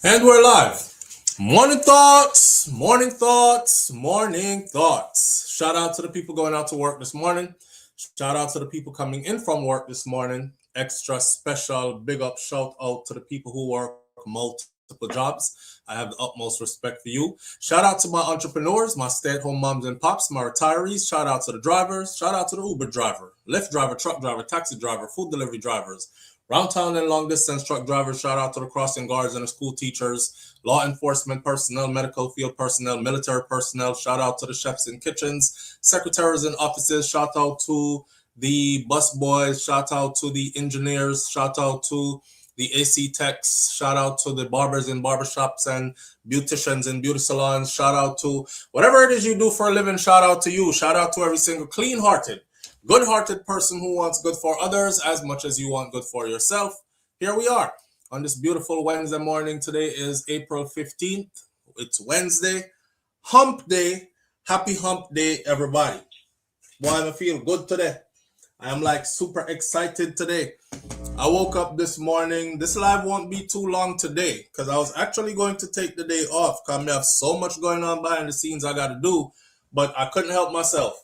And we're live. Morning thoughts, morning thoughts, morning thoughts. Shout out to the people going out to work this morning. Shout out to the people coming in from work this morning. Extra special big up shout out to the people who work multiple jobs. I have the utmost respect for you. Shout out to my entrepreneurs, my stay-at-home moms and pops, my retirees. Shout out to the drivers. Shout out to the Uber driver, Lyft driver, truck driver, taxi driver, food delivery drivers. Round town and long distance truck drivers, shout out to the crossing guards and the school teachers, law enforcement personnel, medical field personnel, military personnel, shout out to the chefs in kitchens, secretaries in offices, shout out to the bus boys, shout out to the engineers, shout out to the AC techs, shout out to the barbers in barbershops and beauticians in beauty salons, shout out to whatever it is you do for a living, shout out to you, shout out to every single clean-hearted, good-hearted person who wants good for others as much as you want good for yourself. Here we are on this beautiful Wednesday morning. Today is April 15th. It's Wednesday. Hump day. Happy hump day, everybody. Boy, I feel good today. I am like super excited today. I woke up this morning. This live won't be too long today because I was actually going to take the day off because I have so much going on behind the scenes I got to do, but I couldn't help myself.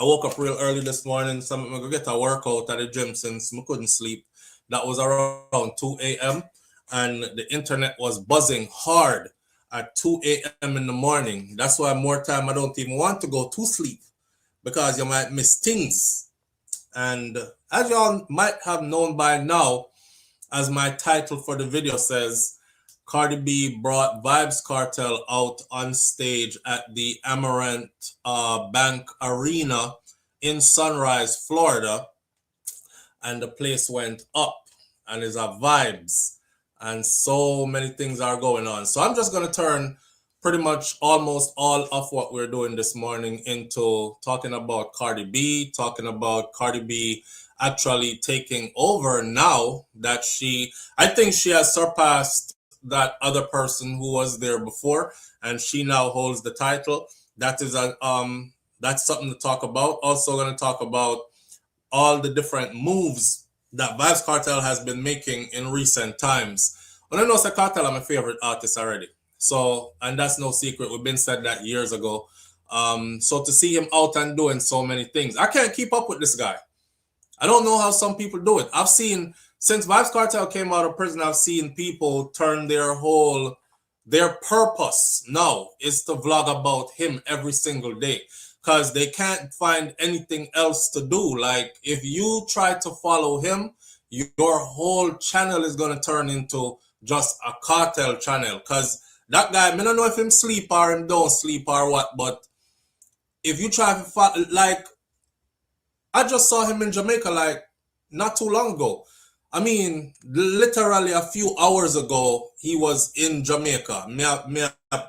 I woke up real early this morning. So I'm going to get a workout at the gym since I couldn't sleep. That was around 2 a.m. and the internet was buzzing hard at 2 a.m. in the morning. That's why more time I don't even want to go to sleep because you might miss things. And as y'all might have known by now, as my title for the video says, Cardi B brought Vybz Kartel out on stage at the Amerant Arena in Sunrise, Florida, and the place went up, and there's a vibes, and so many things are going on. So I'm just going to turn pretty much almost all of what we're doing this morning into talking about Cardi B, talking about Cardi B actually taking over now that I think she has surpassed that other person who was there before, and she now holds the title. That is that's something to talk about. Also going to talk about all the different moves that Vybz Kartel has been making in recent times. When I know Kartel, I'm my favorite artist already. So, and that's no secret. We've been said that years ago. So to see him out and doing so many things, I can't keep up with this guy. I don't know how some people do it. I've seen, since Vybz Kartel came out of prison, I've seen people turn their purpose now is to vlog about him every single day because they can't find anything else to do. Like, if you try to follow him, your whole channel is going to turn into just a cartel channel because that guy, I don't know if him sleep or him don't sleep or what, but if you try to follow, like, I just saw him in Jamaica like not too long ago. I mean, literally a few hours ago, he was in Jamaica. Me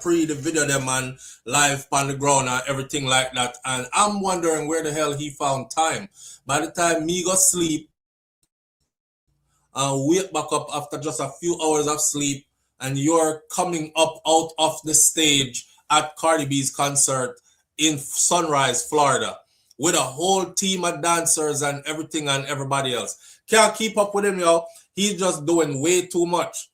pre the video them and live on the ground and everything like that. And I'm wondering where the hell he found time. By the time me go sleep and wake back up after just a few hours of sleep, and you're coming up out of the stage at Cardi B's concert in Sunrise, Florida, with a whole team of dancers and everything and everybody else. Can't keep up with him, yo. He's just doing way too much.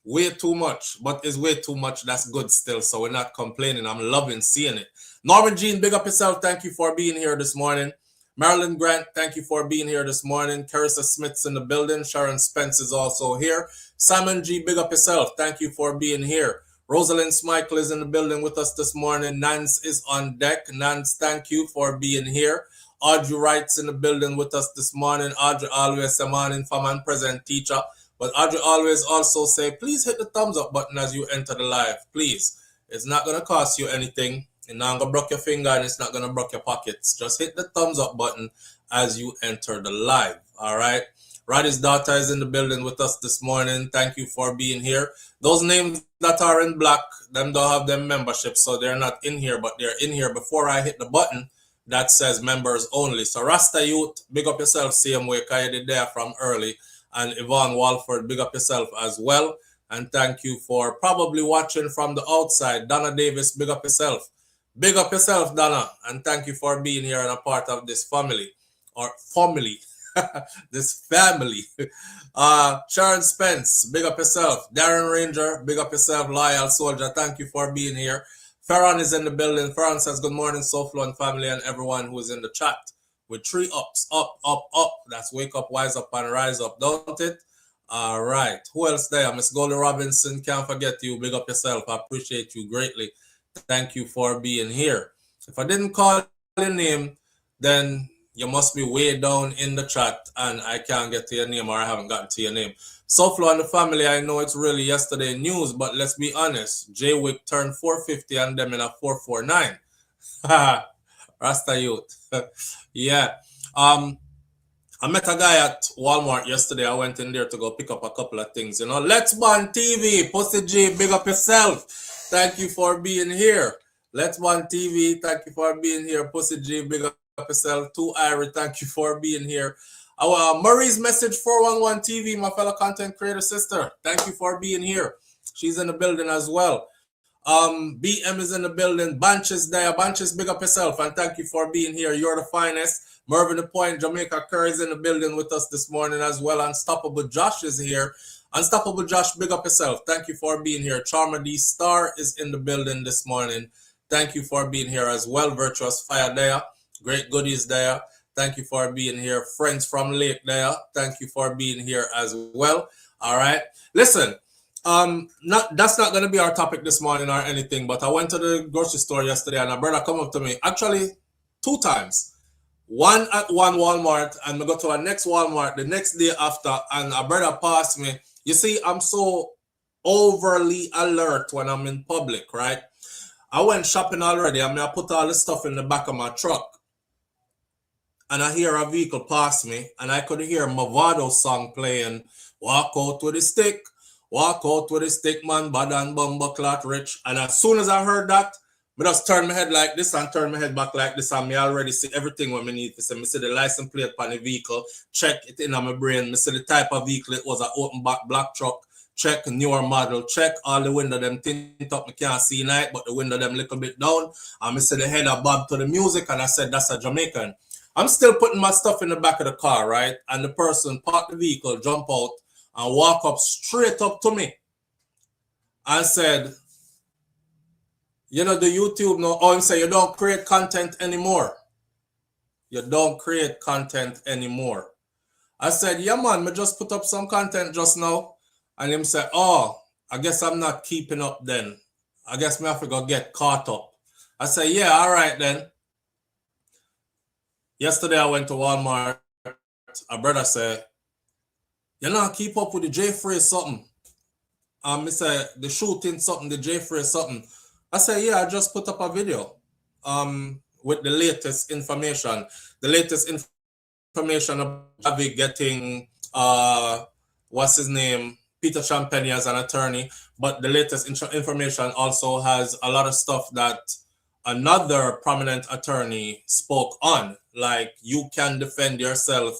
Way too much. But it's way too much. That's good still. So we're not complaining. I'm loving seeing it. Norman Jean, big up yourself. Thank you for being here this morning. Marilyn Grant, thank you for being here this morning. Carissa Smith's in the building. Sharon Spence is also here. Simon G, big up yourself. Thank you for being here. Rosalind Smykel is in the building with us this morning. Nance is on deck. Nance, thank you for being here. Audrey Wright's in the building with us this morning. Audrey always a morning from and present teacher. But Audrey always also say, please hit the thumbs up button as you enter the live. Please. It's not going to cost you anything. It's not going to break your finger and it's not going to break your pockets. Just hit the thumbs up button as you enter the live. All right. Roddy's daughter is in the building with us this morning. Thank you for being here. Those names that are in black, them don't have them membership, so they're not in here, but they're in here before I hit the button that says members only. So Rasta Youth, big up yourself, same way, because you did there from early. And Yvonne Walford, big up yourself as well. And thank you for probably watching from the outside. Donna Davis, big up yourself. Big up yourself, Donna. And thank you for being here and a part of this family. Or family. This family. Sharon Spence, big up yourself. Darren Ranger, big up yourself. Loyal Soldier, thank you for being here. Farron is in the building. Farron says, good morning, Soulflow and family and everyone who is in the chat. With 3 ups, up, up, up. That's wake up, wise up, and rise up, don't it? All right. Who else there? Miss Goldie Robinson, can't forget you. Big up yourself. I appreciate you greatly. Thank you for being here. If I didn't call your name, then you must be way down in the chat and I can't get to your name or I haven't gotten to your name. Soulflow and the family, I know it's really yesterday news, but let's be honest. J-Wick turned 450 and them in a 449. Rasta youth. Yeah. I met a guy at Walmart yesterday. I went in there to go pick up a couple of things. You know, Let's Bond TV, Pussy G, big up yourself. Thank you for being here. Let's Bond TV, thank you for being here. Pussy G, big up yourself. 2 Irie, thank you for being here. Our Murray's Message 411 TV, my fellow content creator sister, thank you for being here. She's in the building as well. BM is in the building. Bunch is there. Bunches, big up yourself and thank you for being here. You're the finest. Mervyn the Point, Jamaica Curry is in the building with us this morning as well. Unstoppable Josh is here. Unstoppable Josh, big up yourself. Thank you for being here. Charmer D Star is in the building this morning. Thank you for being here as well. Virtuous Fire there. Great goodies there. Thank you for being here. Friends from Lake there. Thank you for being here as well. All right. Listen, that's not going to be our topic this morning or anything, but I went to the grocery store yesterday and a brother come up to me, actually 2 times. One at one Walmart and I go to our next Walmart the next day after and a brother passed me. You see, I'm so overly alert when I'm in public, right? I went shopping already. I put all the stuff in the back of my truck and I hear a vehicle pass me and I could hear Mavado song playing, walk out with a stick, man, bad and bumble clot rich. And as soon as I heard that, I just turn my head like this and turn my head back like this and me already see everything what I need to see. I see the license plate on the vehicle, check it in on my brain. I see the type of vehicle it was, an open back black truck, check newer model, check all the window them tint up, I can't see night, but the window them little bit down. And I see the head of bob to the music and I said that's a Jamaican. I'm still putting my stuff in the back of the car, right? And the person parked the vehicle, jump out and walk up straight up to me and said, you know, the YouTube, no, oh, and say you don't create content anymore. You don't create content anymore. I said, yeah, man, I just put up some content just now. And him said, oh, I guess I'm not keeping up then. I guess me have to go get caught up. I said, yeah, all right then. Yesterday I went to Walmart. A brother said, you know, keep up with the J-Free something. I said, the shooting something, the J-Free something. I said, yeah, I just put up a video with the latest information. The latest information about getting, what's his name, Peter Champagne as an attorney. But the latest information also has a lot of stuff that another prominent attorney spoke on. Like you can defend yourself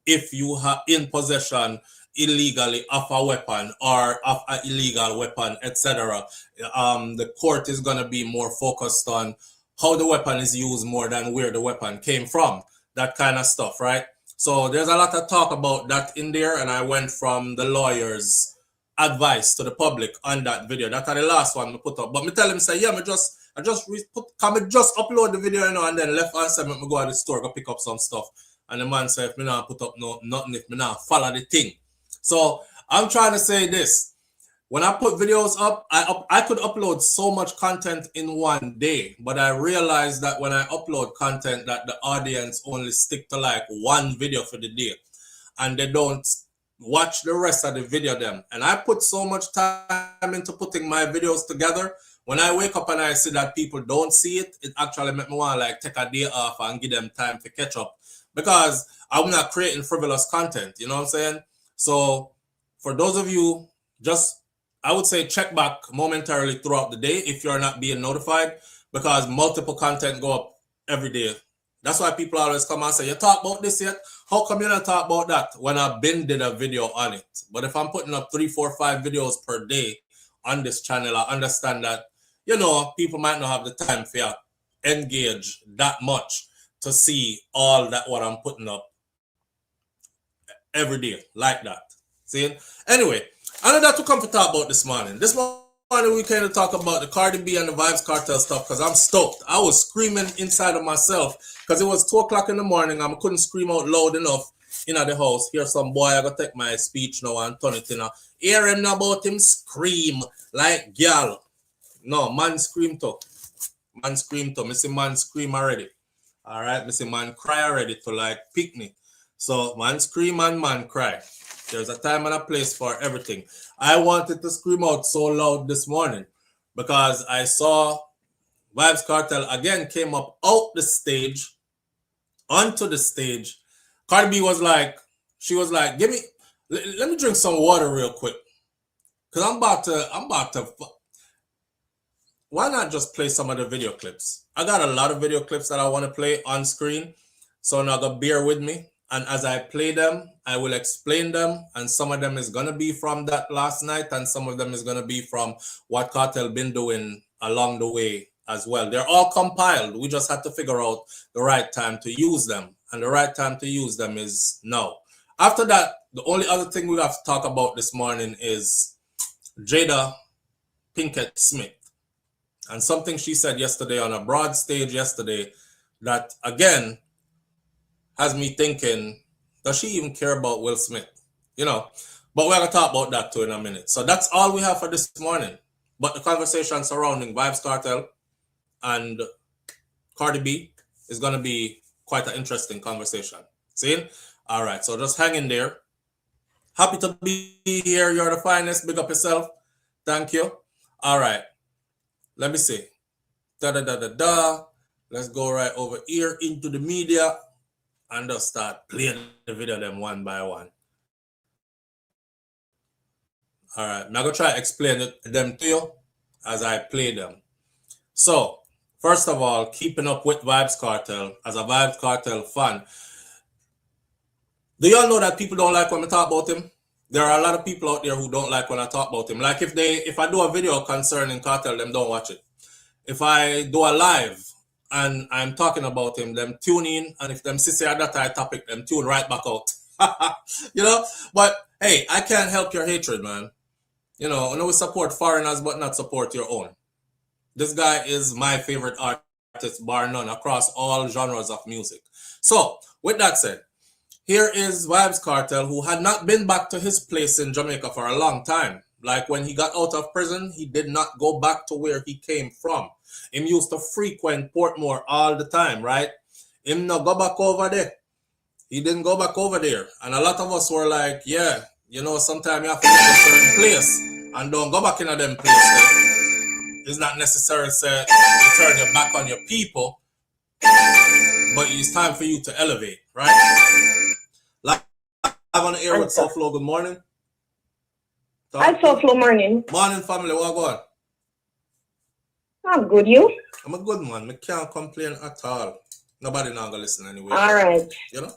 if you have in possession illegally of a weapon or of an illegal weapon, etc. The court is going to be more focused on how the weapon is used more than where the weapon came from, that kind of stuff, right? So there's a lot of talk about that in there, and I went from the lawyer's advice to the public on that video. That's the last one I put up. But me tell him, say, yeah, I just upload the video, you know, and then left and said, me go to the store, go pick up some stuff. And the man said, if me not put up nothing, if me not follow the thing. So I'm trying to say this. When I put videos up, I could upload so much content in one day, but I realized that when I upload content that the audience only stick to like one video for the day and they don't watch the rest of the video them. And I put so much time into putting my videos together. When I wake up and I see that people don't see it, it actually makes me want to like take a day off and give them time to catch up because I'm not creating frivolous content, you know what I'm saying? So for those of you, just, I would say check back momentarily throughout the day if you're not being notified because multiple content go up every day. That's why people always come and say, you talk about this yet? How come you not talk about that? When I've been did a video on it. But if I'm putting up 3, 4, 5 videos per day on this channel, I understand that, you know, people might not have the time for engage that much to see all that what I'm putting up. every day, like that. See? Anyway, I know that to come to talk about this morning. This morning we came to talk about the Cardi B and the Vybz Kartel stuff because I'm stoked. I was screaming inside of myself because it was 2 o'clock in the morning and I couldn't scream out loud enough in the house. Hear some boy, I gotta take my speech now and turn it in. Hear him about him scream like gal. No, man scream too. Man scream too. Me see man scream already. All right, me see man cry already to like picnic. So man scream and man cry. There's a time and a place for everything. I wanted to scream out so loud this morning because I saw Vybz Kartel again came up out the stage, onto the stage. Cardi B was like, she was like, let me drink some water real quick. Cause I'm about to, why not just play some of the video clips? I got a lot of video clips that I want to play on screen. So now go bear with me. And as I play them, I will explain them. And some of them is going to be from that last night. And some of them is going to be from what Kartel been doing along the way as well. They're all compiled. We just had to figure out the right time to use them. And the right time to use them is now. After that, the only other thing we have to talk about this morning is Jada Pinkett Smith. And something she said yesterday on a broad stage yesterday that, again, has me thinking, does she even care about Will Smith? You know, but we're going to talk about that too in a minute. So that's all we have for this morning. But the conversation surrounding Vybz Kartel and Cardi B is going to be quite an interesting conversation. See? All right, so just hang in there. Happy to be here. You're the finest. Big up yourself. Thank you. All right. Let me see. Let's go right over here into the media and just start playing the video them one by one. All right. I'm going to try to explain them to you as I play them. So, first of all, keeping up with Vybz Kartel, as a Vybz Kartel fan, do y'all know that people don't like when I talk about him? There are a lot of people out there who don't like when I talk about him. Like if I do a video concerning Kartel, them don't watch it. If I do a live and I'm talking about him, them tune in, and if them see at that topic, them tune right back out. You know? But hey, I can't help your hatred, man. You know, I know we support foreigners, but not support your own. This guy is my favorite artist, bar none, across all genres of music. So, with that said, here is Vybz Kartel, who had not been back to his place in Jamaica for a long time. Like when he got out of prison, he did not go back to where he came from. Him used to frequent Portmore all the time, right? Him not go back over there. He didn't go back over there. And a lot of us were like, yeah, you know, sometimes you have to get to a certain place and don't go back into them places. It's not necessary to turn your back on your people, but it's time for you to elevate, right? Like, I'm on the air with Self-Flow. Good morning. Hi, Self-Flow. Morning. Morning, family. What going? I'm good. You? I'm a good man. I can't complain at all. Nobody now gonna listen anyway. All right. You know?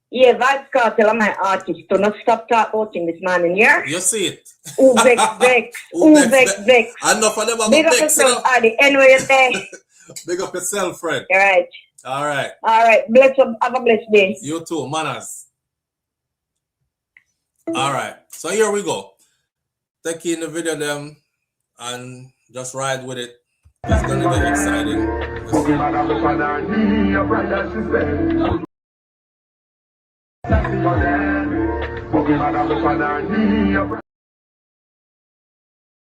Yeah, Vybz Kartel, I'm my artist. Do not stop talking about him this morning, yeah? You see it. Who vex. Enough of them are big up yourself, Adi. Anyway, you're there. Big up yourself, friend. All right. All right. All right. Bless up. Have a blessed day. You too, manners. All right. So here we go. Take in the video them and just ride with it. It's gonna get exciting.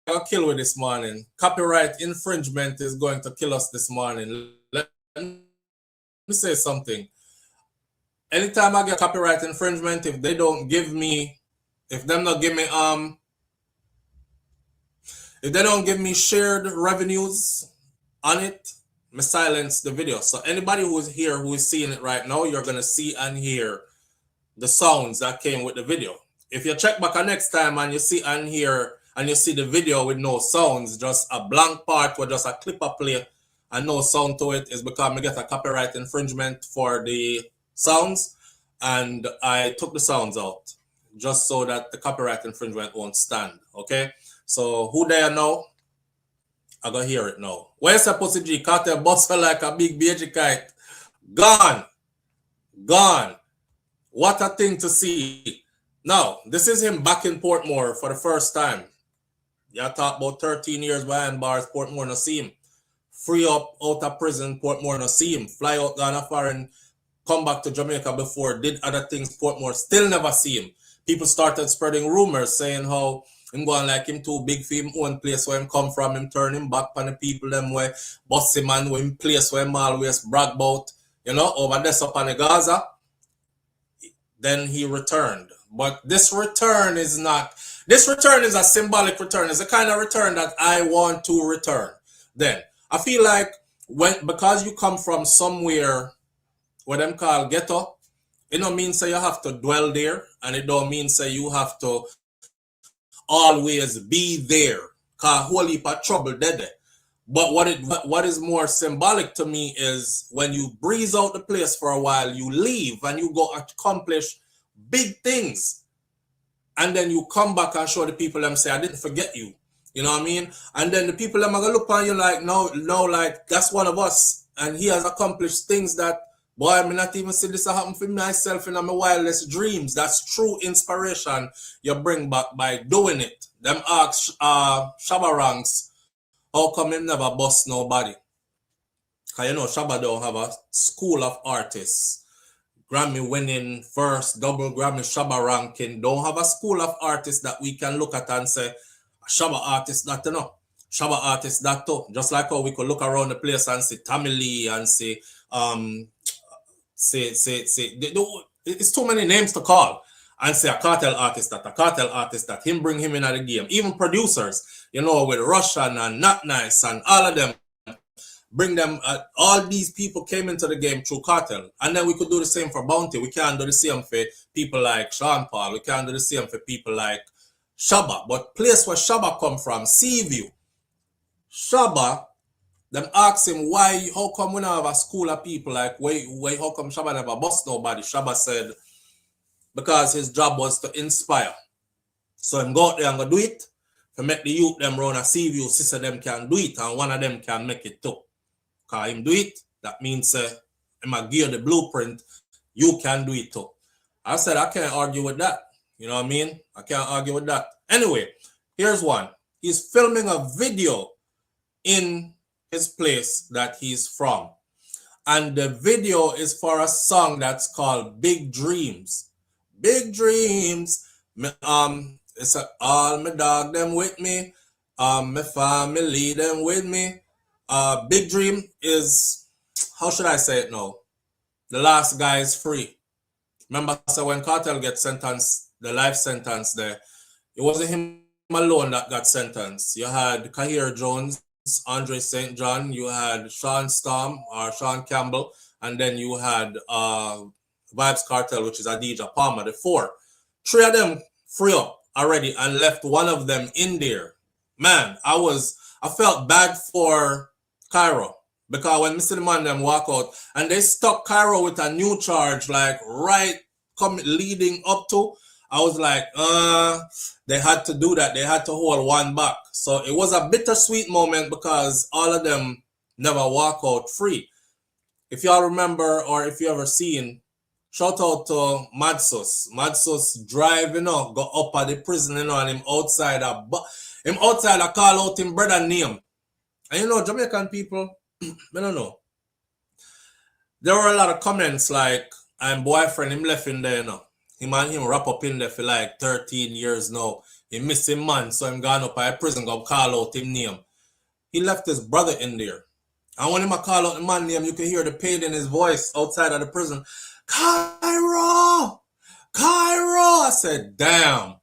I'll kill with this morning. Copyright infringement is going to kill us this morning. Let me say something. Anytime I get copyright infringement, if they don't give me, if they don't give me shared revenues on it, I silence the video. So anybody who is here who is seeing it right now, you're gonna see and hear the sounds that came with the video. If you check back next time and you see and hear and you see the video with no sounds, just a blank part or just a clip of play and no sound to it, is because I get a copyright infringement for the sounds, and I took the sounds out just so that the copyright infringement won't stand. Okay, so who there now? I gotta hear it now. Where's the pussy G? Kartel buster like a big beige kite. Gone. What a thing to see. Now, this is him back in Portmore for the first time. You talk about 13 years behind bars, Portmore no see him. Free up out of prison, Portmore no see him. Fly out Ghana foreign, come back to Jamaica before, did other things, Portmore still never see him. People started spreading rumors saying how him going like him too big for him own place where him come from, him turn him back on the people them where boss him and him place where him always brag about, you know, over this up on the Gaza. Then he returned. But this return is a symbolic return. It's the kind of return that I want to return. Then I feel like because you come from somewhere what them call ghetto, it don't mean say you have to dwell there, and it don't mean say you have to always be there. Cause whole heap of trouble dead there. But what is more symbolic to me is when you breeze out the place for a while, you leave and you go accomplish big things. And then you come back and show the people them say, I didn't forget you. You know what I mean? And then the people them are gonna look on you like, no, like that's one of us. And he has accomplished things that, boy, I may not even see this happen for myself in my wildest dreams. That's true inspiration you bring back by doing it. Them ask Shabba Ranks, how come him never bust nobody? Because you know Shabba don't have a school of artists. Grammy winning first, double Grammy Shabba ranking. Don't have a school of artists that we can look at and say, Shabba artist that you know. Shabba artist that too. Just like how we could look around the place and see Tammy Lee and say it's too many names to call and say a cartel artist that him bring him in at the game. Even producers, you know, with Russian and Not Nice and all of them, bring them, all these people came into the game through Cartel. And then we could do the same for Bounty. We can't do the same for people like Sean Paul. We can't do the same for people like Shabba. But place where Shabba come from, Seaview. Shabba, them ask him why, how come we don't have a school of people like, why how come Shabba never bust nobody? Shabba said, because his job was to inspire. So him go out there and go do it, to make the youth them run a Seaview, sister them can do it, and one of them can make it too. Because him do it, that means him a give the blueprint, you can do it too. I said, I can't argue with that. You know what I mean? I can't argue with that. Anyway, here's one. He's filming a video in his place that he's from. And the video is for a song that's called Big Dreams. Big Dreams. It's all my dog them with me. My family them with me. Big Dream is, how should I say it now? The last guy is free. Remember, so when Kartel gets sentenced, the life sentence there, it wasn't him alone that got sentenced. You had Kahir Jones, Andre St. John, you had Sean Storm or Sean Campbell, and then you had Vybz Kartel, which is Adidja Palmer, the four. Three of them free up already and left one of them in there. Man, I felt bad for Cairo, because when Mr. Man them walk out and they stuck Cairo with a new charge, like leading up to, I was like, they had to do that. They had to hold one back. So it was a bittersweet moment because all of them never walk out free. If y'all remember, or if you ever seen, shout out to Madsus. Madsus drive, you know, go up at the prison, you know, and him outside I call out him brother name. And you know, Jamaican people, I don't know. There were a lot of comments like, I'm boyfriend, him left in there, you know. Him and him wrap up in there for like 13 years now. He missed him man, so him gone up by prison, go call out him name. He left his brother in there. And when him call out the man name, you can hear the pain in his voice outside of the prison. Cairo! I said, damn.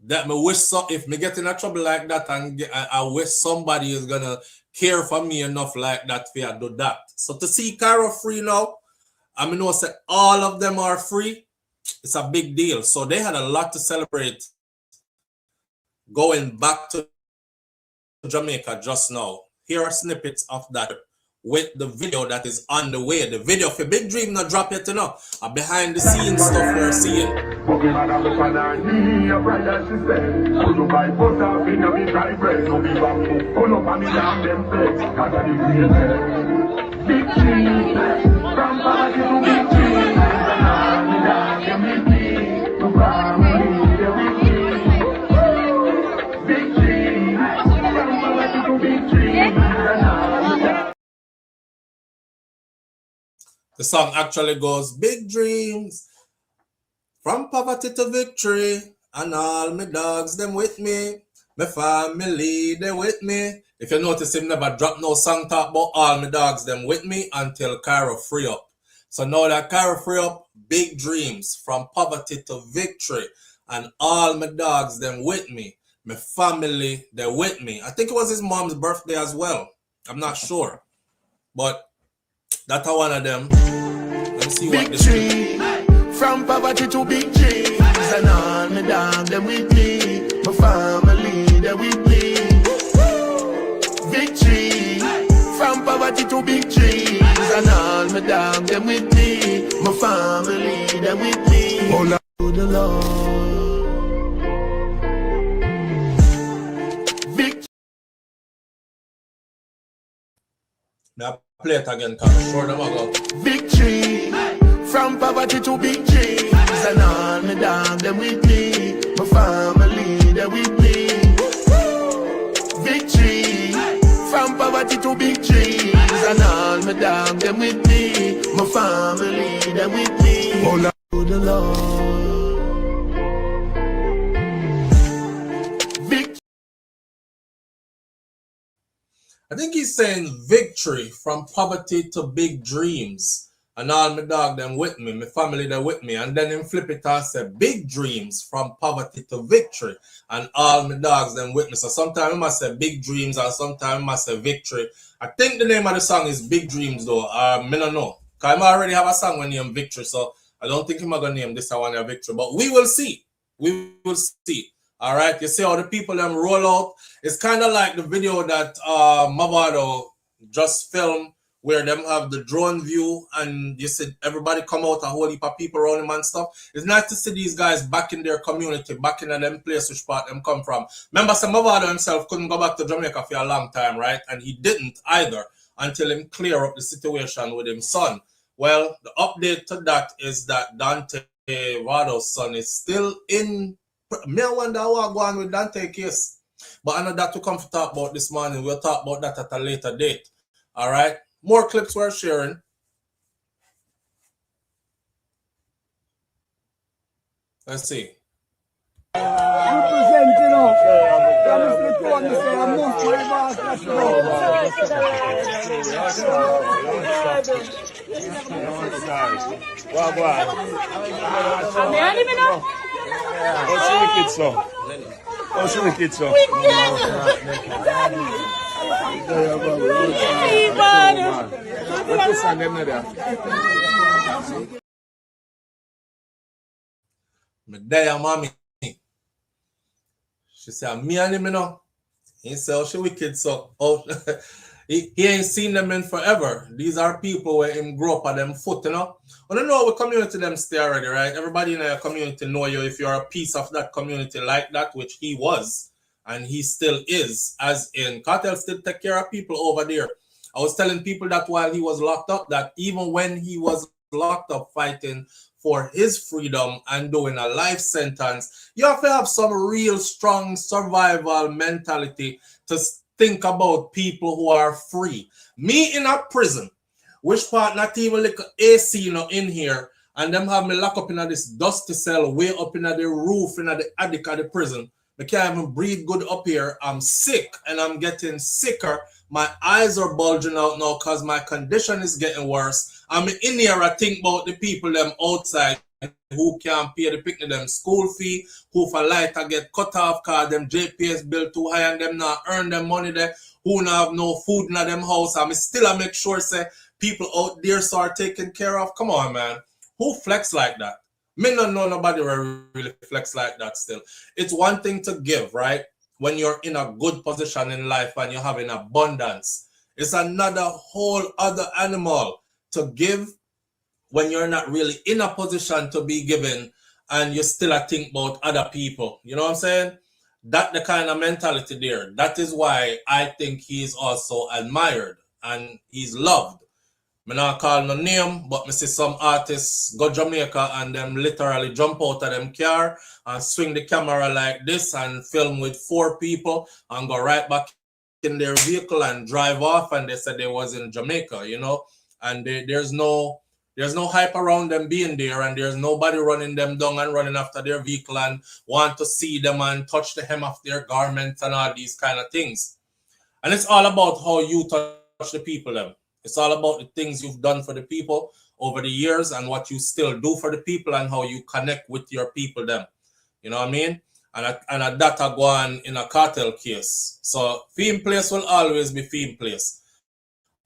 That me wish if me get in a trouble like that, and I wish somebody is gonna care for me enough like that for do that. So to see Cairo free now, I mean, know say all of them are free. It's a big deal. So they had a lot to celebrate going back to Jamaica just now. Here are snippets of that with the video that is on the way. The video for Big Dream not drop yet, you know. Behind the scenes stuff we're seeing. Big dreams, from poverty to big dreams. The song actually goes, big dreams, from poverty to victory, and all my dogs, them with me. My family, they with me. If you notice, him never drop no song talk about all my dogs, them with me until Cairo free up. So now that Cairo free up, big dreams, from poverty to victory, and all my dogs, them with me. My family, they with me. I think it was his mom's birthday as well. I'm not sure. But that's one of them. Let me see what this is. From poverty to big dreams, and all my dogs, them with me. My family, they with me. Victory. From poverty to big dreams, and all my dogs, them with me. My family, they with me. Oh Lord, the Lord. Victory. Now play it again, because I'm sure them go. Victory. From poverty to big dreams, and all my dogs, them with me. My family, they with me. Victory. From poverty to big dreams, and all my dogs, them with me. My family, they with me. Oh Lord, the Lord. Victory. I think he's saying victory from poverty to big dreams. And all my dog them with me, my family they with me. And then him flip it and say big dreams from poverty to victory. And all my dogs them with me. So sometimes I must say big dreams and sometimes I must say victory. I think the name of the song is Big Dreams though. I don't know. Because I already have a song with name Victory. So I don't think I'm going to name this one a Victory. But we will see. We will see. All right. You see how the people them roll out. It's kind of like the video that Mavado just filmed, where them have the drone view and you see everybody come out, a whole heap of people around him and stuff. It's nice to see these guys back in their community, back in them place which part them come from. Remember, Mavado himself couldn't go back to Jamaica for a long time, right? And he didn't either until him clear up the situation with his son. Well, the update to that is that Dante Vado's son is still in. Me, I wonder what going on with Dante case. But I know that to come to talk about this morning. We'll talk about that at a later date. All right? More clips we're sharing. Let's see. Representing us. Me there, mommy. She said, me and him, you know. He said, oh, she wicked, so. Oh, he ain't seen them in forever. These are people where him grow up at them foot, you know. I don't know what community them stay already, right? Everybody in your community know you if you're a piece of that community like that, which he was. And he still is, as in Kartel still take care of people over there. I was telling people that while he was locked up, that even when he was locked up fighting for his freedom and doing a life sentence, you have to have some real strong survival mentality to think about people who are free. Me in a prison, which part not even like AC you know, in here, and them have me locked up in this dusty cell way up in the roof in the attic of the prison. I can't even breathe good up here. I'm sick and I'm getting sicker. My eyes are bulging out now because my condition is getting worse. I'm in here, I think about the people them outside who can't pay the picnic them school fee, who for light I get cut off because them JPS bill too high and them not earn them money there, who not have no food in them house. I'm still I make sure say people out there are taken care of. Come on, man. Who flex like that? Me not know nobody really flex like that still. It's one thing to give, right? When you're in a good position in life and you have an abundance. It's another whole other animal to give when you're not really in a position to be given and you still think about other people. You know what I'm saying? That the kind of mentality there. That is why I think he's also admired and he's loved. Me not call no name, but me see some artists go Jamaica and them literally jump out of them car and swing the camera like this and film with 4 people and go right back in their vehicle and drive off, and they said they was in Jamaica, you know, and there's no There's no hype around them being there, and there's nobody running them down and running after their vehicle and want to see them and touch the hem of their garments and all these kind of things. And it's all about how you touch the people them. It's all about the things you've done for the people over the years and what you still do for the people and how you connect with your people them. You know what I mean? And that go on in a cartel case. So theme place will always be theme place.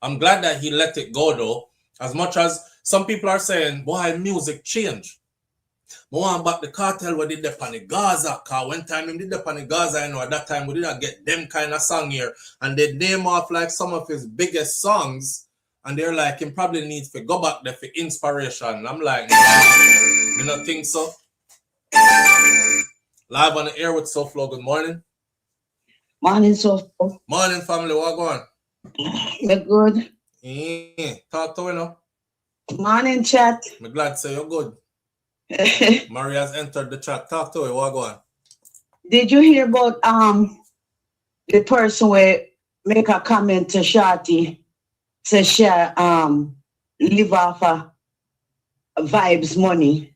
I'm glad that he let it go though. As much as some people are saying, boy, music change. I want back the cartel we did the on the Gaza, cause one time we did the on the Gaza, you know, at that time we didn't get them kind of song here. And they name off like some of his biggest songs, and they're like, he probably needs to go back there for inspiration. And I'm like, you don't think so? Live on the air with SoFlo. Good morning. Morning, SoFlo. Morning, family. What going? You're good. Talk to you now. Morning, chat. I'm glad to say you're good. Maria has entered the chat. Talk to you. What going? Did you hear about the person who make a comment to Shorty? Say she live off of Vybz money.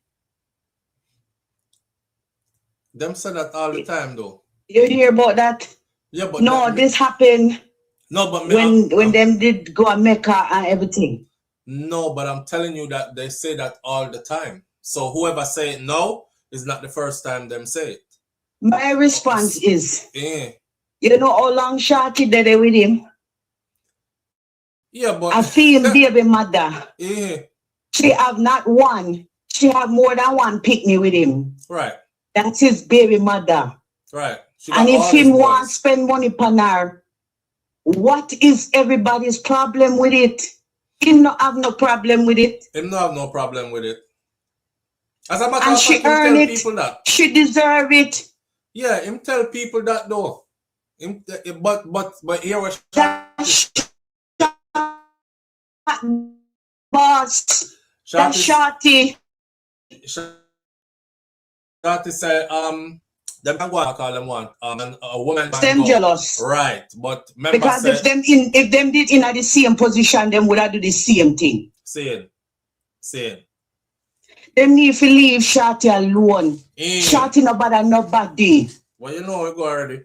Them say that all the time though. You hear about that? Yeah, but no, this happened. No, but when them did go to Mecca and everything. No, but I'm telling you that they say that all the time. So whoever say it now is not the first time them say it. My response is, you know how long Shorty did it with him? Yeah, but I feel baby mother. She have not one. She have more than one picnic with him. Right. That's his baby mother. Right. And if him want to spend money upon her, what is everybody's problem with it? Him not have no problem with it. Him not have no problem with it. As a matter and of she fact, earn him tell it. People that. She deserve it. Yeah, him tell people that though. But here was boss. That Shorty. Shorty say them can go and call them one. And a woman them jealous. Right. But remember because say, if them did in the same position, them would have do the same thing. Saying. Them need to leave Shorty alone. Shorty no bother nobody. Well, you know we go already.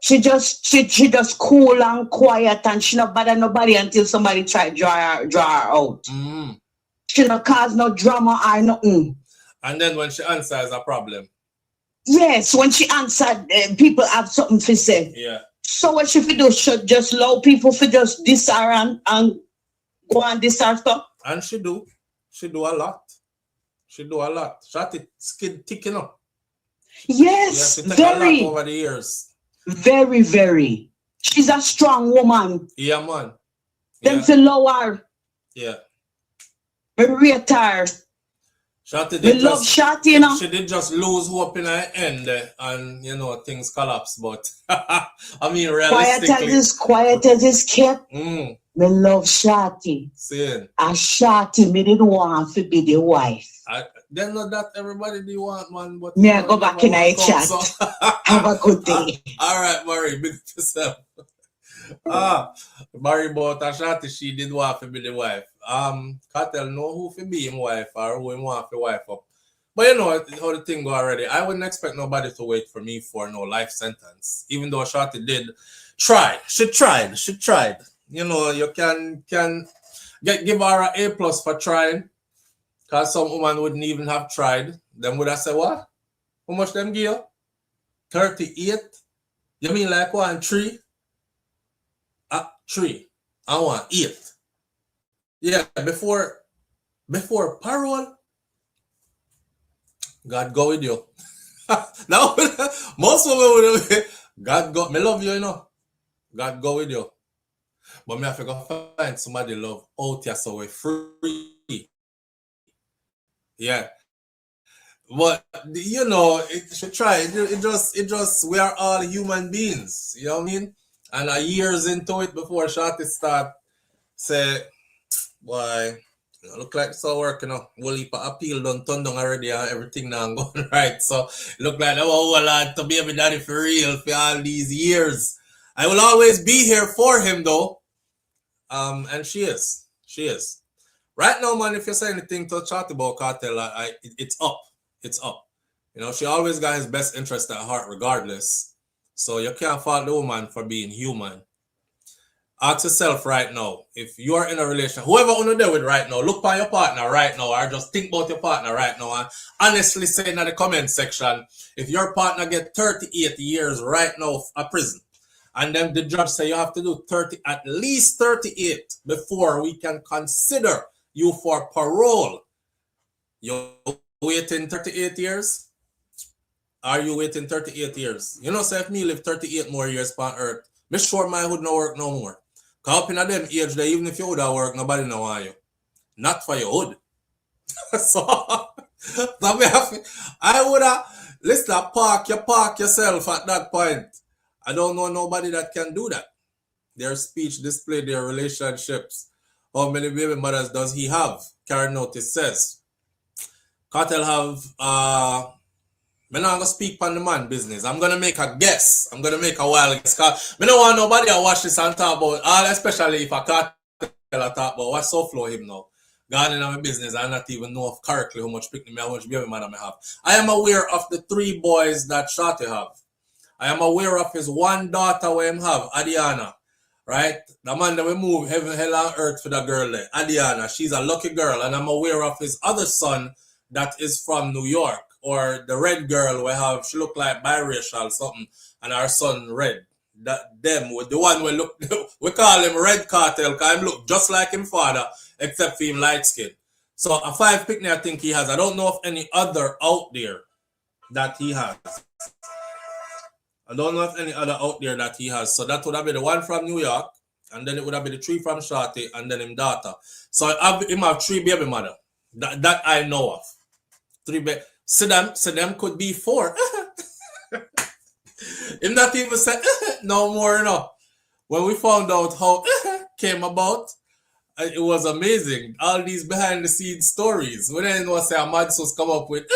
she just cool and quiet and she no bother nobody until somebody try to draw her out. She no cause no drama or nothing. And then when she answers a problem. Yes, when she answered, people have something to say. Yeah. So what she do? Should just allow people to just diss her and go and diss her stuff? And she do. She do a lot. Shorty skid ticking up. Yes, yeah, very. A lot over the years. Very, very. She's a strong woman. Yeah, man. Them to lower. Yeah. Very retired. Shorty did love Shorty, you know. She did just lose hope in her end and, you know, things collapse. But, I mean, realistically. Quiet as is kept. Me love Shorty. Saying. And Shorty, me didn't want to be the wife. Then not that everybody do want, man. But me I go back in a chat. So. Have a good day. All right, Murray. Big yourself. Murray bought a Shorty. She did want to be the wife. Kartel know who to be him wife or who him want to wife up. But you know how the thing go already. I wouldn't expect nobody to wait for me for no life sentence. Even though Shorty did try. She tried. You know, you can give her an A+ for trying. Because some woman wouldn't even have tried. Them would have said, what? How much them give you? 38? You mean like 1, 3? 3. I want 8. Yeah, before parole, God go with you. Now, most women would have, God go, me love you, you know. God go with you. But me have to go find somebody love out here so we're free. Yeah. But, you know, it should try. It just, we are all human beings. You know what I mean? And years into it before Shorty start, say, boy, look like it's all working, you know. Whole heap of appeal done turned down already and everything now going right. So look like that whole lot to be a daddy for real for all these years. I will always be here for him though. And she is. Right now, man, if you say anything to chat about Cartel, it's up. It's up. You know, she always got his best interest at heart, regardless. So you can't fault the woman for being human. Ask yourself right now, if you are in a relationship, whoever you're there with right now, look by your partner right now, or just think about your partner right now, and honestly say in the comment section, if your partner get 38 years right now of prison, and then the judge say you have to do at least 38 before we can consider you for parole, you're waiting 38 years? Are you waiting 38 years? You know, say if me live 38 more years on earth, make sure my hood no work no more. Cause up in a them age there, even if you would have work, nobody know why you. Not for your hood. So I would have, listen, park yourself at that point. I don't know nobody that can do that. Their speech display, their relationships. How many baby mothers does he have? Karen Notice says. Cartel have I'm not gonna speak on the man business. I'm gonna make a guess. I'm gonna make a wild guess. Cause I don't want nobody to watch this and talk about all, especially if I can't talk about what's so flow him now. Gone in my business, I not even know correctly how much picnic me, how much baby mother I have. I am aware of the 3 boys that Shorty have. I am aware of his 1 daughter where him have, Adiana. Right? The man that we move heaven, hell, and earth for the girl there. Adiana, she's a lucky girl. And I'm aware of his other son that is from New York. Or the red girl we have, she look like biracial something, and our son red. That them with the one we look, we call him Red Cartel, because him look just like him father, except for him light skin. So a 5 picnic I think he has. I don't know of any other out there that he has. I don't know if any other out there that he has. So that would have been the 1 from New York, and then it would have been the 3 from Shorty, and then him daughter. So him have 3 baby mother. That I know of. 3 baby. So them could be 4. Him not even said no more, you know. When we found out how came about, it was amazing. All these behind the scenes stories. We didn't know say a mad sauce come up with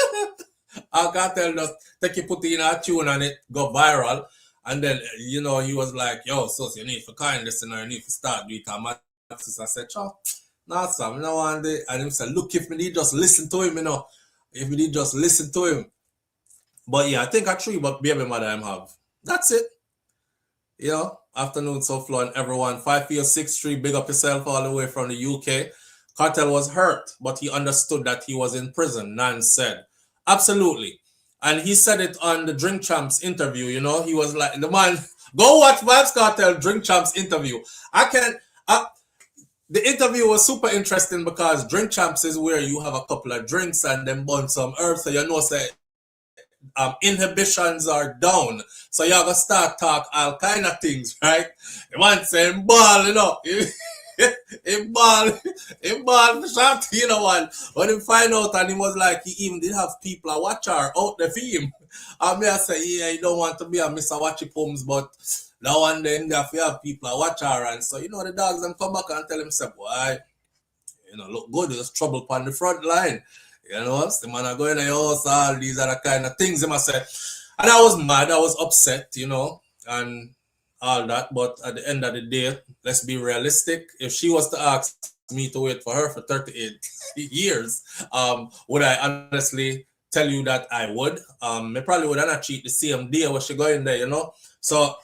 I can't tell just take it, put in a tune and it go viral. And then, you know, he was like, yo, so you need to kind this and you need to start doing it. And I said, Chow, nah, Sam, you know, one day. And he said, look, if me just listen to him, you know. If we did just listen to him. But yeah, I think a 3 but baby mother I have. That's it. You know, afternoon so flowing everyone. 54663, big up yourself all the way from the UK. Cartel was hurt, but he understood that he was in prison, Nan said. Absolutely. And he said it on the Drink Champs interview, you know. He was like, the man, go watch Vybz Kartel Drink Champs interview. The interview was super interesting because Drink Champs is where you have a couple of drinks and then burn some herbs, so you know say inhibitions are down. So you're gonna start talk all kind of things, right? The man saying ball, you know. Him ball for shot, you know what? When he find out and he was like he even did have people a watch her out there for him. And me I say, yeah, you don't want to be a Mr. Watchy Pums, but now and then if you have people a watch her, and so you know the dogs them come back and tell him say, boy, you know, look good, there's trouble on the front line. You know, the man are going to your house, all these other kind of things, they must say. And I was mad, I was upset, you know, and all that. But at the end of the day, let's be realistic. If she was to ask me to wait for her for 38 years, would I honestly tell you that I would? I probably would not cheat the same day when she go in there, you know. So,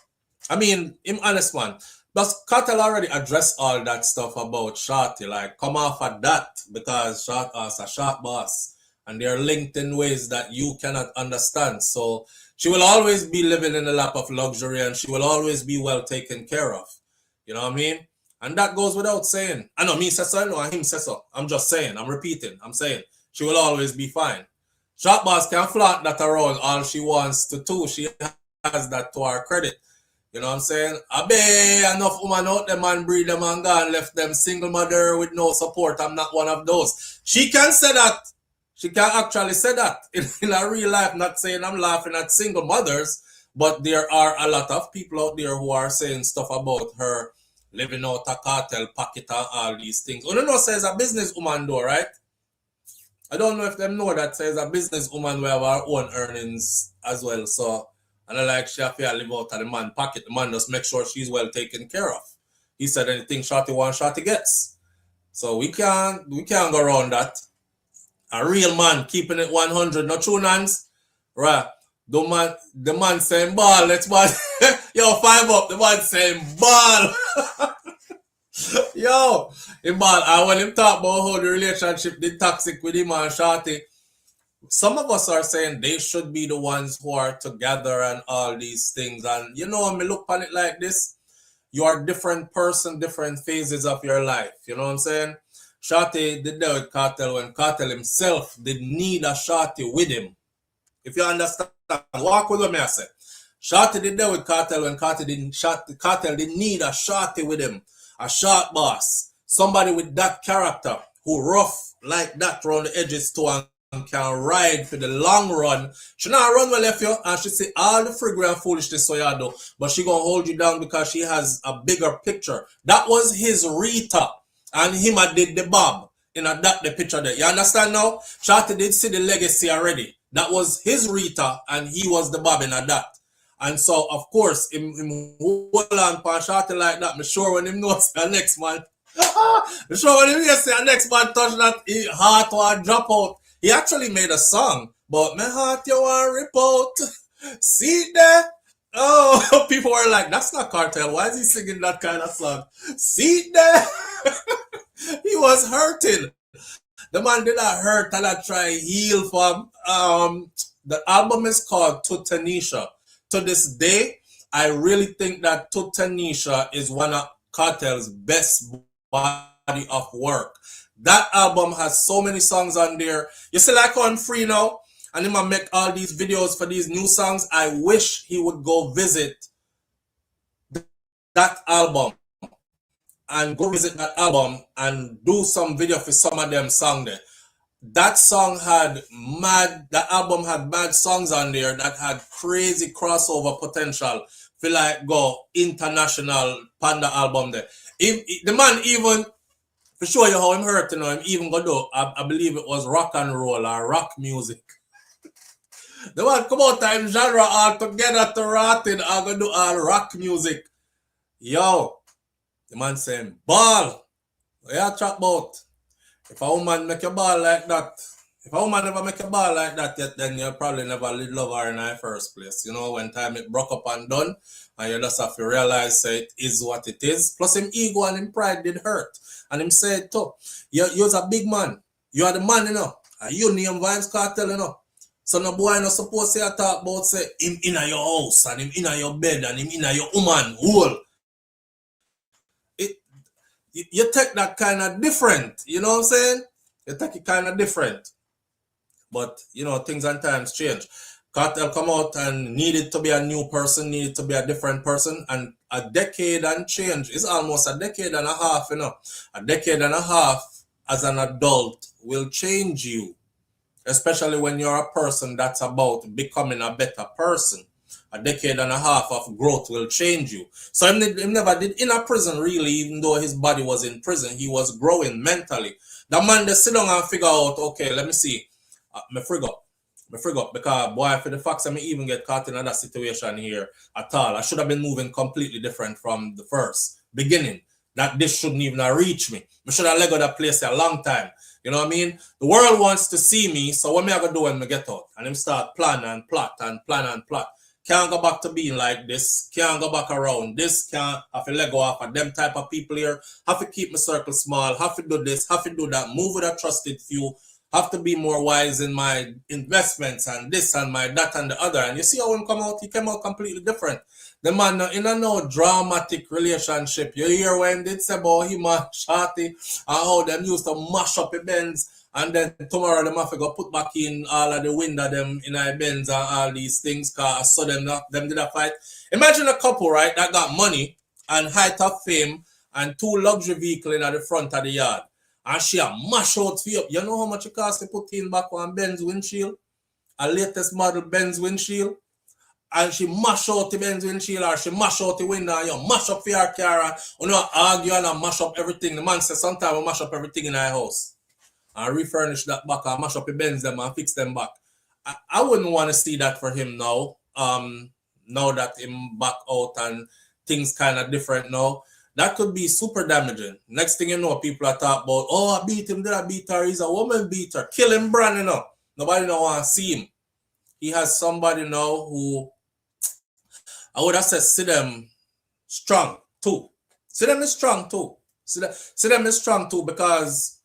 I mean, I'm honest, man. But Cartel already addressed all that stuff about Shorty, like come off at that because Shorty's a short boss and they're linked in ways that you cannot understand. So she will always be living in the lap of luxury and she will always be well taken care of. You know what I mean? And that goes without saying. I know me say so, I know him say so. I'm just saying, I'm repeating, I'm saying she will always be fine. Short boss can flaunt that around all she wants to do. She has that to her credit. You know what I'm saying? I bet enough women out there man breed them and gone left them single mother with no support. I'm not one of those. She can say that. She can actually say that in a real life. Not saying I'm laughing at single mothers, but there are a lot of people out there who are saying stuff about her living out a cartel pocket and all these things. You know, says a businesswoman though, right? I don't know if them know that says a businesswoman we have our own earnings as well. So, and I like she have to live out of the man pocket. The man just make sure she's well taken care of. He said anything Shorty wants, Shorty gets. So we can't go around that. A real man keeping it 100, no true nans. Right. The man saying ball, let's ball. Yo, 5 up, the man saying ball. Yo, him ball. And when him talk about how the relationship did toxic with him and Shorty, some of us are saying they should be the ones who are together and all these things. And you know, when we look on it like this, you are a different person, different phases of your life. You know what I'm saying? Shorty did that with Kartel when Kartel himself did need a Shorty with him. If you understand, walk with me, I say. Shorty did that with Kartel when Kartel didn't need a Shorty with him. A short boss. Somebody with that character who rough like that around the edges too and can ride for the long run. She not run well left you and she say all the frigga and foolishness so you do, but she gonna hold you down because she has a bigger picture. That was his Rita and him did the Bob in the picture there. You understand now? Shorty did see the legacy already. That was his Rita and he was the Bob in that. And so of course him hold on for Shorty like that. I'm sure when him knows the next man. I'm sure when him say the next man touch that heart or drop out. He actually made a song, but my heart you want rip out. See there? Oh, people were like, that's not Kartel. Why is he singing that kind of song? See there? He was hurting. The man did not hurt and I try heal from. The album is called Tutanisha. To this day, I really think that Tutanisha is one of Kartel's best body of work. That album has so many songs on there. You see, like I'm free now, and him make all these videos for these new songs. I wish he would go visit that album and go visit that album and do some video for some of them songs there. That album had mad songs on there that had crazy crossover potential. Feel like go international Panda album there. The man even, for sure you how him hurt, you know, him even go do, I believe it was rock and roll or rock music. The man come out time genre all together to rotting and go do all rock music. Yo, the man saying, ball. What you talk about? If a woman make a ball like that, if a woman never make a ball like that yet, then you probably never love her in the first place. You know, when time it broke up and done, and you just have to realize that it is what it is. Plus him ego and him pride did hurt. And him said, too, you're a big man. You are the man, you know. And you name Vybz Kartel, you know. So no boy not supposed to talk about say him in your house and him in your bed and him in your woman hole. You take that kind of different, you know what I'm saying? You take it kind of different. But, you know, things and times change. Kartel come out and needed to be a new person, needed to be a different person. And a decade and change, it's almost a decade and a half, you know. A decade and a half as an adult will change you. Especially when you're a person that's about becoming a better person. A decade and a half of growth will change you. So he never did in a prison really, even though his body was in prison. He was growing mentally. The man just sit down and figure out, okay, let me see. Me frig up because boy, for the facts I may even get caught in that situation here at all. I should have been moving completely different from the first beginning. That this shouldn't even have reached me. I should have let go that place a long time. You know what I mean? The world wants to see me, so what me I gonna do when I get out? And him start plan and plot and plan and plot. Can't go back to being like this. Can't go back around this. Can't have to let go of them type of people here. Have to keep my circle small. Have to do this. Have to do that. Move with a trusted few. Have to be more wise in my investments and this and my that and the other. And you see how him come out? He came out completely different. The man in a no dramatic relationship. You hear when they say about him and Shorty and how them used to mash up the Benz. And then tomorrow them have to go put back in all of the window them in our Benz and all these things because I saw them did a fight. Imagine a couple, right, that got money and height of fame and 2 luxury vehicles in at the front of the yard. And she a mash out for you. You know how much it costs to put in back on Benz windshield? A latest model Benz windshield. And she mash out the Benz windshield or she mash out the window and you mash up for your car and you know, argue and mash up everything. The man says sometimes we mash up everything in our house. And refurnish that back and mash up the Benz them and fix them back. I wouldn't want to see that for him now. Now that him back out and things kind of different now. that could be super damaging. Next thing you know, people are talking about, oh, I beat him, did I beat her? He's a woman beater. Kill him, brand, you know. Nobody don't want to see him. He has somebody now who, I would have said, see them strong too. See them is strong too. See them is strong too, because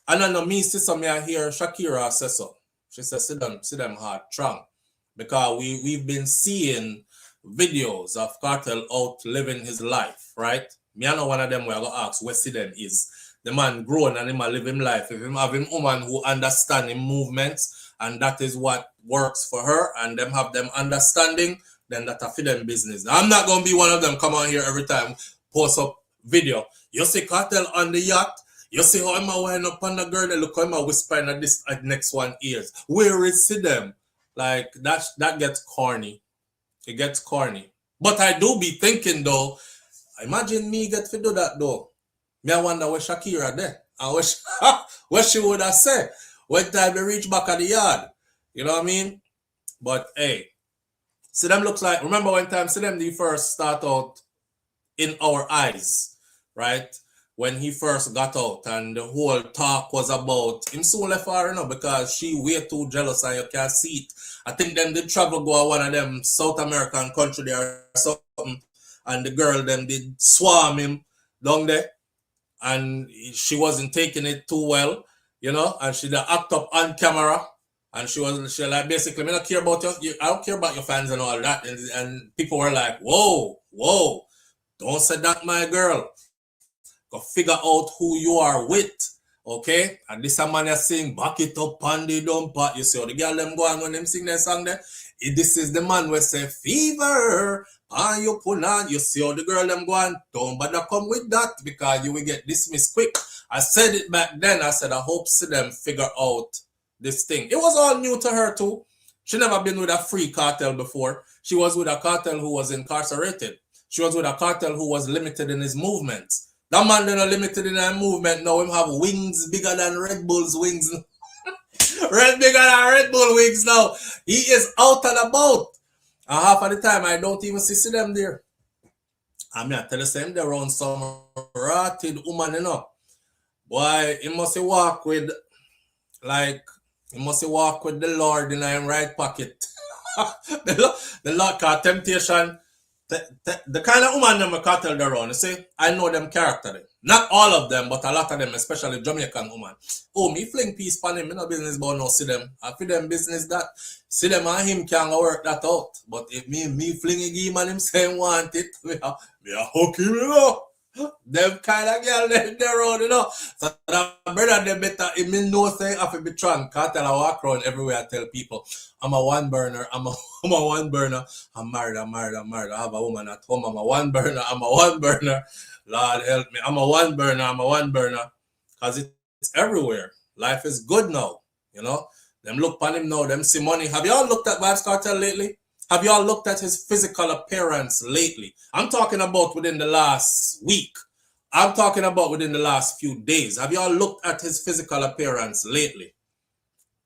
I don't know, me see some here hear Shakira say so. She said, see them hard strong. Because we've been seeing videos of Kartel out living his life, right? Me I know one of them where I go ask where see them is. The man grown and him a live him life. If him have him woman who understand him movements, and that is what works for her, and them have them understanding, then that a for them business. Now, I'm not gonna be one of them come on here every time, post up video. You see Kartel on the yacht, you see how I'm a wind up on the girl, look how I'm a whispering at this at next one ears. Where is see them? Like that gets corny. It gets corny. But I do be thinking though, imagine me get to do that though. Me I wonder where Shakira there. And what she would have said when time they reach back at the yard. You know what I mean? But hey, see them looks like, remember one time, see them the first start out in our eyes, right? When he first got out and the whole talk was about him soon left her, you know, because she way too jealous and you can't see it. I think them did travel go to one of them South American country there or something, and the girl them did swarm him down there, and she wasn't taking it too well, you know, and she did act up on camera, and she like basically, I don't care about you, I don't care about your fans and all that, and people were like, whoa, don't say that, my girl. Go figure out who you are with, okay? And this a man is saying, back it up on the dump part. You see how the girl them go on when them sing that song there? This is the man who say, fever, and you pull on. You see how the girl them go on? Don't bother come with that, because you will get dismissed quick. I said it back then. I said, I hope see them figure out this thing. It was all new to her too. She never been with a free cartel before. She was with a cartel who was incarcerated. She was with a cartel who was limited in his movements. That man then limited in a movement. Now him have wings bigger than Red Bull's wings. Bigger than Red Bull wings now. He is out and about. And half of the time I don't even see them there. I mean, I tell you, them they're around some rotted woman, you know. Boy, he must walk with, like, he must walk with the Lord in his right pocket. the Lord, cause temptation. The kind of woman them cartel they're around, you see, I know them character. Not all of them, but a lot of them, especially Jamaican woman. Oh, me fling peace on him, me no business about no see them. I feel them business that see them and him can work that out. But if me fling a game and him say want it, me a hook him, you know. Them kind of girl they're around, you know. So that brother they better if me know say I feel be strong. Cartel I walk around everywhere I tell people I'm a one burner, I'm a one burner, I'm married. I have a woman at home, I'm a one burner. Lord help me. I'm a one burner. Cause it's everywhere. Life is good now, you know. Them look upon him now, them see money. Have y'all looked at Vybz Kartel lately? Have y'all looked at his physical appearance lately? I'm talking about within the last week. I'm talking about within the last few days. Have y'all looked at his physical appearance lately?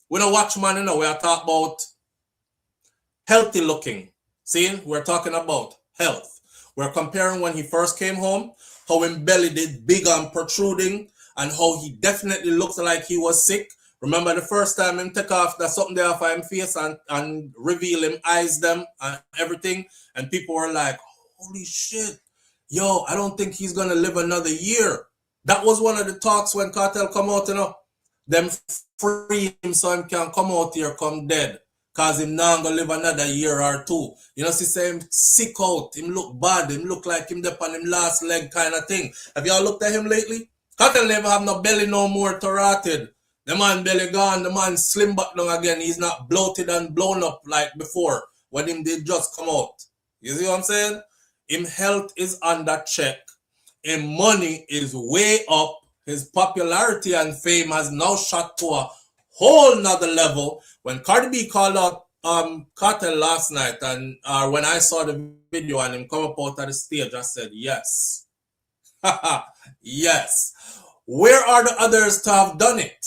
We don't watch man, you know, we are talking about healthy looking. See, we're talking about health. We're comparing when he first came home, how his belly did big and protruding, and how he definitely looked like he was sick. Remember the first time him take off that something there for him face and reveal him eyes them and everything, and people were like, holy shit, yo, I don't think he's gonna live another year. That was one of the talks when Kartel come out, you know. Them free him so him can come out here, come dead. Cause him now gonna live another year or two. You know, see, say him sick out, him look bad, him look like him up on him last leg kind of thing. Have y'all looked at him lately? Kartel never have no belly no more to rotted. The man belly gone, the man slim back down again. He's not bloated and blown up like before when him did just come out. You see what I'm saying? Him health is under check. Him money is way up. His popularity and fame has now shot to a whole nother level. When Cardi B called out Kartel last night, and when I saw the video and him come up out of the stage, I said, yes. Yes. Where are the others to have done it?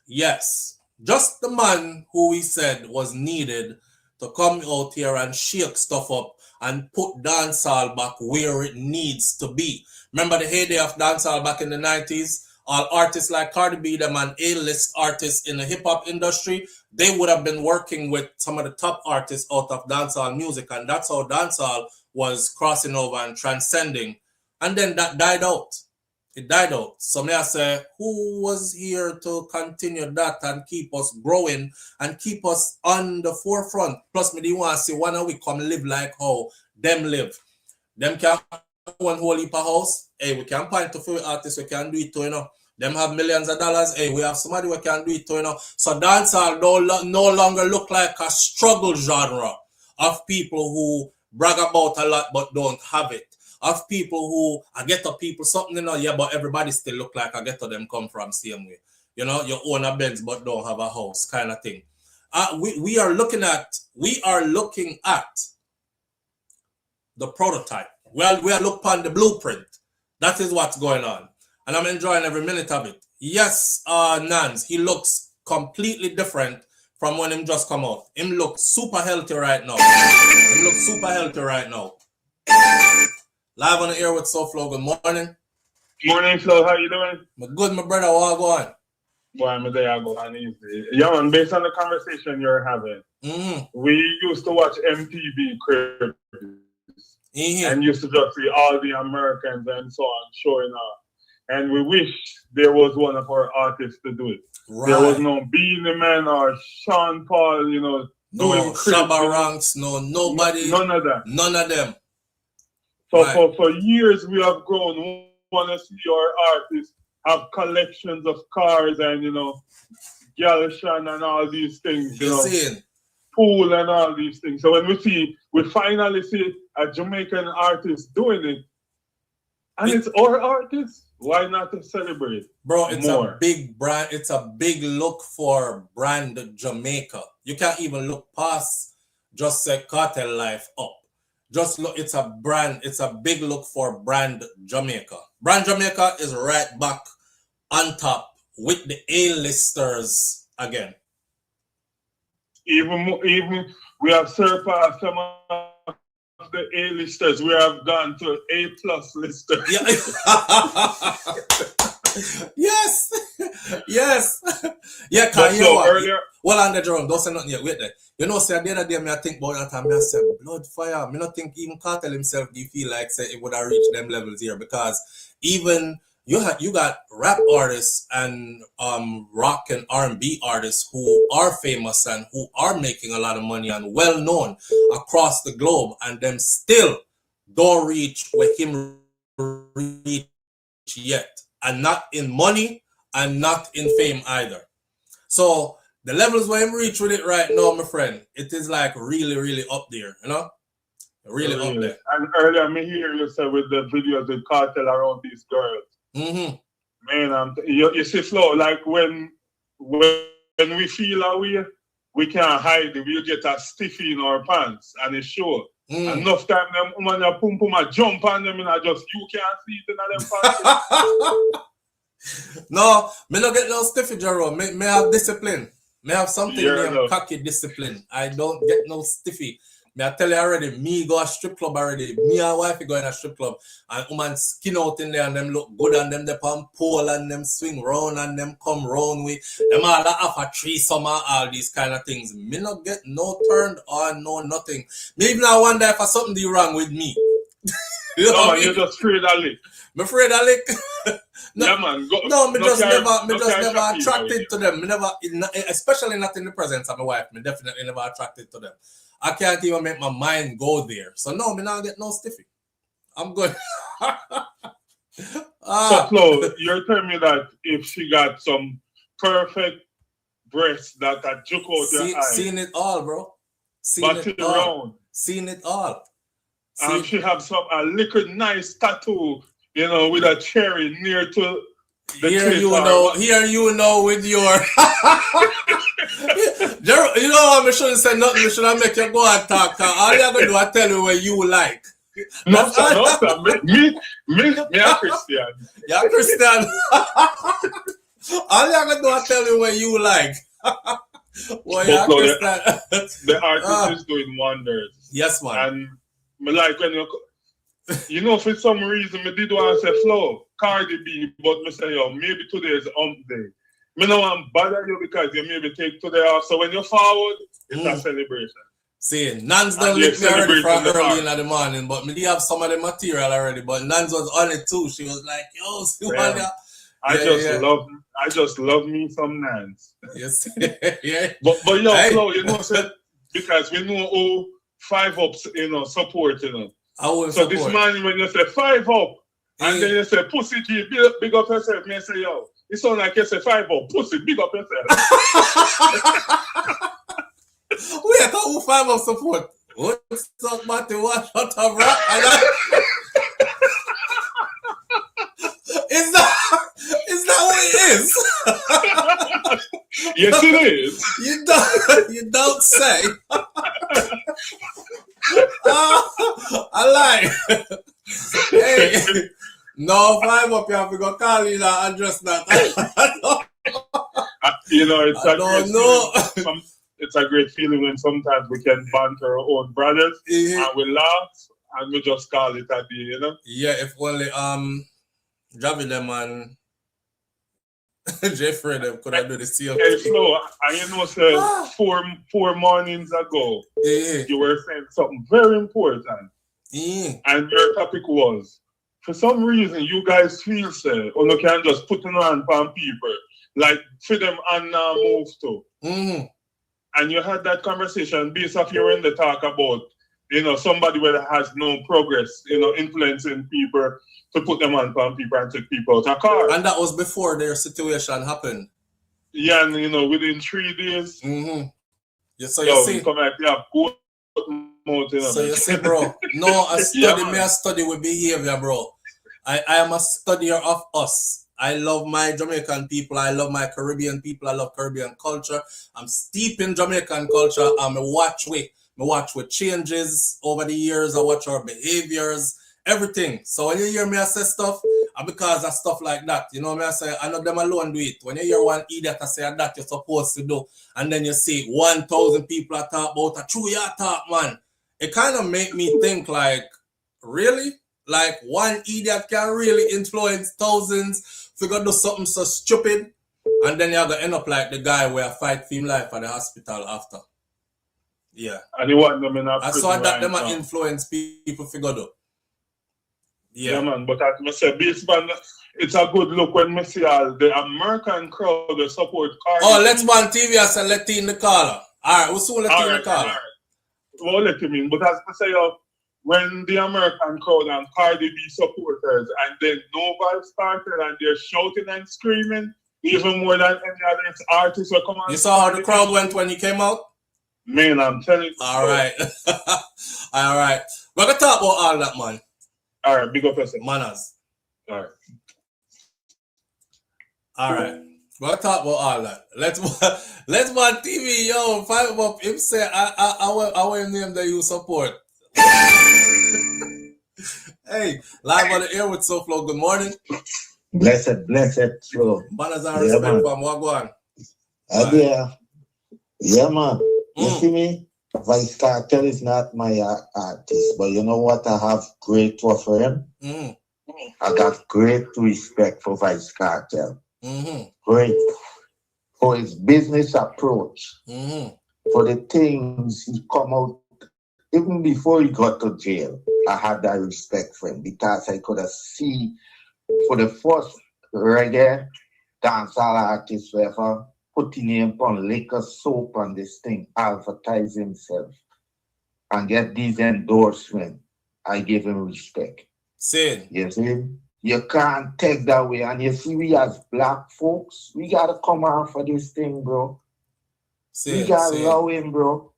Yes. Just the man who we said was needed to come out here and shake stuff up and put dancehall back where it needs to be. Remember the heyday of dancehall back in the 90s? All artists like Cardi B, them and A-list artists in the hip-hop industry, they would have been working with some of the top artists out of dancehall music, and that's how dancehall was crossing over and transcending. And then that died out. It died out. So may I say, who was here to continue that and keep us growing and keep us on the forefront? Plus, me do want to see one of we come live like how them live. Them can one whole heap of house. Hey, we can point to few artists, we can do it too, you know. Them have millions of dollars. Hey, we have somebody we can do it too, you know. So dancehall no longer look like a struggle genre of people who brag about a lot but don't have it. Of people who I get to people something, you know, yeah, but everybody still look like I get to them come from same way. You know, you own a Benz but don't have a house, kind of thing. We are looking at the prototype. Well, we are looking on the blueprint. That is what's going on. And I'm enjoying every minute of it. Yes, Nans, he looks completely different from when him just come out. Him look super healthy right now. Live on the air with SoFlo. Good morning. Morning, Flo. How you doing? Good, my brother. What going? Boy, I'm there. I go on easy. Yeah, man. Based on the conversation you're having, we used to watch MTV Cribs and used to just see all the Americans and so on showing up. And we wish there was one of our artists to do it. Right. There was no Beanie Man or Sean Paul, you know. No Shabba Ranks, no nobody. None of that. None of them. So right. for years we have grown. We want to see our artists have collections of cars and, you know, Galshan and all these things. You know, pool and all these things. So when we finally see a Jamaican artist doing it, and it's our artist, why not to celebrate? Bro, it's more? A big brand. It's a big look for brand Jamaica. You can't even look past just say Cartel Life up. Just look, it's a brand, it's a big look for brand Jamaica. Brand Jamaica is right back on top with the A-listers again. Even we have surpassed some of the A-listers. We have gone to A+ listers. Yeah. Yes. Yeah, can you know earlier? Well, on the drum, don't say nothing yet. Wait there. You know, say the other day, I think about that time, I said, blood fire. I don't think even Kartel himself, do you feel like say it would have reached them levels here? Because even you got rap artists and rock and R&B artists who are famous and who are making a lot of money and well known across the globe, and them still don't reach where him reach yet, and not in money and not in fame either. So the levels where him reach with it right now, my friend, it is like really, really up there, you know? Really up there. And earlier, me hear you say with the videos with Kartel around these girls. Man, you see, Flo, like when we feel our way, we can't hide it. We'll get a stiffy in our pants and it's sure. Enough time them woman a pum pum a jump on them and I just you can't see it in them pants. No, me not get no stiffy, Jerome. Me have discipline. Me have something named cocky discipline. I don't get no stiffy. Me I tell you already, me go a strip club already. Me and wife go in a strip club and woman skin out in there and them look good and them they on pole and them swing round and them come round with them all have a threesome and all these kind of things. Me not get no turned on, no nothing. Me even I wonder if something do wrong with me. You know you're just afraid of lick. I'm afraid of lick. No, yeah, man. Me just never attracted to them. Me never, especially not in the presence of my wife. Me definitely never attracted to them. I can't even make my mind go there. So no, me not get no stiffy. I'm good. So Flo, you're telling me that if she got some perfect breasts that juke out your eyes. Seen it all, bro. Seen it all. And she have a little nice tattoo, you know, with a cherry near to the here you know with your you know I shouldn't say nothing, I shouldn't make you go and talk. All you're gonna do I tell you what you like. No, sir. Me a Christian. You're Christian. All you're gonna do I tell you what you like. Well, you're Christian. The artist is doing wonders. Yes, man. And Me like when you know, for some reason, me did want to say flow, Cardi B, but me say, yo, maybe today is day. Me no want to bother you because you maybe take today off. So when you're forward, it's a celebration. See, Nans don't lift me already from early in the morning, but me have some of the material already. But Nans was on it too. She was like, yo, see what I just love me some Nans. Yes. Yeah. But yo, hey. Flo, you know, because we know all 5 ups, you know, support, you know. So support. This morning when you say 5 up, and then you say pussy G, big up yourself, me say, yo, it sounds like you say 5 up, pussy, big up yourself. Wait, I thought 5 up support. What's up, Matty? What? Shut up, bro. Is that what it is? Yes, it is. You don't say. I lie. Hey, no 5 up, you have to go call you that address that. You know, it's a great feeling when sometimes we can banter our own brothers and we laugh and we just call it a day, you know? Yeah, if only Javi them and Jeffrey them could have done the same. Hey Flo, and you know, sir, four mornings ago, you were saying something very important. And your topic was, for some reason, you guys feel, sir, or you can just put it on people, like for them and move to. And you had that conversation based off you were in the talk about, you know, somebody where has no progress, you know, influencing people to put them on people and take people out of car. And that was before their situation happened. Yeah, and you know, within 3 days. Yeah, so you see, come out, yeah, good mouth, you know. So you see, bro, no, I study with behavior, bro. I am a studier of us. I love my Jamaican people. I love my Caribbean people. I love Caribbean culture. I'm steep in Jamaican culture. I watch with changes over the years. I watch our behaviors, everything. So when you hear me say stuff, because of stuff like that, you know me I say, I know them alone do it. When you hear one idiot I say that you're supposed to do, and then you see 1,000 people I talk about a true ya talk, man. It kind of make me think like, really? Like one idiot can really influence thousands if you gonna do something so stupid, and then you're gonna end up like the guy where I fight for him life at the hospital after. Yeah. And you want them in a I saw that them influence people figure though. Yeah, man, but as I say, based on it's a good look when we see all the American crowd that support Cardi. Oh, let's one TV and say let in the caller. Alright, we'll soon let in the caller. Well, let him in. But as I say, when the American crowd and Cardi B supporters and then Nova started and they're shouting and screaming, even more than any other artist will come on. You saw how the crowd went when he came out? Man, I'm telling you. Alright. Alright. We're gonna talk about all that, man. Alright, big up yourself. Manners. Alright. Alright. We're gonna talk about all that. Let's watch TV, yo. 5 up. Him say I will name that you support. Hey, live on the air with SoFlo. Good morning. Blessed Flo. Manners and respect from Wagwan. Yeah, man. You see me? Vybz Kartel is not my artist, but you know what? I have great to offer him. I got great respect for Vybz Kartel. Great. For his business approach. For the things he come out, even before he got to jail, I had that respect for him because I could have seen for the first reggae dancehall artist ever putting him on liquor soap and this thing, advertise himself and get these endorsements. I give him respect. Sin. You see? You can't take that away. And you see, we as black folks, we gotta come out for this thing, bro. We gotta love him, bro.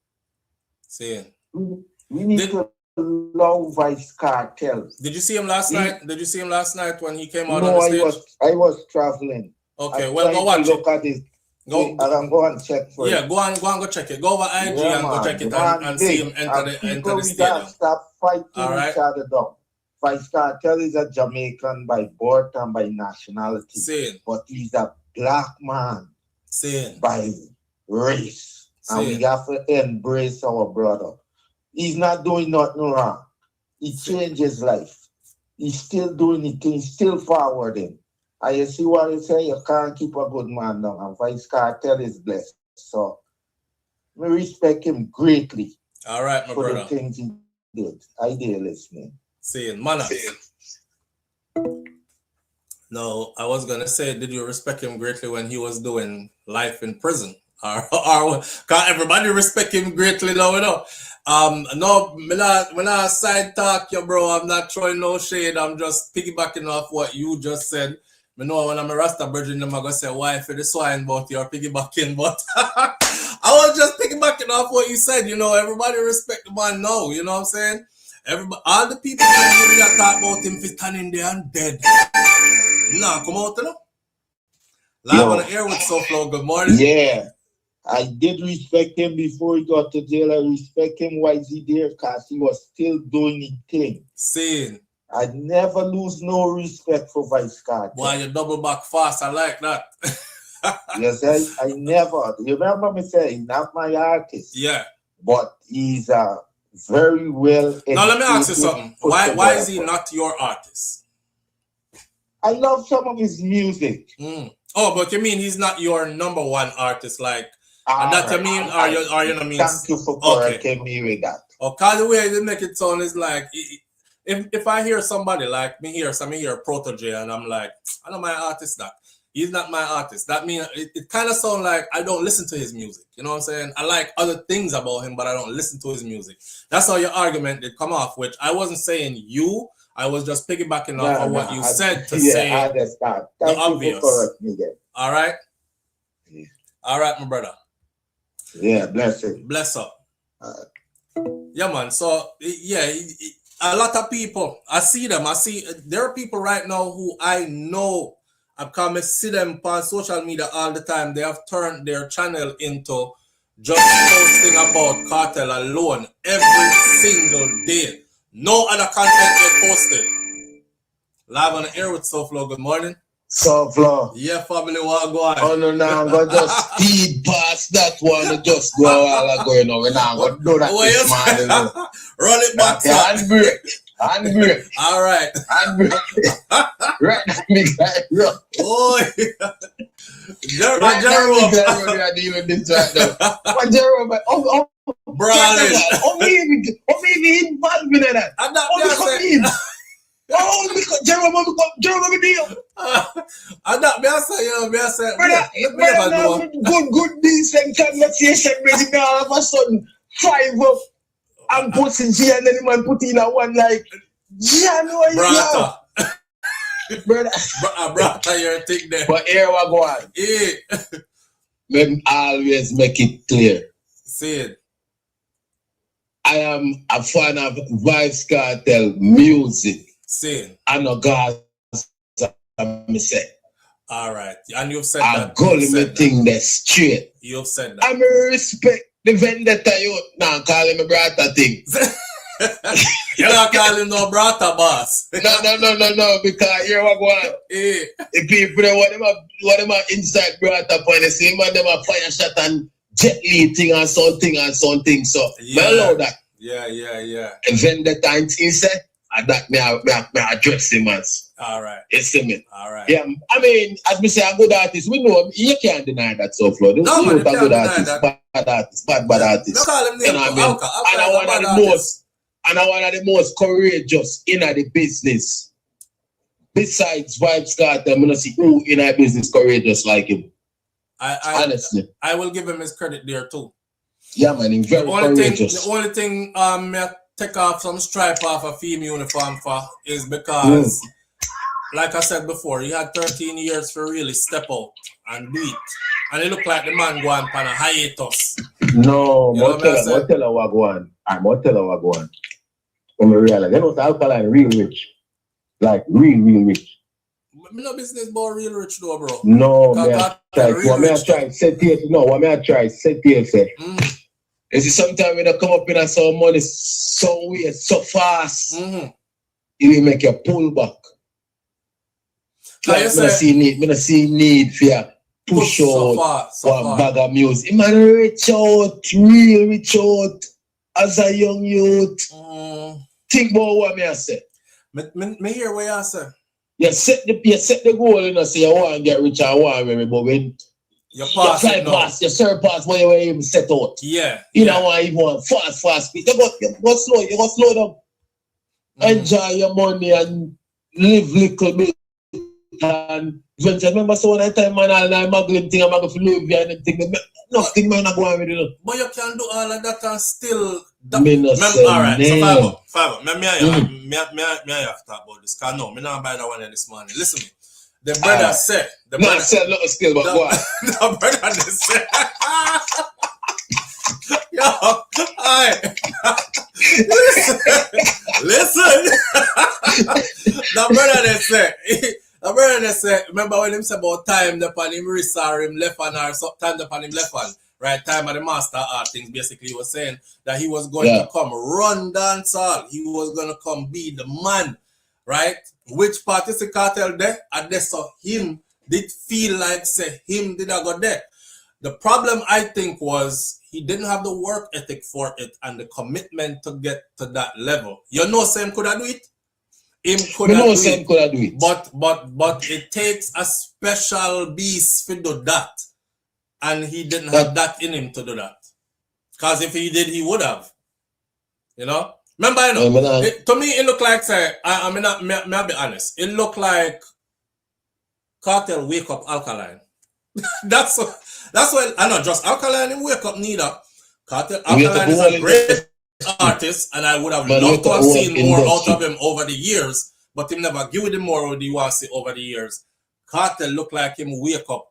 We need to love Vybz Kartel. Did you see him last night? Did you see him last night when he came out on the stage? I was traveling. Okay, well, go watch it. At it. Go and check for it. Yeah, go check it. Go over IG and go check it and see him enter the stadium. Stop fighting each other down. Vybz Kartel is a Jamaican by birth and by nationality. But he's a black man by race. And we have to embrace our brother. He's not doing nothing wrong. He changed his life. He's still doing it, he's still forwarding. And you see what he say, you can't keep a good man down. And Vybz Kartel is blessed. So we respect him greatly. All right, my brother. For the things he did. I did listening. Saying, man. No, I was gonna say, did you respect him greatly when he was doing life in prison? Or can't everybody respect him greatly now, you know? No, when I side talk you, bro, I'm not throwing no shade. I'm just piggybacking off what you just said. I know when I'm a Rasta virgin, I'm gonna say, why for the swine, but you're piggybacking, but I was just piggybacking off what you said, you know, everybody respect the man now, you know what I'm saying? Everybody, all the people that talk about him for standing there and dead. Nah, come out, you know? Live on the air with SoFlo, good morning. Yeah. I did respect him before he got to jail. I respect him while he there because he was still doing his thing. Same. I never lose no respect for Vybz Kartel. Why you double back fast? I like that. Yes, I never. You remember me saying, he's not my artist. Yeah. But he's a very well. Now let me ask you something. Why is he not your artist? I love some of his music. Oh, but you mean he's not your number one artist, like? And that you mean, or you know mean? Thank you for correcting me with that. Oh, cause the way they make it sound is like, if I hear somebody like me hear Protege, and I'm like, I know my artist that. He's not my artist. That means it kind of sounds like I don't listen to his music. You know what I'm saying? I like other things about him, but I don't listen to his music. That's how your argument did come off, which I wasn't saying you. I was just piggybacking off of what you said to say I understand. the obvious. All right? Yeah. All right, my brother. Yeah, bless him. Bless up. Yeah, man. So, yeah, a lot of people, I see them. There are people right now who I know, I come and see them on social media all the time. They have turned their channel into just posting about Kartel alone every single day. No other content they posted. Live on the air with SoFlo. Good morning. SoFlo. Yeah, family, what go on? Oh no, now I'm gonna just speed past that one and just go all ago, you know. We're not gonna do that this morning. Roll it back. Handbrake. All right. Handbrake. Right now, big guy, bro. Oh, yeah. Jerome. Jerome, Brawling. Maybe involved in that. I'm not saying. Jerome, deal. I'm not saying. Good, decent conversation, maybe now all of a sudden, 5 up. I'm posting here and then the man put in a one like, yeah, no, Brata. Brother. Brata, you're thick there. But here we go on. Yeah. Then always make it clear. Say it. I am a fan of Vybz Kartel music. Say it. I know God, I say. All right. And you've said that. I go me thing that's straight. You've said that. I respect the vendetta you now call him a brata thing. You're not calling no brata boss. No, because here we go on. Yeah. The people what them are inside brata point, the same man them a fire shot and jet lead thing and something. So yeah. I allow that. Yeah. And vendetta and thing said, that me address him as. All right. You see me? All right. Yeah, I mean, as we say, a good artist, we know you can't deny that SoFlo. No, man, you can't good deny artist, that. Bad artist. You call him know what I mean? And I one of the most courageous in the business. Besides Vybz Kartel, I'm gonna see who in our business courageous like him. Honestly, I will give him his credit there too. Yeah, man, he's very courageous. The only thing me take off some stripe off a female uniform for is because, like I said before, he had 13 years to really step out and do it. And it looked like the man going on a hiatus. No, I'm tell her what go on. I'm going to tell her what go on. When we realize, you know, the alkaline real rich. Like, real rich. No business about real rich though, bro. No, what I try set here, say. You see, sometimes when I come up in some money so weird, so fast, it will make you pull back. Like, I see need for you push out for a bag of music. Man, real rich out as a young youth. think about what me I say. Me hear what you say. You set the goal, you know, say you want to get rich and want to, but when you pass, you surpass what you even set out. Yeah. You don't want even fast speed. You go slow down. Enjoy your money and live little bit. And when you remember so that time, man, I'm going to live here and everything. Nothing, man, I'm going with it. But you can do all of that and still. Alright, so Five. Me have to talk about this. Because no, me not buy that one this morning. Listen to me. The brother said. Not said a lot of skill, but what? The brother said. Yo, alright. Listen. The brother said, remember when him said about time the pan him wrist or him left hand or time the pan him left hand, right? Time of the master art things basically he was saying that he was going to come run dancehall. He was going to come be the man, right? Which part is the cartel there? And they saw him did feel like say him did not go there. The problem I think was he didn't have the work ethic for it and the commitment to get to that level. You know Sam could have do it? Him could have do it. But it takes a special beast to do that. And he didn't have that in him to do that. Because if he did, he would have. You know? Remember, you know, to me, it looked like, say, I'll be honest, it looked like Cartel wake up Alkaline. That's what, I know, just Alkaline him wake up neither. Cartel, Alkaline is a great artist, and I would have loved to have seen more out of him over the years, but him never give him more what he wants to see over the years. Cartel look like him wake up.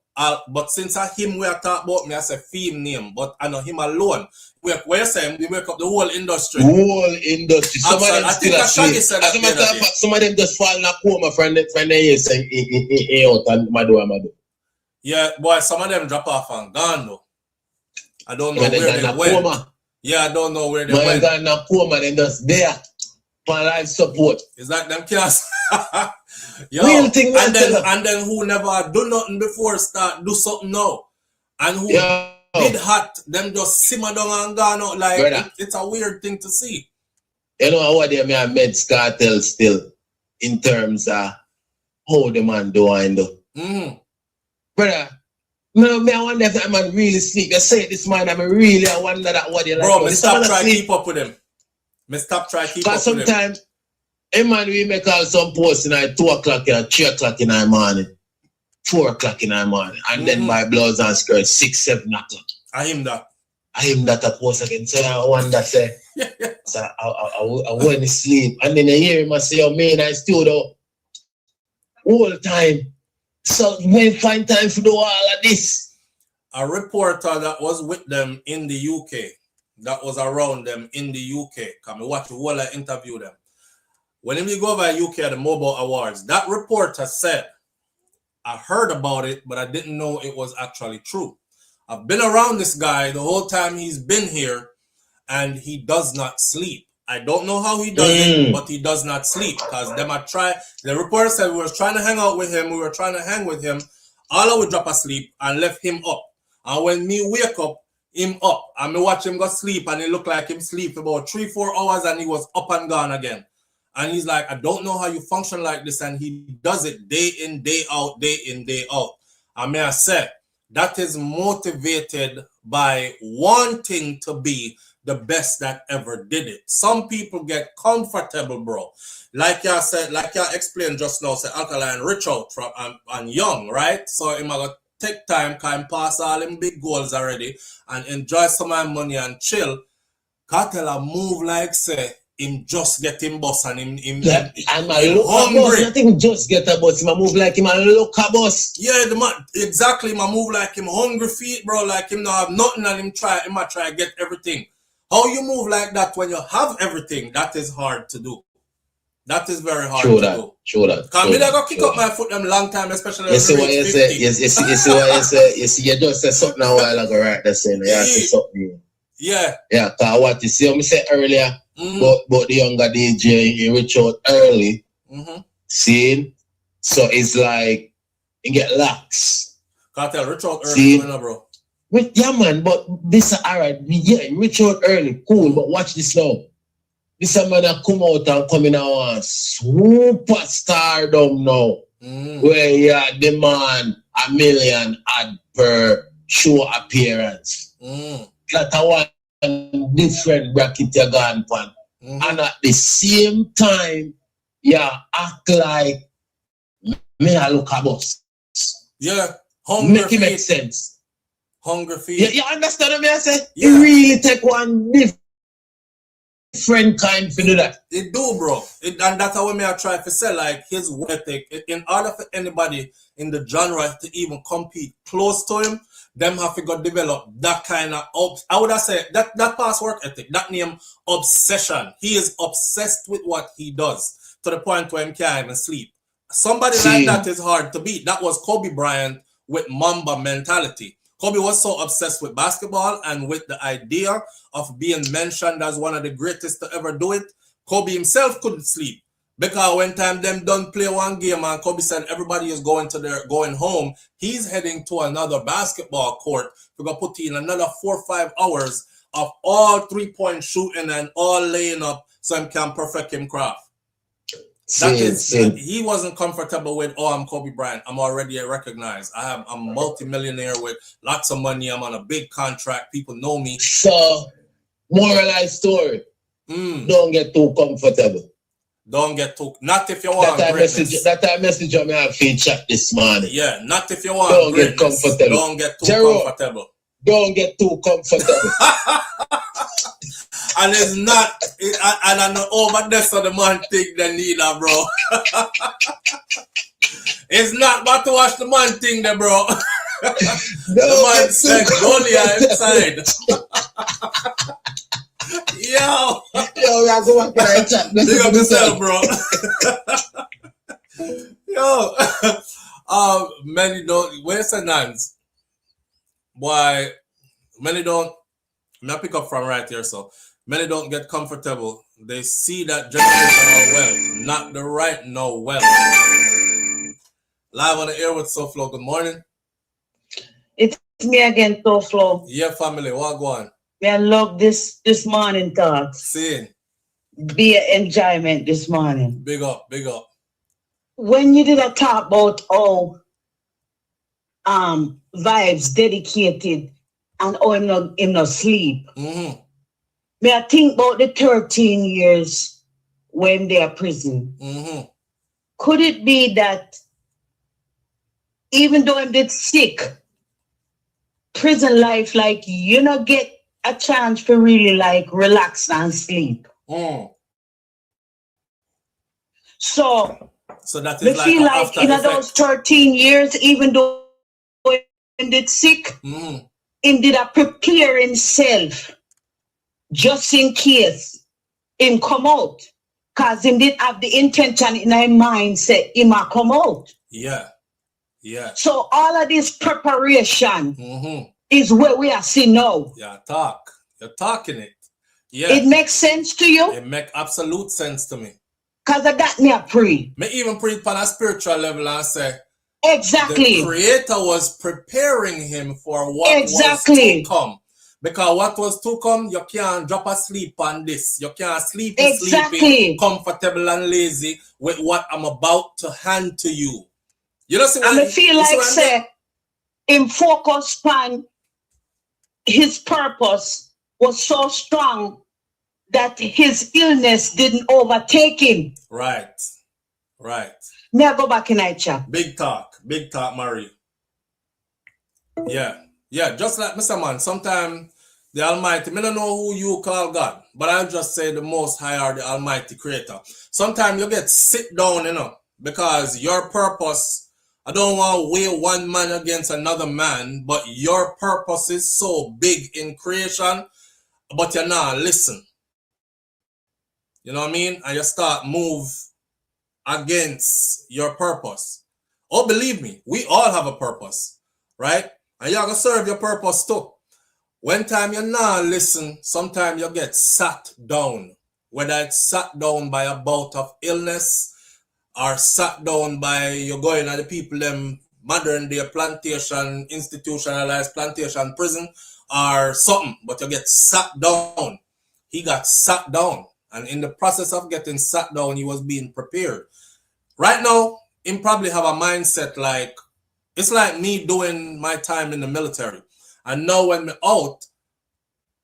But since I him we are talking about me as a theme name, but I know him alone. Where you say him, they wake up the whole industry. Some of them still asleep. As a matter of fact, some of them just fall in a coma from the years out and Madu. Yeah, boy, some of them drop off and gone though. I don't know where they went. Yeah, I don't know where they went. They're in a coma, they're just there for life support. Is that them kids? Yo, real thing, and then who never do nothing before start do something now. And who did hot, them just simmer down and gone out like it's a weird thing to see. You know what they may med cartel still in terms of how the man doing though. Brother, I wonder if that man really sleep. You say this man, I wonder that what you like. Bro, me stop trying to keep up with him. Because sometimes, a man we make all some posts at 2 o'clock or 3 o'clock in the morning, 4 o'clock in the morning, and then my blouse and skirt 6, 7 o'clock. I him that a post again. So I wonder say, so I went to sleep, and then I hear him say, "Oh man, I studio all the time." So when find time to do all of this. A reporter that was with them in the UK, that was around them in the UK, come watch the whole interview them. When we go over UK at the Mobile Awards, that reporter said, I heard about it, but I didn't know it was actually true. I've been around this guy the whole time he's been here, and he does not sleep. I don't know how he does it, but he does not sleep. Because the reporter said we were trying to hang out with him, we were trying to hang with him. All I would drop asleep and left him up. And when me wake up, him up, and me watch him go sleep, and it looked like him sleep about 3-4 hours, and he was up and gone again. And he's like, I don't know how you function like this. And he does it day in, day out, day in, day out. And may I say, that is motivated by wanting to be the best that ever did it. Some people get comfortable, bro. Like y'all said, like y'all explained just now, say Alkaline rich out from and young, right? So him gonna take time, can pass all them big goals already and enjoy some of money and chill. Cartel move like say him just get him boss and him hungry. Nothing just get a boss. Him move like him a look a boss. Yeah, the man exactly. My move like him hungry feet, bro. Like him not have nothing and him try to get everything. How you move like that when you have everything? That is hard to do. That is very hard to do. Sure that. Cause me they go kick up my foot them long time, especially. You see what you say? You see what you say? You see you just said something a while ago, right? That's saying you say something. Yeah. Yeah. Cause what you see, me say earlier. But the younger DJ, he reach out early. See? So it's like, you get lax. Cartel, reach out early, bro. Yeah, man, but this is alright. Yeah, reach out early, cool, but watch this now. this a man that come out and come in and want superstardom now. Where you demand $1 million ad per show appearance. That a one different bracket you gone on. And at the same time, you act like me I look a boss. Yeah. Make it make sense. Hungry feet. You understand what I say? Yeah. You really take one different kind to do that. It do, bro. And that's how me I try to say, like, his work ethic. In order for anybody in the genre to even compete close to him, them have to go develop that kind of, I would have said, that past work ethic, that name obsession. He is obsessed with what he does to the point where he can't even sleep. Somebody like that is hard to beat. That was Kobe Bryant with Mamba mentality. Kobe was so obsessed with basketball and with the idea of being mentioned as one of the greatest to ever do it. Kobe himself couldn't sleep because when time them done play one game and Kobe said everybody is going home, he's heading to another basketball court to go put in another 4 or 5 hours of all 3-point shooting and all laying up so he can perfect him craft. He wasn't comfortable with, I'm Kobe Bryant. I'm already recognized. I'm a multi-millionaire with lots of money. I'm on a big contract. People know me. So, moralized story. Don't get too comfortable. Don't get too, not if you want greatness. That message I have to chat this morning. Yeah, not if you want Don't greatness. Get comfortable. Don't get too comfortable. Don't get too comfortable. And it's not, and I know over there so the man think they need that, bro. It's not but to watch the man thing there, bro. The man said, only inside. Yo, we are going to chat. Big up yourself, bro. Yo, many don't, where's the nans? Why, many don't, I'm pick up from right here, so. Many don't get comfortable. They see that generational wealth, not the right no wealth. Live on the air with SoFlo. Good morning. It's me again, SoFlo. Yeah, family. What go on? I love this morning thoughts. See. Be an enjoyment this morning. Big up, big up. When you did a talk about Vybz dedicated and him no sleep. May I think about the 13 years when they are prison. Could it be that even though I'm did sick, prison life, like, you know, get a chance to really like relax and sleep? So that is I feel like in those 13 years, even though him did sick, him did a prepare himself just in case him come out. Because him did have the intention in his mind, say he might come out. Yeah. Yeah. So all of this preparation is what we are seeing now. Yeah, talk. You're talking it. Yeah. It makes sense to you? It makes absolute sense to me. Because I got me a pray. Me even pray on a spiritual level and say, exactly. The Creator was preparing him for what was to come. Because what was to come, you can't drop asleep on this. You can't sleep sleeping, comfortable and lazy with what I'm about to hand to you. You know, see, I feel like say him focus on his purpose was so strong that his illness didn't overtake him. Right. Right. May I go back in chat? Big talk, Marie. Yeah. Yeah, just like Mr. Man, sometimes the Almighty, I don't know who you call God, but I'll just say the Most High or the Almighty Creator. Sometimes you get sit down, you know, because your purpose, I don't want to weigh one man against another man, but your purpose is so big in creation, but you're not listen. You know what I mean? And you start move against your purpose. Oh, believe me, we all have a purpose, right? And you're going to serve your purpose too. When time you not listen, sometimes you get sat down. Whether it's sat down by a bout of illness or sat down by you going at the people them modern day plantation, institutionalized plantation prison or something. But you get sat down. He got sat down. And in the process of getting sat down, he was being prepared. Right now, him probably have a mindset like, it's like me doing my time in the military. And now when me out,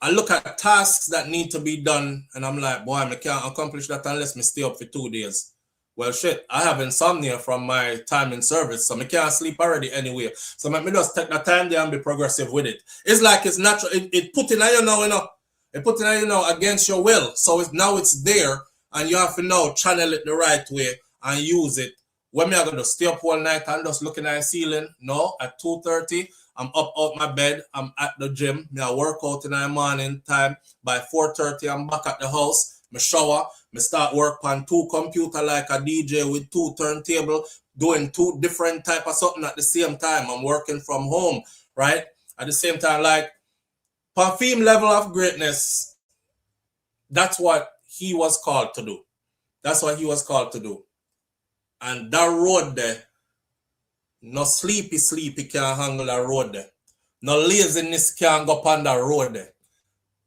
I look at tasks that need to be done, and I'm like, boy, I can't accomplish that unless me stay up for 2 days. Well, shit, I have insomnia from my time in service, so I can't sleep already anyway. So me just take the time there and be progressive with it. It's like it's natural. It put in you know, it put in you know against your will. So now it's there, and you have to now channel it the right way and use it. When me I gonna stay up all night and just looking at the ceiling? No, at 2:30. I'm up out my bed. I'm at the gym. I work out in the morning time. By 4:30, I'm back at the house. I shower. I start work on 2 computers like a DJ with 2 turntable, doing 2 different type of something at the same time. I'm working from home, right? At the same time, like, Parfum level of greatness, that's what he was called to do. That's what he was called to do. And that road there, no sleepy can't handle that road there. No laziness can't go upon that road there.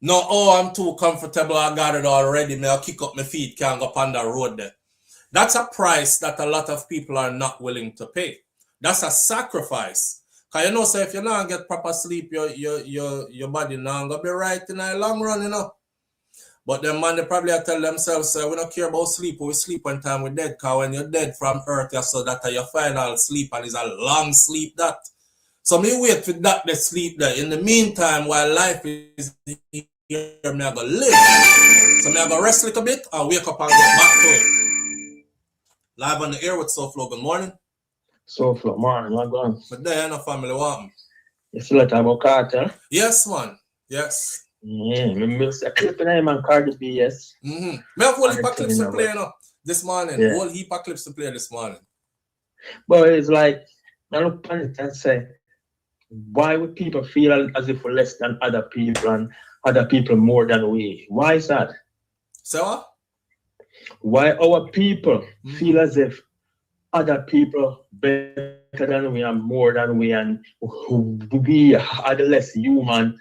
No, oh, I'm too comfortable, I got it already, may I kick up my feet, can't go upon that road there. That's a price that a lot of people are not willing to pay. That's a sacrifice. Because you know, so if you don't get proper sleep, your body not going to be right in the long run, you know. But them man, they probably tell themselves, we don't care about sleep, we sleep when time we're dead. Because when you're dead from earth, you so that your final sleep, and it's a long sleep that. So me wait for that the sleep there. In the meantime, while life is here, me I go live. So me I go rest a little bit and wake up and get back to it. Live on the air with SoFlo. Good morning. SoFlo, morning, what going? But there, no family want. You feel like about Cartel? Yes, man. Yes. Yeah, me a clip in him and Cardi B, yes. Me have whole heap of clips to play this morning. Yeah. Whole heap of clips to play this morning. But it's like, I look at it and say, why would people feel as if we're less than other people and other people more than we? Why is that? So what? Why our people feel as if other people better than we and more than we, and we are the less human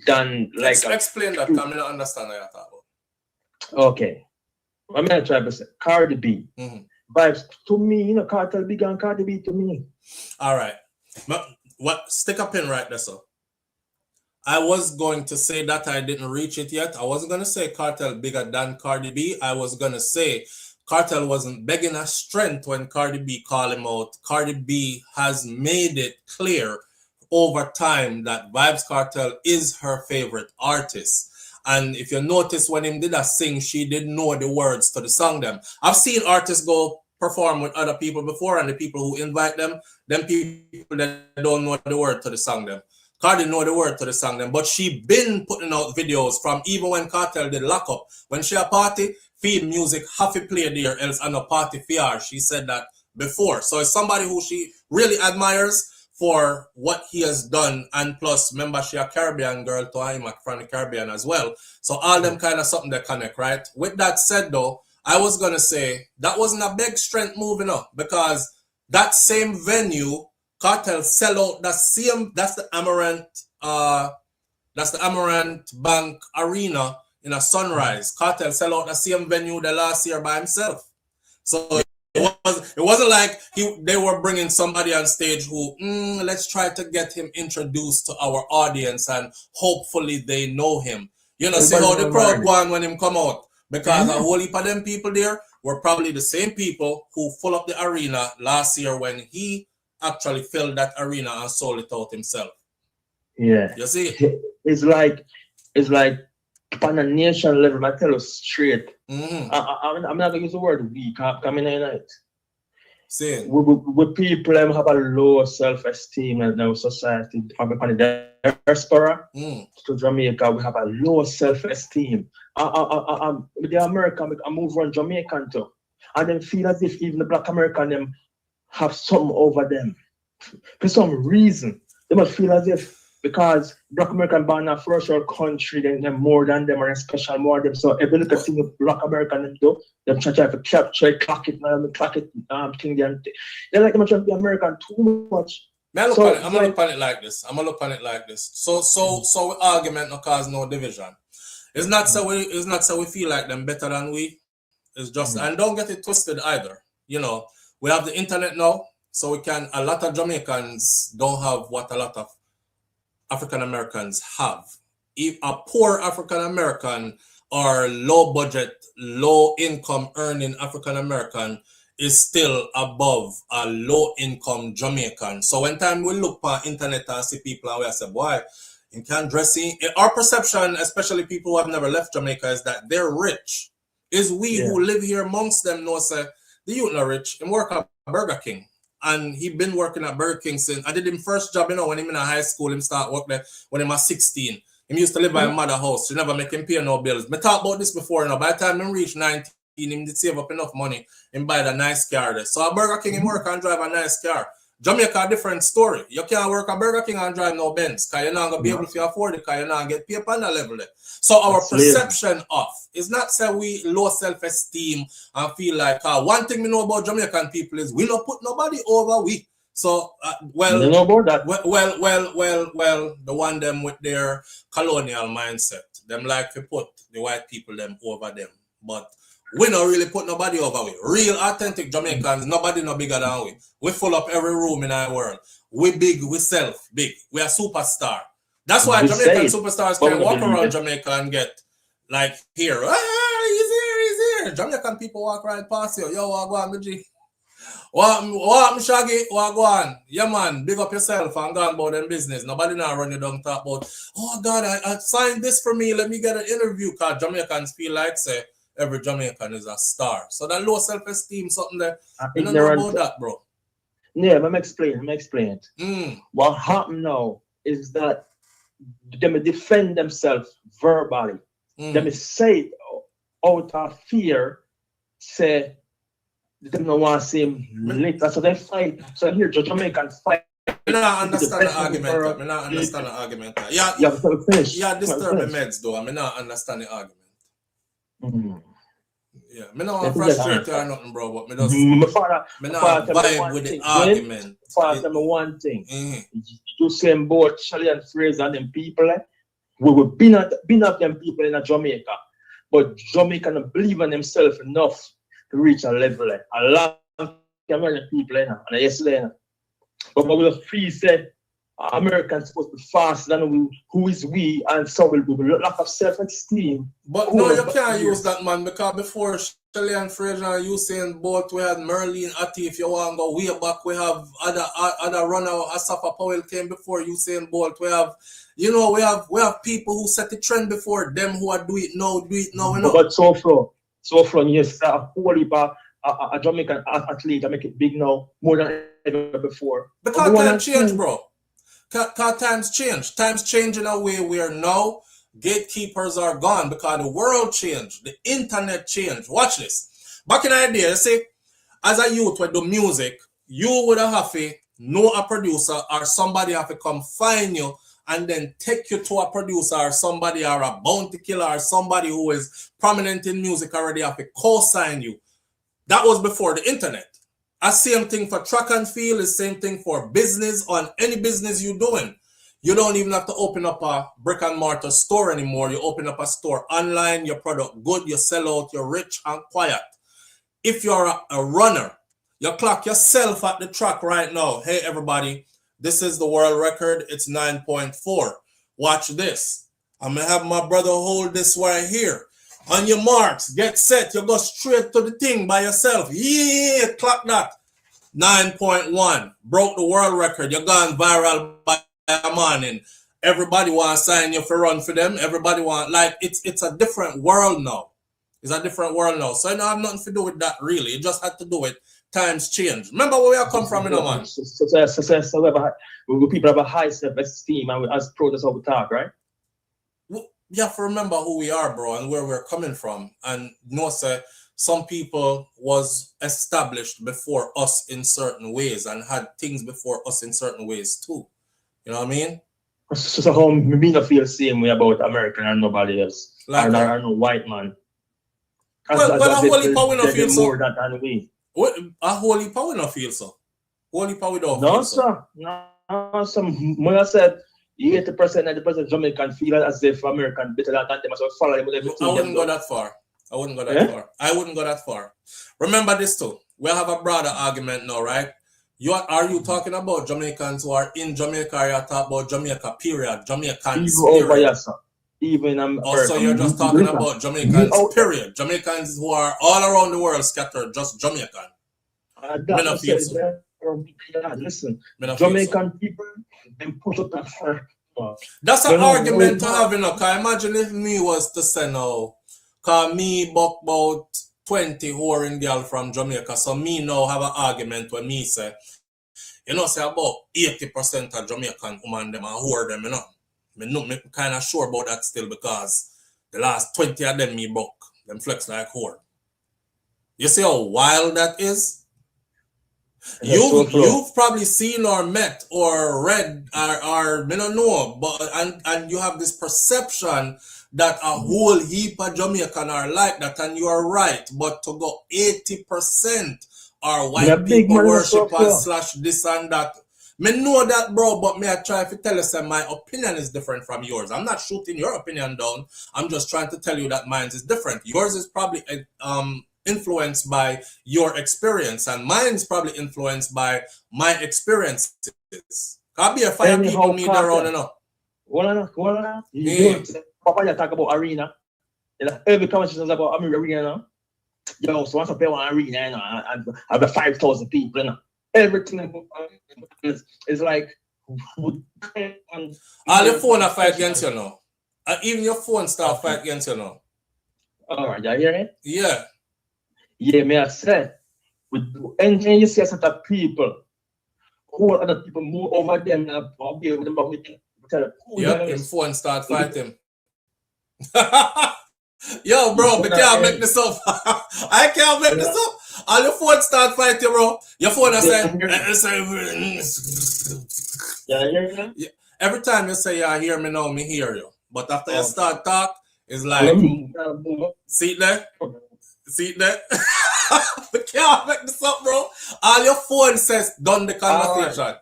than like... Explain that, because I don't understand what you're talking about. Okay. I'm going to try to say, Cardi B. Vybz, to me, you know, Cartel big and Cardi B to me. All right. Stick a pin right there, so. I was going to say that I didn't reach it yet. I wasn't going to say Cartel bigger than Cardi B. I was going to say Cartel wasn't begging a strength when Cardi B called him out. Cardi B has made it clear over time that Vybz Kartel is her favorite artist. And if you notice when him did a sing, she didn't know the words to the song them. I've seen artists go perform with other people before, and the people who invite them people that don't know the word to the song them. Cardi know the word to the song them, but she been putting out videos from even when Kartel did Lock Up. When she a party, feed music, have to play there, else on a party fear. She said that before. So it's somebody who she really admires for what he has done, and plus, remember, she a Caribbean girl to him from the Caribbean as well. So all them kind of something that connect, right? With that said, though, I was gonna say that wasn't a big strength moving up, because that same venue, Kartel sell out the same. That's the Amerant Bank Arena in a Sunrise. Kartel sell out the same venue the last year by himself. So it wasn't like they were bringing somebody on stage who let's try to get him introduced to our audience and hopefully they know him. You know, see how the crowd go on when him come out, because a whole heap of them people there were probably the same people who full up the arena last year when he actually filled that arena and sold it out himself. Yeah, you see, it's like on a nation level. I tell you straight. I'm not gonna use the word weak. Coming in it. See, with people have a low self-esteem in our society. From the diaspora to Jamaica, we have a low self-esteem. With the American, I move around Jamaican too, and then feel as if even the Black American them have some over them for some reason. They must feel as if because Black American born in a first world country, then they're more than them or special more than them. So every little thing the Black American them do, they try to capture, clock it, thing them. They like them trying to be American too much. I'm gonna look on it like this. So argument no cause no division. It's not so we feel like them better than we. It's just and don't get it twisted either. You know, we have the internet now, so we can. A lot of Jamaicans don't have what a lot of African Americans have. If a poor African American or low budget, low income earning African American is still above a low income Jamaican. So when time we look on internet and see people and we say, boy, you can't dress in. Our perception, especially people who have never left Jamaica, is that they're rich. Is we who live here amongst them know say the youth not rich and work at Burger King. And he been working at Burger King since I did him first job, you know, when he in high school, him start work there when he was 16. He used to live by his mother's house. She never make him pay no bills. I talked about this before, you know. By the time he reached 19, he did save up enough money and buy a nice car there. So at Burger King, he work and drive a nice car. Jamaica, a different story. You can't work at Burger King and drive no Benz because you're not going to be able to afford it because you're not going to get paid on that level there. So our perception of is not say we low self-esteem and feel like one thing we know about Jamaican people is we don't put nobody over we. So, well, you know about that. Well, the one them with their colonial mindset, them like to put the white people them over them. But we don't really put nobody over we. Real authentic Jamaicans, nobody no bigger than we. We full up every room in our world. We big, we self big. We are superstar. That's why Jamaican superstars can walk around Jamaica and get like here. He's here. Jamaican people walk right past you. Yo, what go on, BG? What Shaggy? What go on? Yeah, man, big up yourself and go on about them business. Nobody now run you down talk about, oh God, I signed this for me. Let me get an interview. Because Jamaicans feel like say every Jamaican is a star. So that low self-esteem, something that you don't know about that, bro. Yeah, let me explain it. What happened now is that they defend themselves verbally. They say out of fear, say they don't want to see him later. So they fight. So here, Jamaicans fight. I don't understand the argument. Yeah, you have to finish. Yeah, disturb the meds though. I mean, not understand the argument. Yeah, me not frustrated or nothing, bro. But me just not vibe with the argument. For them, one thing. You same boat, Shelly and Fraser and them people. We will be not them people in Jamaica, but Jamaica don't believe in themselves enough to reach a level. A lot of American people, and yesterday. But we will free say Americans supposed to be faster than who is we, and so will be lack of self-esteem. But no, you can't use that, man, because before Shelly and Fraser and Usain Bolt, we had Merlin Ati. If you want to go way back, we have other runner. Asafa Powell came before Usain Bolt. We have, you know, we have people who set the trend before them who are do it now. You know. But so from yes, a whole heap of a Jamaican athlete that make it big now more than ever before. Because times change, bro. Times change. Times change in a way where now gatekeepers are gone because the world changed. The internet changed. Watch this. Back in the day, say, as a youth with the music, you would have to know a producer or somebody have to come find you and then take you to a producer or somebody or a bounty killer or somebody who is prominent in music already have to co-sign you. That was before the internet. A same thing for track and field, is same thing for business on any business you're doing. You don't even have to open up a brick and mortar store anymore. You open up a store online, your product good, you sell out, you're rich and quiet. If you're a runner, you clock yourself at the track right now. Hey everybody, this is the world record, it's 9.4. Watch this. I'm gonna have my brother hold this right here. On your marks, get set. You go straight to the thing by yourself. Yeah, clock that. 9.1. Broke the world record. You're gone viral by a morning. Everybody want to sign you for run for them. Everybody want, like, it's a different world now. It's a different world now. So I don't have nothing to do with that, really. You just had to do it. Times change. Remember where we come from, you know, man? So people have a high self-esteem and as pro, that's how we talk, right? You have to remember who we are, bro, and where we're coming from. And you know, sir, some people was established before us in certain ways and had things before us in certain ways too. You know what I mean? So how me not feel the same way about American and nobody else. Like or no white man. Well, a whole heap we don't feel so. More than we. A whole heap we don't feel so. Whole heap we don't no, feel so. No, sir. No, sir. When I said 80%, 90% Jamaican feel as if American better than them, so follow them with everything. I wouldn't go that far. I wouldn't go that far. I wouldn't go that far. Remember this too. We have a broader argument now, right? Are you talking about Jamaicans who are in Jamaica, or you talk about Jamaica, period? Jamaicans, period. Even also, you're just talking about Jamaicans, period. Jamaicans who are all around the world scattered, just Jamaican. Listen, Jamaican people, they push up that far. That's an argument to have, you know. Cause imagine if me was to say no, cause me buck about 20 whoring girl from Jamaica, so me now have an argument when me say, you know, say about 80% of Jamaican women them and whore them, you know. Me kind of sure about that still because the last 20 of them me buck, them flex like whore. You see how wild that is? You've probably seen or met or read or I don't know, but and you have this perception that a whole heap of Jamaican are like that, and you are right. But to go 80% are white people worshippers / this and that. Me know that, bro, but me I try to tell you that my opinion is different from yours. I'm not shooting your opinion down. I'm just trying to tell you that mine is different. Yours is probably influenced by your experience, and mine's probably influenced by my experiences. Can't be a fire people need their own, you know. Papa, you talk about arena. You know, every conversation is about Amerant Arena. Yo, so once I pay one arena, you know, I have 5,000 people, you know. Everything is like all your phone are fight against you now. Even your phone start fight against you now. Alright, you hear it? Yeah. Yeah, may I say, and you see a set of people who other people move over them and be able to yep, him phone start fighting. Yo, bro, we can't make this up. I can't make this up. All your phone start fighting, bro. Your phone is saying, every time you say, yeah, hear me now, me hear you. But after you start talk, it's like, see there? See that? We can't make this up, bro. All your phone says done the conversation.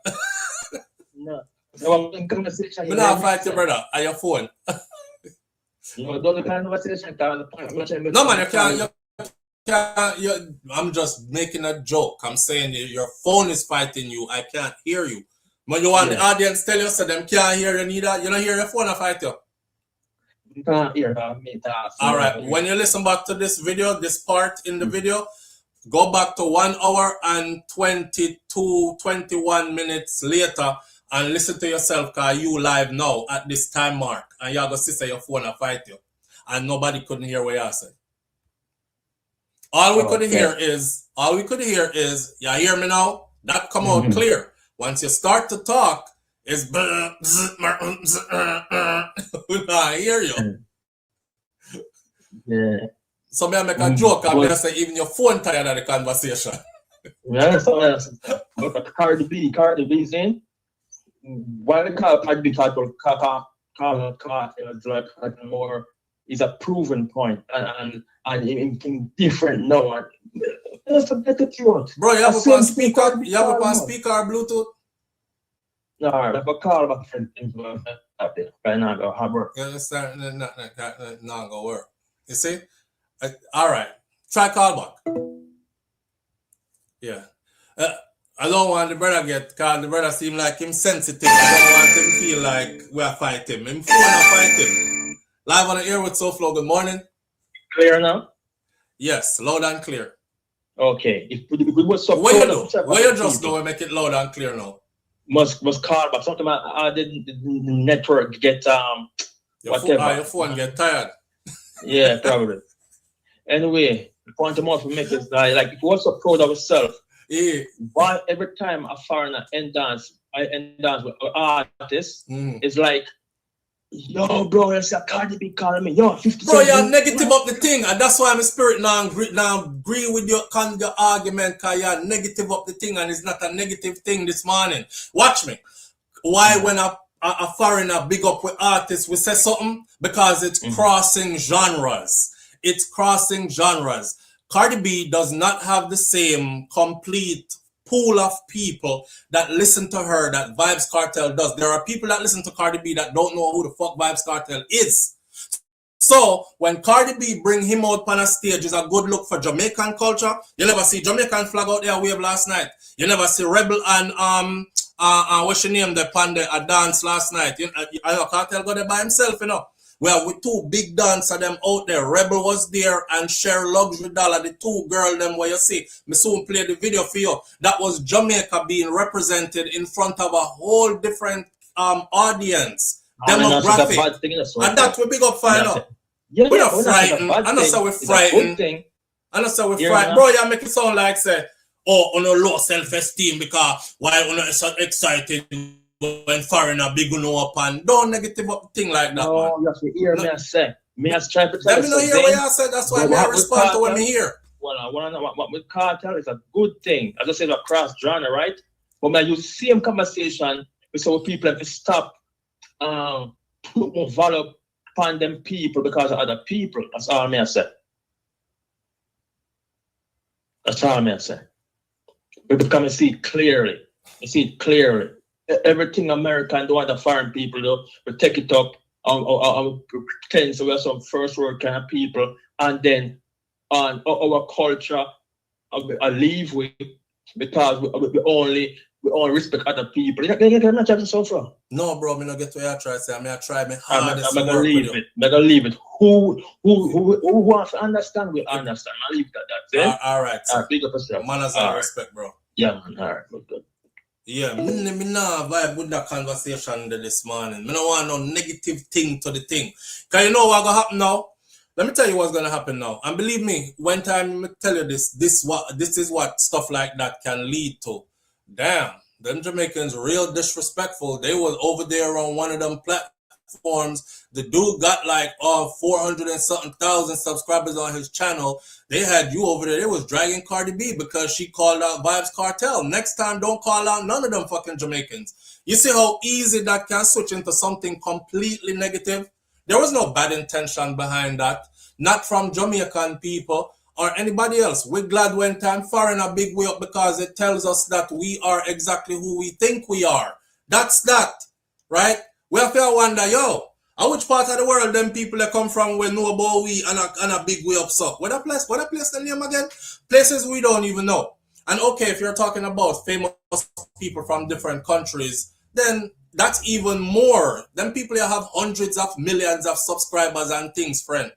No. Conversation. We not fight your brother on your phone. No, done the conversation. No, man, you can't. I'm just making a joke. I'm saying your phone is fighting you. I can't hear you. When you want the audience tell you so them can't hear you neither, you don't hear your phone fight you. All right. When you listen back to this video, this part in the video, go back to 1 hour and 21 minutes later and listen to yourself because you live now at this time mark. And you're going to see your phone fight you. And nobody couldn't hear what you said. All we could hear is, you hear me now? That come out clear. Once you start to talk, it's I hear you. Yeah. So me make a joke and me say even your phone tired of the conversation. Yeah, so but Cardi B is in. Why they call Cardi B call like more is a proven point and different no. That's a better truth. Bro, you have a on speaker? You have a on speaker or Bluetooth? No, I have a call about friend right now go hard work. You understand? Not gonna work. You see? All right. Try call back. Yeah. I don't want the brother get called. The brother seem like him sensitive. I don't want him feel like we're fighting him. Him fight him. Live on the air with SoFlo. Good morning. Clear now? Yes, loud and clear. Okay. If we was so what you just do and make it loud and clear now? Must call back. Something the network get whatever. Your phone get tired. Yeah, probably. Anyway, the point I'm off to make is like if we're so proud of ourselves, why every time a foreigner end dance with an artist, it's like, yo, bro, you see a Cardi B calling me, yo, 50 bro, you're negative up the thing, and that's why my spirit now agree with your argument, because you're negative up the thing, and it's not a negative thing this morning. Watch me. Why when a foreigner big up with artists, we say something? Because it's crossing genres. It's crossing genres. Cardi B does not have the same complete pool of people that listen to her that Vybz Kartel does. There are people that listen to Cardi B that don't know who the fuck Vybz Kartel is. So when Cardi B bring him out on a stage is a good look for Jamaican culture. You never see Jamaican flag out there wave last night. You never see Rebel and what's your name, the panda a dance last night. I know Kartel go there by himself, you know. Well, with two big dancers them out there. Rebel was there and Share Luxury Dollar, the two girls them where you see. Me soon play the video for you. That was Jamaica being represented in front of a whole different audience, demographic. And that we big up for now. We're not frightened. I know so we're frightened. I know so we're frightened. Bro, you make it sound like say, oh, on a low self-esteem because why on so excited when foreigner big no up and don't negative up thing like that. No, you have to hear me say. Me has tried to tell you. Let me know hear what you said. That's why I respond to what me hear. Well, I want to know what with Kartel is a good thing. As I said, across genre, right? But when you use the same conversation with some people have to stop put more value upon them people because of other people. That's all me I say. That's all me I say. People come and see it clearly. You see it clearly. Everything American do other foreign people do, we take it up and pretend so we are some first world kind of people, and then on our culture I leave with because we only respect other people. You not try to suffer. No, bro, me not get what you try to say. I try my hardest to work with you. I'm gonna leave it. Who wants to understand will understand. I leave that. All right. Big up yourself. Manners and respect, bro. Yeah, man. All right, good. Yeah, me nah vibe with that conversation this morning. Me no want no negative thing to the thing. Cause you know what's gonna happen now? Let me tell you what's gonna happen now. And believe me, when time me tell you this is what stuff like that can lead to. Damn, them Jamaicans real disrespectful. They was over there on one of them platforms. The dude got like 400 and something thousand subscribers on his channel. They had you over there. They was dragging Cardi B because she called out Vybz Kartel. Next time, don't call out none of them fucking Jamaicans. You see how easy that can switch into something completely negative? There was no bad intention behind that. Not from Jamaican people or anybody else. We're glad when time foreign a big way up because it tells us that we are exactly who we think we are. That's that, right? We have to wonder, which part of the world them people that come from we know about we and a big way up so? What a place the name again? Places we don't even know. And okay, if you're talking about famous people from different countries, then that's even more. Them people that have hundreds of millions of subscribers and things, friend.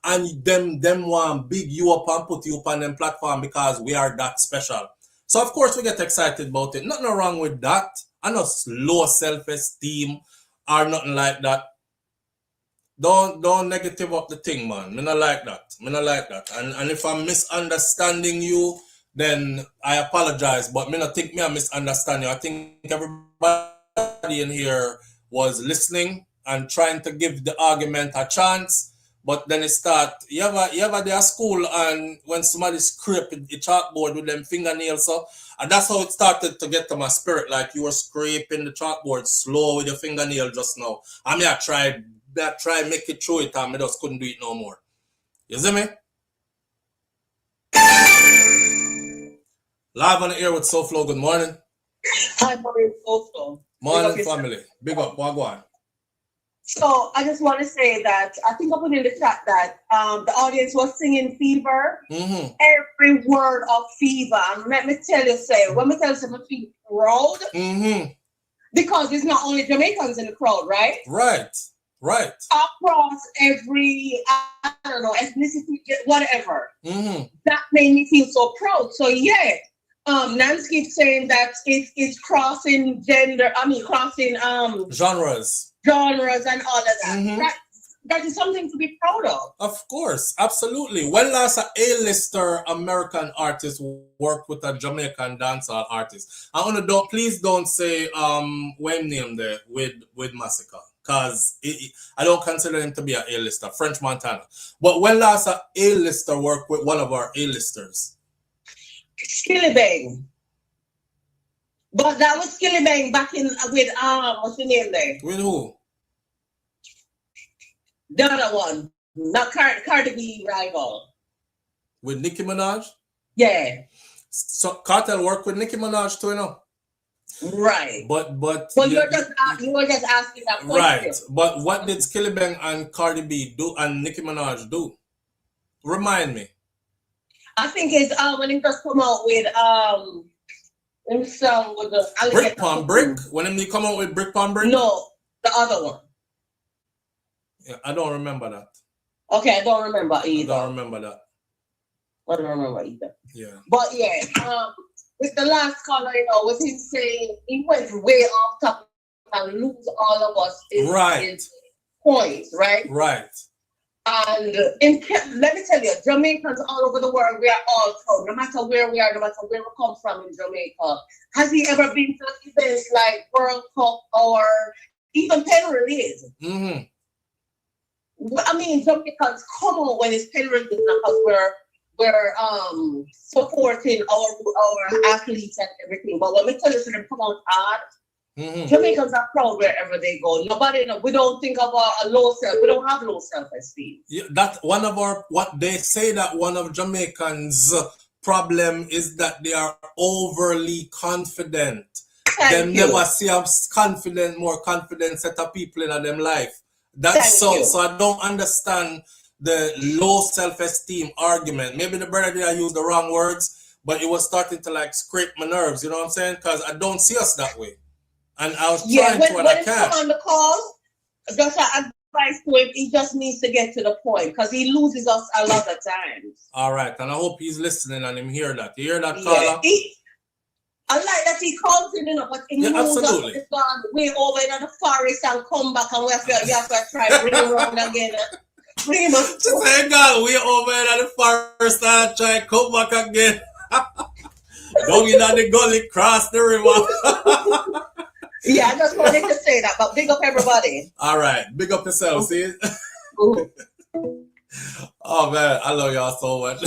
And them want big you up and put you up on them platform because we are that special. So of course we get excited about it. Nothing wrong with that. And no low self-esteem or nothing like that. Don't negative up the thing, man. Me not like that. And if I'm misunderstanding you, then I apologize. But me not think me I misunderstand you. I think everybody in here was listening and trying to give the argument a chance. But then it start, you ever there at school and when somebody scrape the chalkboard with them fingernails, so and that's how it started to get to my spirit, like you were scraping the chalkboard slow with your fingernail just now. I mean, I tried make it through it and I just couldn't do it no more. You see me? Live on the air with SoFlo, good morning. Hi, morning, SoFlo. Morning, family. Big up, Wagwan. So I just want to say that I think I put in the chat that the audience was singing Fever. Mm-hmm. Every word of Fever. And let me tell you, when we tell you something, feel proud. Mm-hmm. Because it's not only Jamaicans in the crowd, right? Right. Across every, I don't know, ethnicity, whatever. Mm-hmm. That made me feel so proud. So yeah, Nance keeps saying that it's crossing crossing genres and all of that. Mm-hmm. That is something to be proud of. Of course, absolutely. When last a A-lister American artist worked with a Jamaican dancehall artist? Please don't say when name there with Massacre, because I don't consider him to be an A-lister, French Montana. But when last a A-lister worked with one of our A-listers? Skilly Bang. But that was Skilly Bang back in with what's the name there? With who? The other one, not Cardi B rival. With Nicki Minaj? Yeah. So Kartel work with Nicki Minaj too, you know. Right. But well, you were just asking that question. Right. But what did Skillibeng and Cardi B do and Nicki Minaj do? Remind me. I think it's when he just come out with himself with the Brick Pon Brick. When he come out with Brick Pon Brick? No, the other one. Yeah, I don't remember that. Okay, I don't remember either. I don't remember that. I don't remember either. Yeah. But yeah, with the last caller, you know, with him saying he went way off top and lose all of us his points, right? Right. And let me tell you, Jamaicans all over the world, we are all proud. No matter where we are, no matter where we come from in Jamaica. Has he ever been to events like World Cup or even Pen Release? Mm-hmm. I mean, Jamaicans come on when it's Pen Release because we're supporting our athletes and everything. But when we tell you to them come out hard, Jamaicans are proud wherever they go. Nobody, we don't think about a low self. We don't have low self-esteem. Yeah, that one of our what they say that one of Jamaicans' problem is that they are overly confident. They never see a more confident set of people in them life. That's so I don't understand the low self-esteem argument. Maybe the brother did use the wrong words, but it was starting to like scrape my nerves, you know what I'm saying? Because I don't see us that way. And I was trying to when I can. On the call, just an advice to him, he just needs to get to the point because he loses us a lot of times. All right, and I hope he's listening and him hear that. You hear that, caller? I like that he calls in, but he moves us way over in the forest and come back and you have to try to bring him around again. Bring him up. Just say, God, way over in the forest and try to come back again. Don't get on the gully, cross the river. Yeah, I just wanted to say that, but big up everybody. All right, big up yourself, see? Oh, man, I love y'all so much.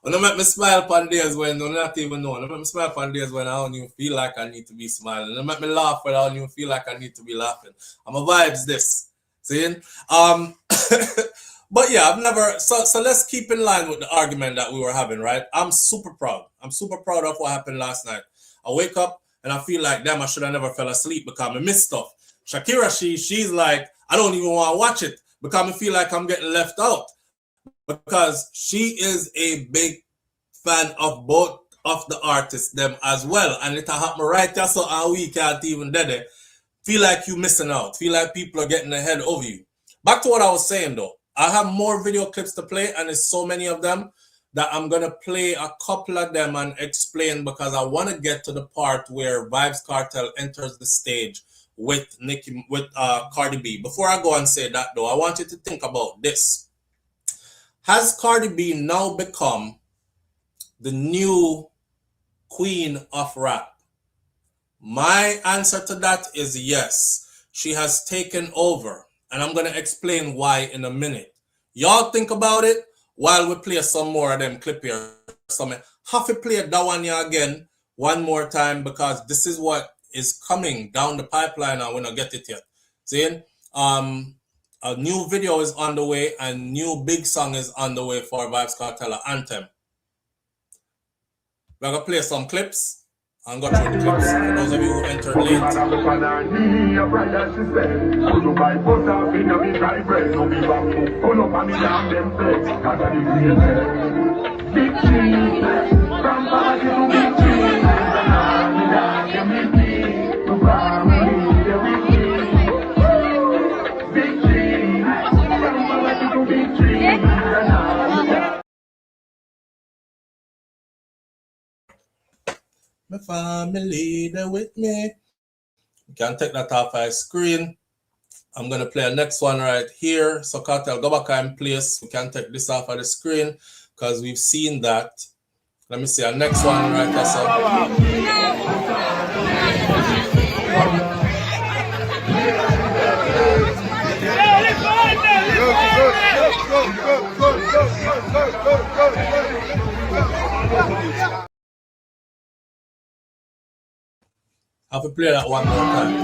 When I make me smile upon days when I'm not even knowing. I make me smile upon days when I don't even feel like I need to be smiling. I make me laugh when I don't even feel like I need to be laughing. I'm a vibes this. See? But yeah, I've never, so let's keep in line with the argument that we were having, right? I'm super proud. I'm super proud of what happened last night. I wake up and I feel like, damn, I should have never fell asleep because I missed stuff. Shakira, she's like, I don't even want to watch it because I feel like I'm getting left out. Because she is a big fan of both of the artists, them as well. And it happened right there, so we can't even do it. Feel like you're missing out. Feel like people are getting ahead of you. Back to what I was saying, though. I have more video clips to play, and there's so many of them that I'm going to play a couple of them and explain because I want to get to the part where Vybz Kartel enters the stage with Cardi B. Before I go and say that, though, I want you to think about this. Has Cardi B now become the new queen of rap? My answer to that is yes. She has taken over, and I'm going to explain why in a minute. Y'all think about it while we play some more of them clip here. Have to play that one here again one more time because this is what is coming down the pipeline and we're not get it yet. See? A new video is on the way and new big song is on the way for Vybz Kartel Anthem. We're going to play some clips. I'm going to through the clips for those of you who entered late. My family, they're with me. You can take that off my screen. I'm going to play a next one right here. So Kartel, go back and place. We can take this off of the screen because we've seen that. Let me see a next one right there. So. I have to play that one more time.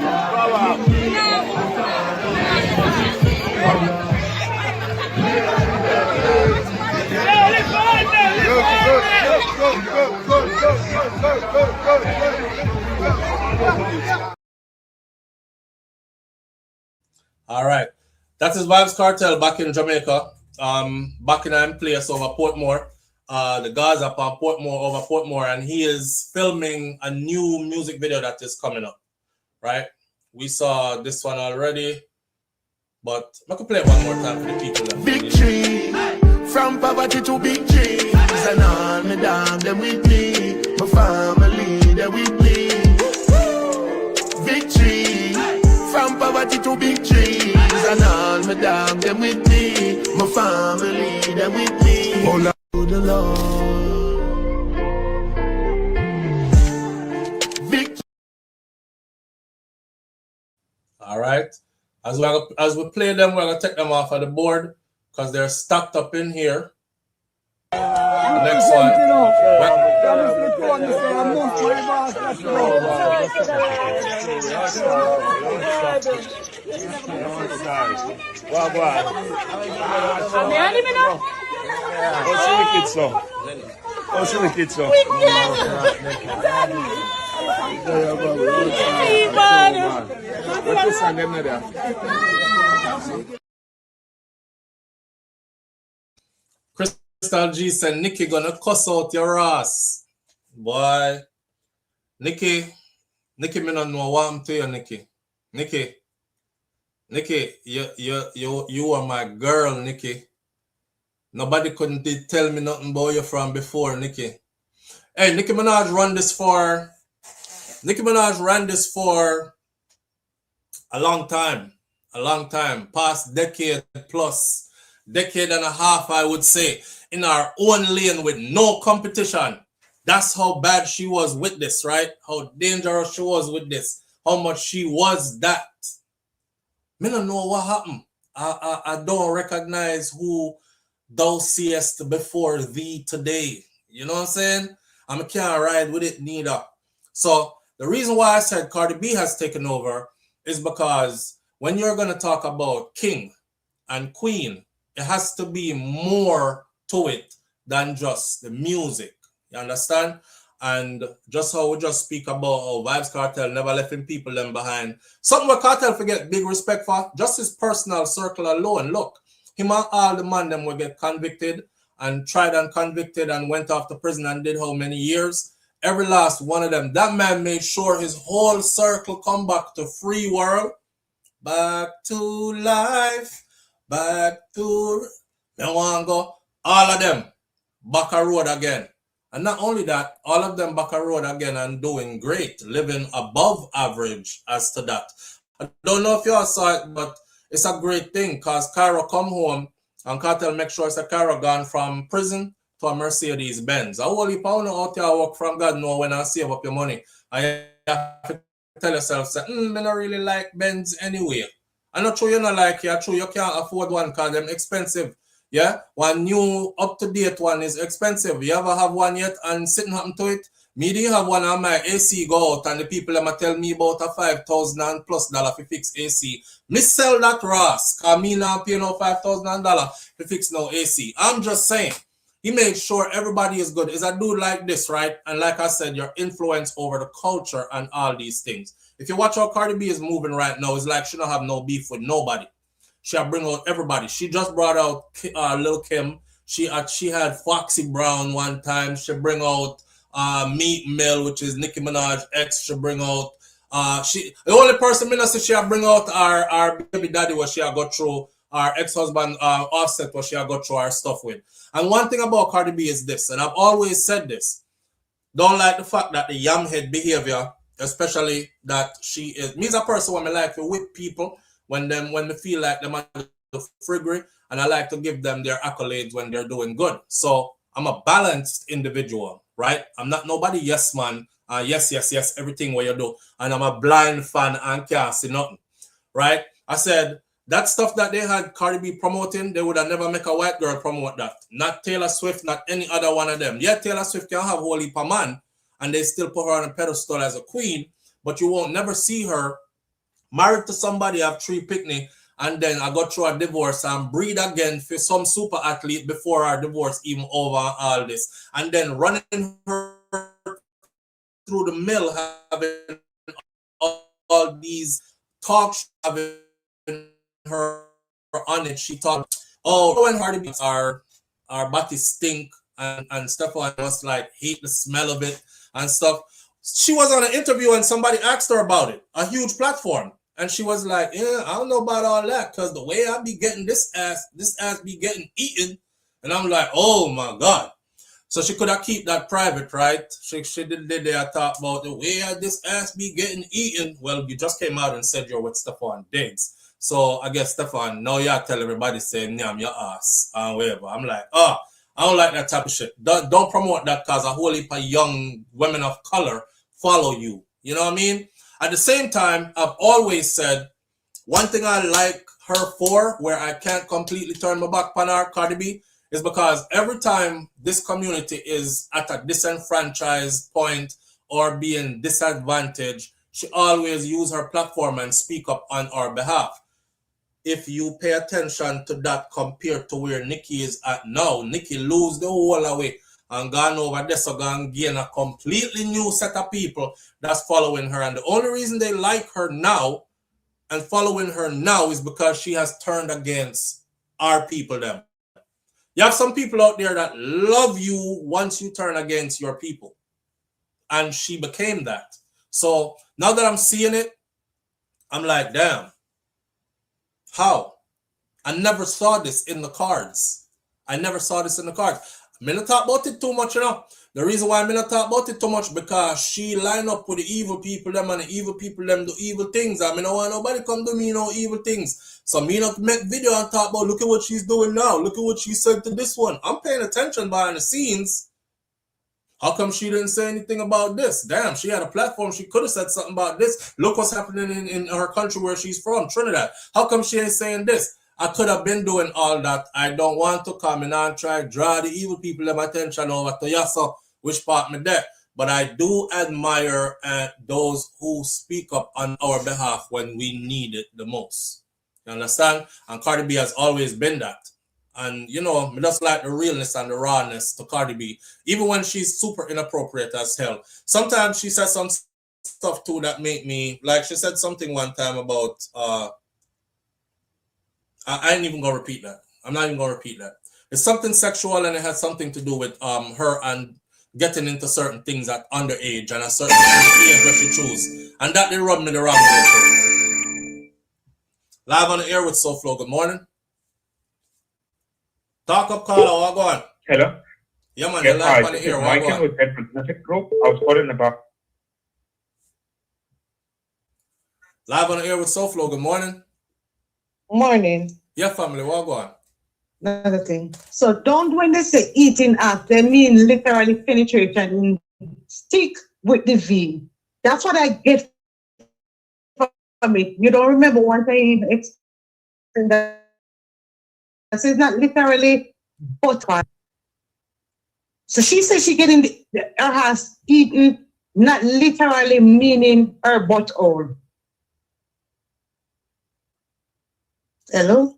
All right. That is Vybz Kartel back in Jamaica. Back in a place over Portmore. The guys up on Portmore, and he is filming a new music video that is coming up. Right? We saw this one already, but I could play it one more time for the people. Victory, from poverty to big dreams, and all my dog them with me, my family them with me. Victory, from poverty to big dreams, and all my dog them with me, my family them with me. Oh Lord, the Lord. All right. As we play them, we're gonna take them off of the board because they're stacked up in here. The next one. Crystal G said, Nikki gonna cuss out your ass. Boy. Nikki, me not know what I'm to you, Nikki. Nikki, you are my girl, Nikki. Nobody couldn't tell me nothing about you from before, Nikki. Hey, Nicki Minaj ran this for a long time, past decade and a half, I would say, in our own lane with no competition. That's how bad she was with this, right? How dangerous she was with this. How much she was that. Me don't know what happened. I don't recognize who thou seest before thee today. You know what I'm saying? I can't ride with it neither. So the reason why I said Cardi B has taken over is because when you're going to talk about king and queen, it has to be more to it than just the music. You understand? And just how we just speak about how Vybz Kartel never left people them behind. Something where Kartel forget big respect for, just his personal circle alone. Look, him and all the man them will get convicted and tried and convicted and went off to prison and did how many years? Every last one of them. That man made sure his whole circle come back to free world. Back to life. Back to... They want to go. All of them back a road again. And not only that, all of them back a road again and doing great. Living above average as to that. I don't know if you all saw it, but it's a great thing because Cairo come home and Kartel make sure it's a Cairo gone from prison to a Mercedes Benz. I only pound out there work from God know when I save up your money. I have to tell yourself, say, I don't really like Benz anyway. I'm not sure you not like it. I'm sure you can't afford one because they're expensive. Yeah? One new up-to-date one is expensive. You ever have one yet and something happen to it? Me do have one on my AC go out and the people that tell me about a $5,000 plus to fix AC. Me sell that Ross because me not pay no $5,000 to fix no AC. I'm just saying. He made sure everybody is good. It's a dude like this, right? And like I said, your influence over the culture and all these things. If you watch how Cardi B is moving right now, it's like she don't have no beef with nobody. She'll bring out everybody. She just brought out Lil Kim. She had Foxy Brown one time. She bring out Meat Mill, which is Nicki Minaj ex. She bring out the only person I say she bring out our baby daddy what she go through, our ex-husband Offset what she go through our stuff with. And one thing about Cardi B is this, and I've always said this, don't like the fact that the yamhead behavior, especially that she is, me as a person when I like to whip people when they feel like them are friggery, and I like to give them their accolades when they're doing good. So I'm a balanced individual, right? I'm not nobody yes man, yes, everything what you do. And I'm a blind fan and can't see nothing, right? I said, that stuff that they had Cardi B promoting, they would have never make a white girl promote that. Not Taylor Swift, not any other one of them. Yeah, Taylor Swift can have whole heap of man, and they still put her on a pedestal as a queen, but you won't never see her married to somebody, have 3 picnic, and then I go through a divorce and breed again for some super athlete before our divorce even over all this, and then running her through the mill, having all these talks, having her on it. She talked, oh, when Cardi B our body stink and stuff, and was like hate the smell of it and stuff. She was on an interview and somebody asked her about it, a huge platform, and she was like, yeah, I don't know about all that, because the way I be getting this ass be getting eaten. And I'm like, oh my God. So she could have keep that private, right? She did there talk about the way this ass be getting eaten. Well, you just came out and said you're with Stephon Diggs. So I guess Stephon, now you tell everybody saying, I'm your ass and whatever. I'm like, I don't like that type of shit. Don't promote that, because a whole heap of young women of color follow you. You know what I mean? At the same time, I've always said, one thing I like her for, where I can't completely turn my back on her, Cardi B, is because every time this community is at a disenfranchised point or being disadvantaged, she always use her platform and speak up on our behalf. If you pay attention to that compared to where Nikki is at now, Nikki lose the whole away and gone over there, so gone gain a completely new set of people that's following her. And the only reason they like her now and following her now is because she has turned against our people them. You have some people out there that love you once you turn against your people. And she became that. So now that I'm seeing it, I'm like, damn. How? I never saw this in the cards. I never saw this in the cards. I'm not talk about it too much, you know. The reason why I'm not talk about it too much, because she line up with the evil people them, and the evil people them do evil things. I mean, I don't want nobody come to me, evil things. So me not make video and talk about, look at what she's doing now. Look at what she said to this one. I'm paying attention behind the scenes. How come she didn't say anything about this? Damn, she had a platform. She could have said something about this. Look what's happening in her country where she's from, Trinidad. How come she ain't saying this? I could have been doing all that. I don't want to come in and try to draw the evil people them attention over to Yasa, which part me there. But I do admire those who speak up on our behalf when we need it the most. You understand? And Cardi B has always been that. And, you know, I just like the realness and the rawness to Cardi B, even when she's super inappropriate as hell. Sometimes she says some stuff too that make me, like she said something one time about, I ain't even going to repeat that. I'm not even going to repeat that. It's something sexual, and it has something to do with her and getting into certain things at underage and a certain age that she choose. And that they rub me the wrong way. Live on the air with SoFlo. Good morning. Talk up, caller. What go on? Hello. Yeah, man. You're live on the air. What go on? With Representative Group. I was calling about. Live on the air with SoFlo. Good morning. Morning. Yeah, family. What go on? Another thing. So don't, when they say eating up, they mean literally penetrate and stick with the vein. That's what I get from it. You don't remember one time that it's not literally butter. So she says she getting her ass eaten, not literally meaning her butthole. Hello?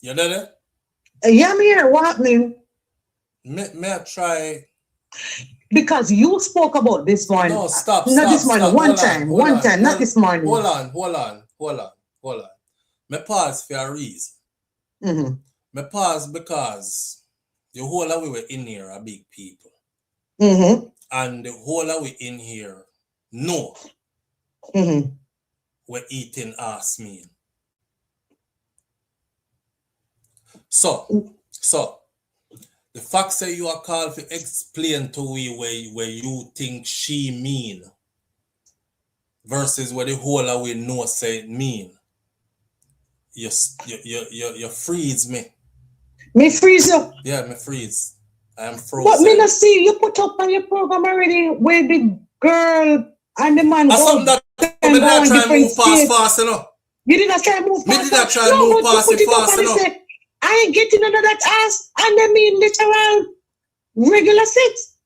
You there? Yeah, I'm here. What happening? May I try? Because you spoke about this morning. No, stop. Not this morning. Stop. One time, not this morning. Hold on. Me pause for a reason. Mm-hmm. Me pause because the whole of we were in here are big people. Mm-hmm. And the whole of we in here know we're eating ass meal. So the fact that you are called to explain to we where you think she mean versus what the whole of we know say it mean. You freeze me. Me freeze you? Yeah, me freeze. I am frozen. But me not see you put up on your program already where the girl and the man go. Something that me did not try to move fast, you know. You did not try to move fast? Me did not try to move fast, you know. I ain't getting none of that ass, and I mean literal regular sex.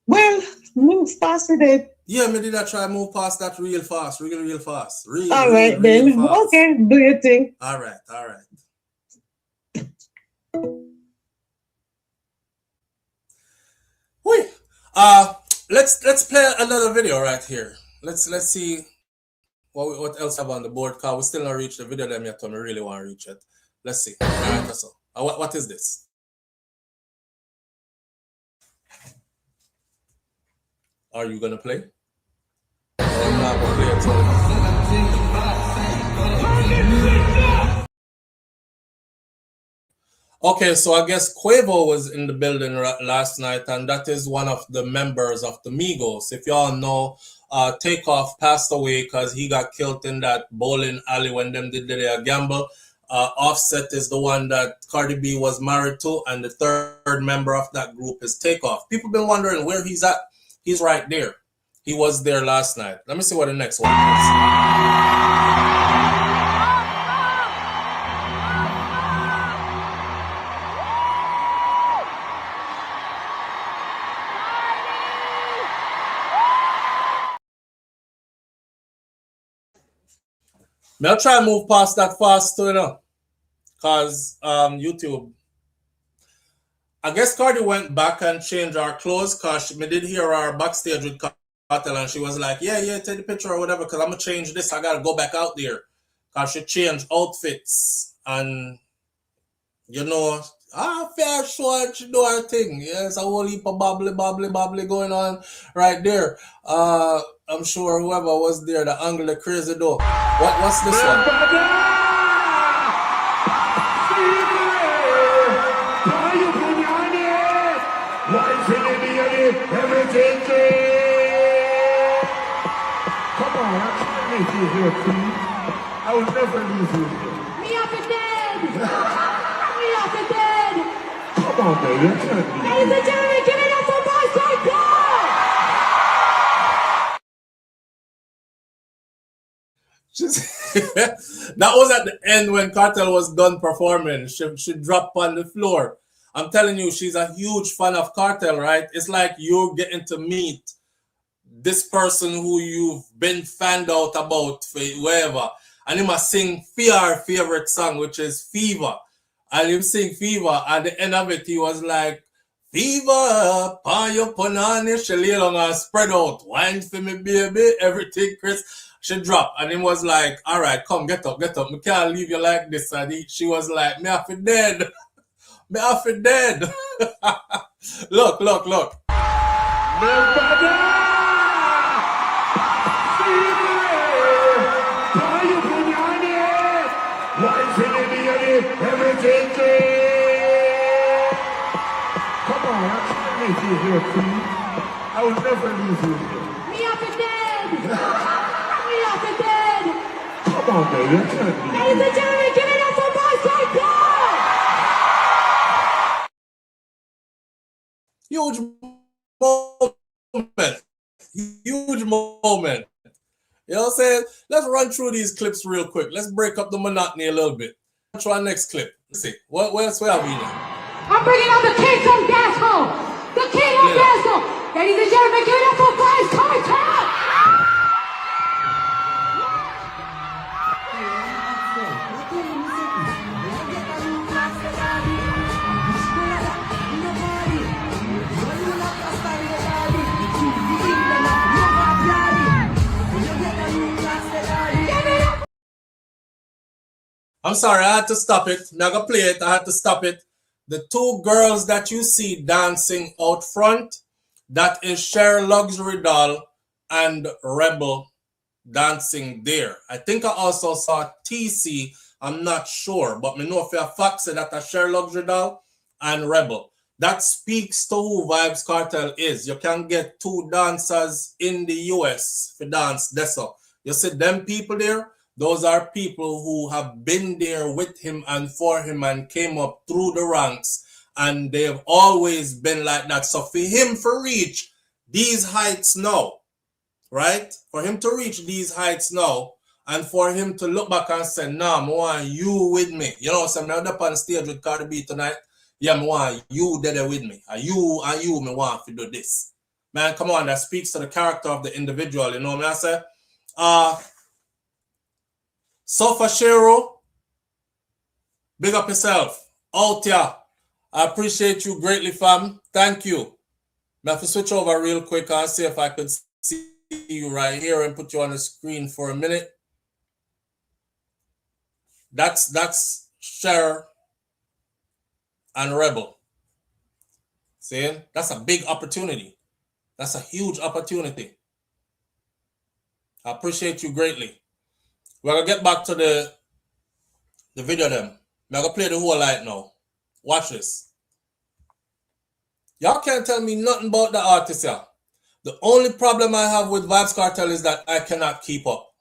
Well, move past it. Yeah, me did I try move past that real fast, real fast. All right, then. Fast. Okay, do your thing. All right. Wait. Let's play another video right here. Let's see what else I have on the board, because we still not reach the video them yet, and we really want to reach it. Let's see. All right, so what is this? Are you gonna play? I'm not gonna play at all. Okay, so I guess Quavo was in the building last night, and that is one of the members of the Migos. If y'all know, Takeoff passed away because he got killed in that bowling alley when them did their gamble. Offset is the one that Cardi B was married to, and the third member of that group is Takeoff. People been wondering where he's at. He's right there. He was there last night. Let me see what the next one is. I'll try and move past that fast too, because YouTube. I guess Cardi went back and changed her clothes, because me did hear her backstage with Kartel, and she was like, yeah, take the picture or whatever, because I'm going to change this. I got to go back out there, because she changed outfits, and, fair sure she do her thing. Yes, a whole heap of bubbly going on right there. I'm sure whoever was there, the angle the crazy though. What's this one? Come on, I can't make you here, please. I will never leave you here. Me up and dead! Me up and dead! Come on, baby, I can't leave you. Ladies and gentlemen, give it up for Vybz Kartel! That was at the end when Kartel was done performing. She dropped on the floor. I'm telling you, she's a huge fan of Kartel, right? It's like you're getting to meet this person who you've been fanned out about for wherever. And he must sing her favorite song, which is Fever. And him sing Fever. At the end of it, he was like, Fever, pan your punani, she lay down and spread out. Wine for me, baby, everything, Chris. She dropped. And he was like, all right, come, get up. We can't leave you like this. And she was like, me have to dead. Me have to dead. Look. Come on, I can't make you here, please. I will never leave you here. Me up and dead! Me up and dead! Come on, baby, I can't leave you. Ladies and gentlemen, give it up for Vybz Kartel! Huge moment. You know what I'm saying? Let's run through these clips real quick. Let's break up the monotony a little bit. Try our next clip. Let's see. What else we have here? I'm bringing out the king from Dancehall! The king of Dancehall! Ladies and gentlemen, give it up for Vybz Kartel! I'm sorry, I had to stop it. I'm not gonna play it. I had to stop it. The two girls that you see dancing out front, that is Cher Luxury Doll and Rebel dancing there. I think I also saw TC. I'm not sure, but me know for a fact that a Cher Luxury Doll and Rebel. That speaks to who Vybz Kartel is. You can get two dancers in the US for dance. That's all. You see them people there? Those are people who have been there with him and for him and came up through the ranks, and they've always been like that. So for him to reach these heights now, right? For him to reach these heights now, and for him to look back and say, nah, I want you with me. You know, so I'm up on stage with Cardi B tonight. Yeah, I want you there with me. And you, me want to do this. man, come on, that speaks to the character of the individual. You know what I say? Sofa Shero, big up yourself. Out here. I appreciate you greatly, fam. Thank you. I have to switch over real quick and see if I could see you right here and put you on the screen for a minute. That's Cher and Rebel. See? That's a big opportunity. That's a huge opportunity. I appreciate you greatly. We're going to get back to the video then. I'm going to play the whole light now. Watch this. Y'all can't tell me nothing about the artist here. The only problem I have with Vybz Kartel is that I cannot keep up.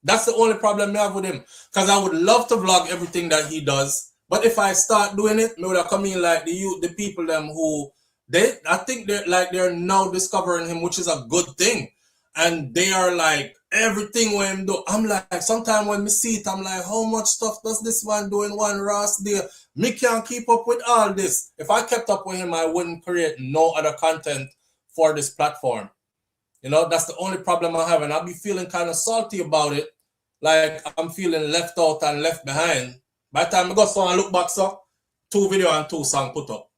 That's the only problem I have with him. Because I would love to vlog everything that he does. But if I start doing it, maybe they'll come in like the people them who I think they're now discovering him, which is a good thing. And they are like everything when him do. I'm like, sometimes when me see it, I'm like, how much stuff does this man do in one Ross day? Me can't keep up with all this. If I kept up with him, I wouldn't create no other content for this platform. You know, that's the only problem I have. And I'll be feeling kind of salty about it. Like I'm feeling left out and left behind. By the time I go so and look back, so 2 video and 2 songs put up.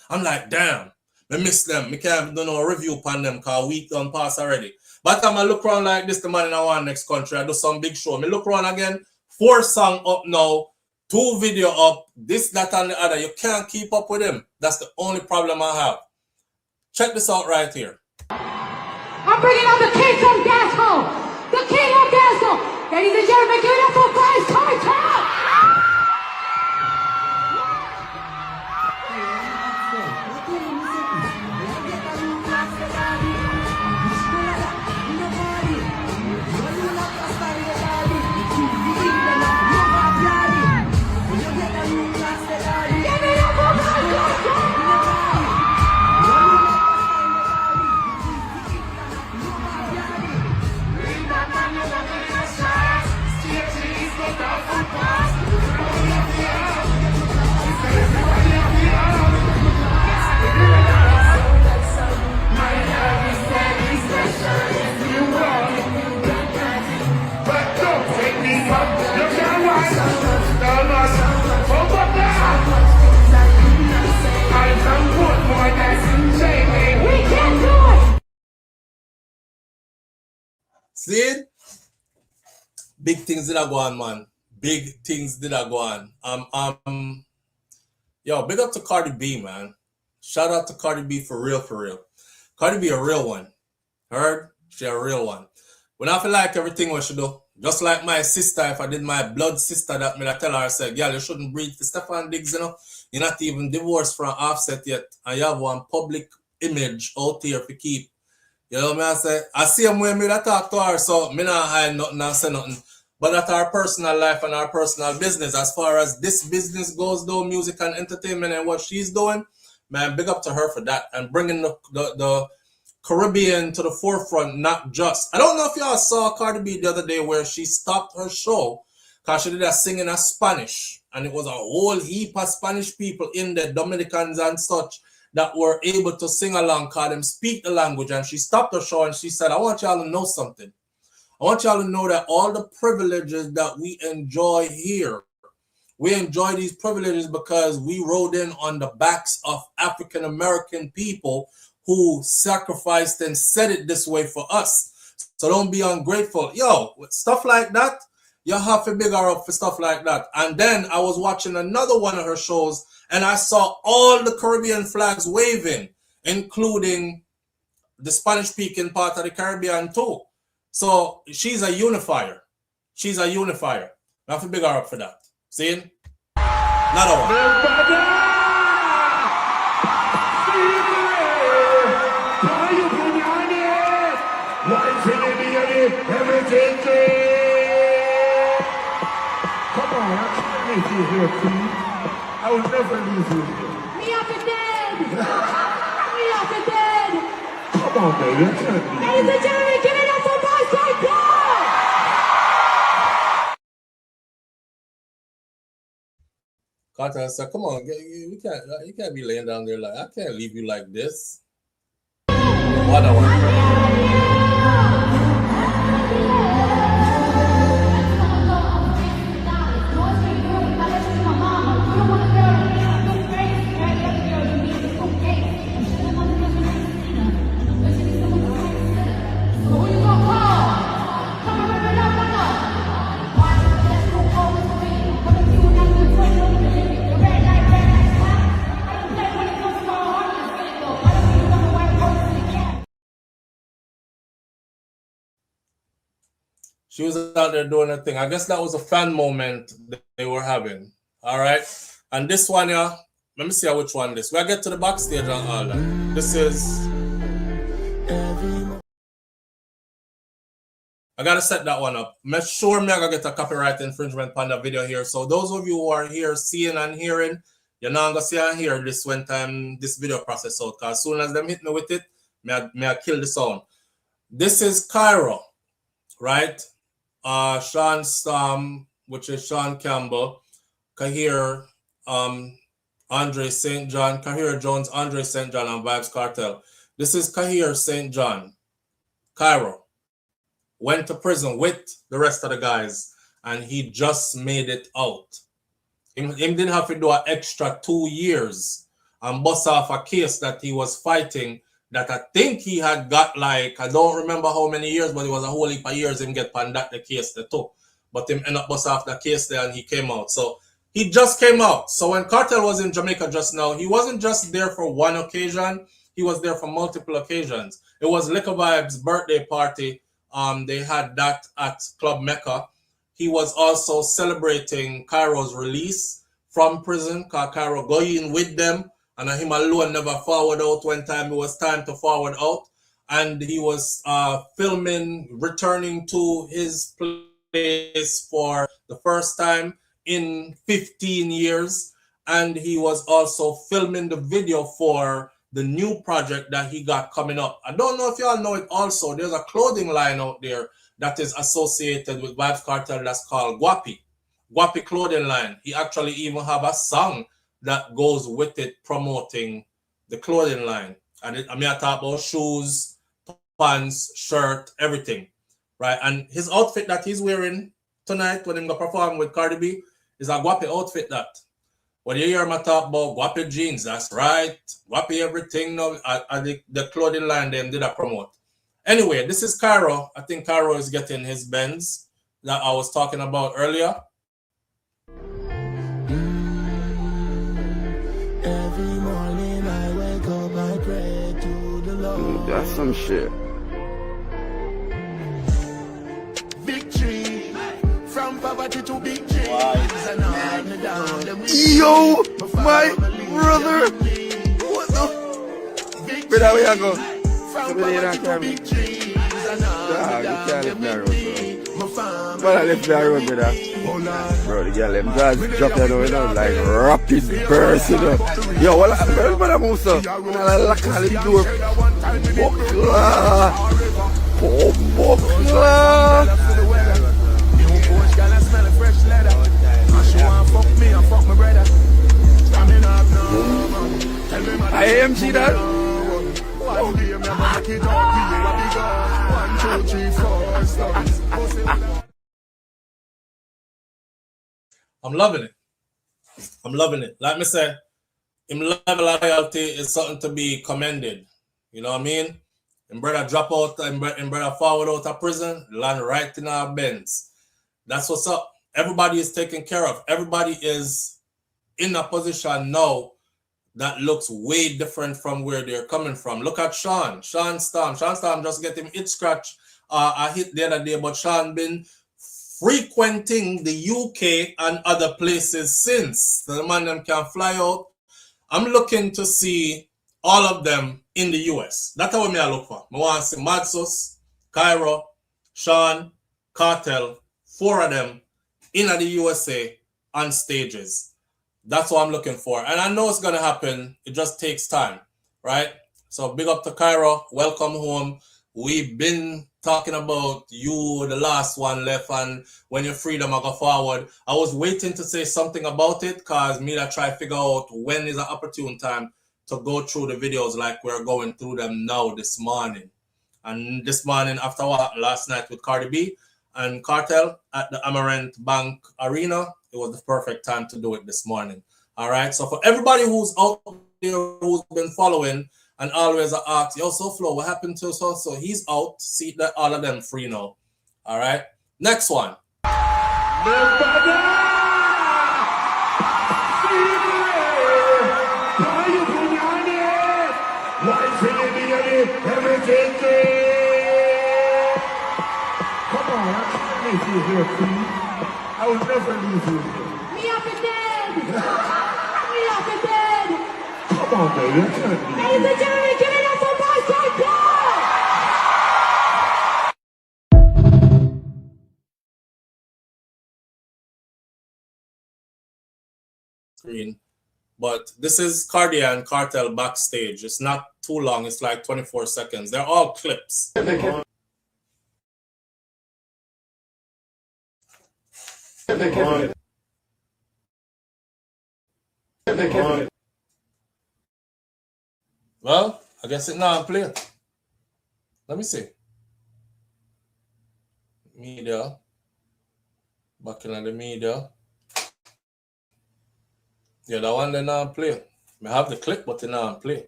I'm like, damn, I miss them. I can't do no review upon them because week done pass already. By the time I look around like this, the man in our next country, I do some big show. I look around again, 4 songs up now, 2 video up, this, that, and the other. You can't keep up with him. That's the only problem I have. Check this out right here. I'm bringing out the king from Dancehall, the king of Dancehall. Ladies and gentlemen, give it up for Vybz Kartel. See? Big things did I go on, man. Big things did I go on. Yo, big up to Cardi B, man. Shout out to Cardi B for real, for real. Cardi B a real one. Heard? She a real one. When I feel like everything what she do, just like my sister, if I did my blood sister, that me I tell her, I said, girl, you shouldn't breathe for Stefan Diggs, you know. You're not even divorced from Offset yet, and you have one public image out here to keep. You know what I say? I see him when me that talk to her, so me not hide nothing and say nothing. But that's our personal life and our personal business. As far as this business goes, though, music and entertainment and what she's doing, man, big up to her for that. And bringing the Caribbean to the forefront, not just. I don't know if y'all saw Cardi B the other day where she stopped her show because she did a singing in Spanish. And it was a whole heap of Spanish people in the Dominicans and such that were able to sing along because them speak the language. And she stopped her show and she said, I want y'all to know something. I want y'all to know that all the privileges that we enjoy here, we enjoy these privileges because we rode in on the backs of African-American people who sacrificed and said it this way for us. So don't be ungrateful. Yo, with stuff like that, you have to big her up for stuff like that. And then I was watching another one of her shows and I saw all the Caribbean flags waving, including the Spanish-speaking part of the Caribbean too. So she's a unifier. She's a unifier. I have to big her up for that. See? Another one. Come on, I can't make you here, please. I will never leave you here. Me up and dead! Me up and dead! Come on, baby, I can't leave you. Ladies and gentlemen, give it up for Vybz Kartel! Kartel said, come on, you can't be laying down there like, I can't leave you like this. What a one. She was out there doing her thing. I guess that was a fan moment that they were having. All right. And this one, yeah, let me see which one this. We'll get to the backstage and all that. This is... I gotta set that one up. Make sure me I gotta get a copyright infringement on the video here. So those of you who are here seeing and hearing, you're not gonna see and hear this when time this video process out. Cause as soon as them hit me with it, may I kill the sound. This is Cairo, right? Sean Storm, which is Sean Campbell, Kahir, Andre St. John, Kahir Jones, Andre St. John, and Vybz Kartel. This is Kahir St. John, Cairo. Went to prison with the rest of the guys, and he just made it out. Him didn't have to do an extra 2 years and bust off a case that he was fighting that I think he had got, like, I don't remember how many years, but it was a whole heap of years him get on that the case they took. But him end up bust off the case there and he came out. So he just came out. So when Kartel was in Jamaica just now, he wasn't just there for one occasion, he was there for multiple occasions. It was Liquor Vybz' birthday party. They had that at Club Mecca. He was also celebrating Cairo's release from prison, because Cairo go in with them, and him alone never forward out when time it was time to forward out. And he was filming, returning to his place for the first time in 15 years. And he was also filming the video for the new project that he got coming up. I don't know if y'all know it also. There's a clothing line out there that is associated with Vybz Kartel that's called Guapi. Guapi clothing line. He actually even have a song that goes with it promoting the clothing line. And I mean, I talk about shoes, pants, shirt, everything, right? And his outfit that he's wearing tonight when he go perform with Cardi B is a Guapi outfit that. When you hear me talk about Guapi jeans, that's right. Guapi everything. No, the clothing line them did I promote. Anyway, this is Cairo. I think Cairo is getting his Benz that I was talking about earlier. Every morning I wake up, I pray to the Lord. That's some shit. Victory from poverty to big dreams. Yo, my brother. What the? Brother, where you go? Somebody in that camera. Nah, you can't lift that road, bro. But I left that road, brother. Bro, the girl, them guys drop that road, you know, like rapid burst, you know. Yo, what I'm also? I lock all the door. Buckla. I am see that. I'm loving it. I'm loving it. Like me say, him level of loyalty is something to be commended. You know what I mean? And brother drop out, and brother forward out of prison, land right in our Benz. That's what's up. Everybody is taken care of. Everybody is in a position now that looks way different from where they're coming from. Look at Sean Storm. Sean Storm just get him itch scratch a hit the other day, but Sean been frequenting the UK and other places since. The man them can fly out. I'm looking to see all of them in the US. That's what I look for. I want to see Madsus, Cairo, Sean, Kartel, 4 of them in the USA on stages. That's what I'm looking for. And I know it's going to happen. It just takes time, right? So big up to Cairo. Welcome home. We've been talking about you, the last one left, and when you're freedom, I go forward. I was waiting to say something about it because me that try to figure out when is an opportune time to go through the videos like we're going through them now this morning. And this morning, after what, last night with Cardi B and Kartel at the Amerant Arena, it was the perfect time to do it this morning. All right. So for everybody who's out there who's been following and always ask, yo, SoFlo, what happened to so? He's out. See that all of them free now. All right. Next one. you here, Queen. I will never leave you. Me up and dead! Me up and dead! Come on, baby. Ladies and gentlemen, give it up for Vybz Kartel! Screen. But this is Cardi and Kartel Backstage. It's not too long. It's like 24 seconds. They're all clips. Well, I guess it now play. Let me see. Media. Back in the media. Yeah, that one they now play. I have the clip, but they now play.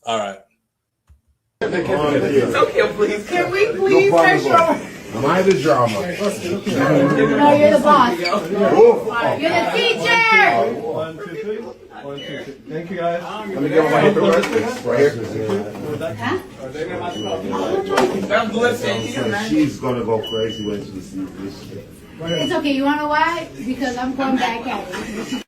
All right. It's okay, please. Can we please make sure? Am I the drama? No, you're the boss. You're the teacher! 1, 2, 3. 1, 2, 3. Thank you, guys. Let me get my paperwork. Right here. She's gonna go crazy when she sees this shit. It's okay, you wanna know why? Because I'm going back at it.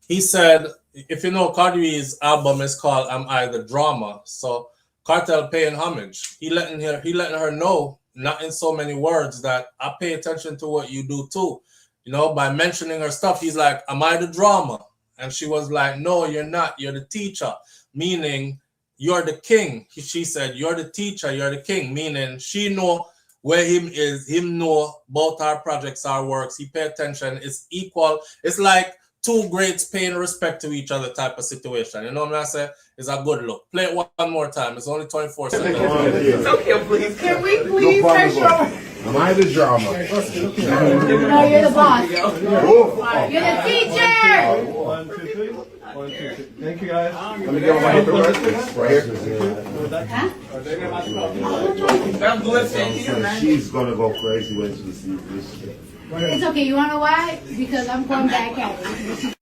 He said, if you know, Cardi B's album is called Am I the Drama? So Kartel paying homage. He letting her know, not in so many words, that I pay attention to what you do too. You know, by mentioning her stuff, he's like, am I the drama? And she was like, no, you're not. You're the teacher. Meaning, you're the king. She said, you're the teacher, you're the king. Meaning, she know where him is. Him know both our projects, our works. He pay attention. It's equal. It's like two greats paying respect to each other type of situation. You know what I'm saying? It's a good look. Play it one more time. It's only 24 seconds. It's okay, please. Can we please make sure? Am I the drama? No, you're the boss. You're the teacher! 1, 2, 3. 1, 2, 3. Thank you, guys. Let me get my paperwork. Right here. She's gonna go crazy when she sees this shit. It's okay, you wanna know why? Because I'm going back at it.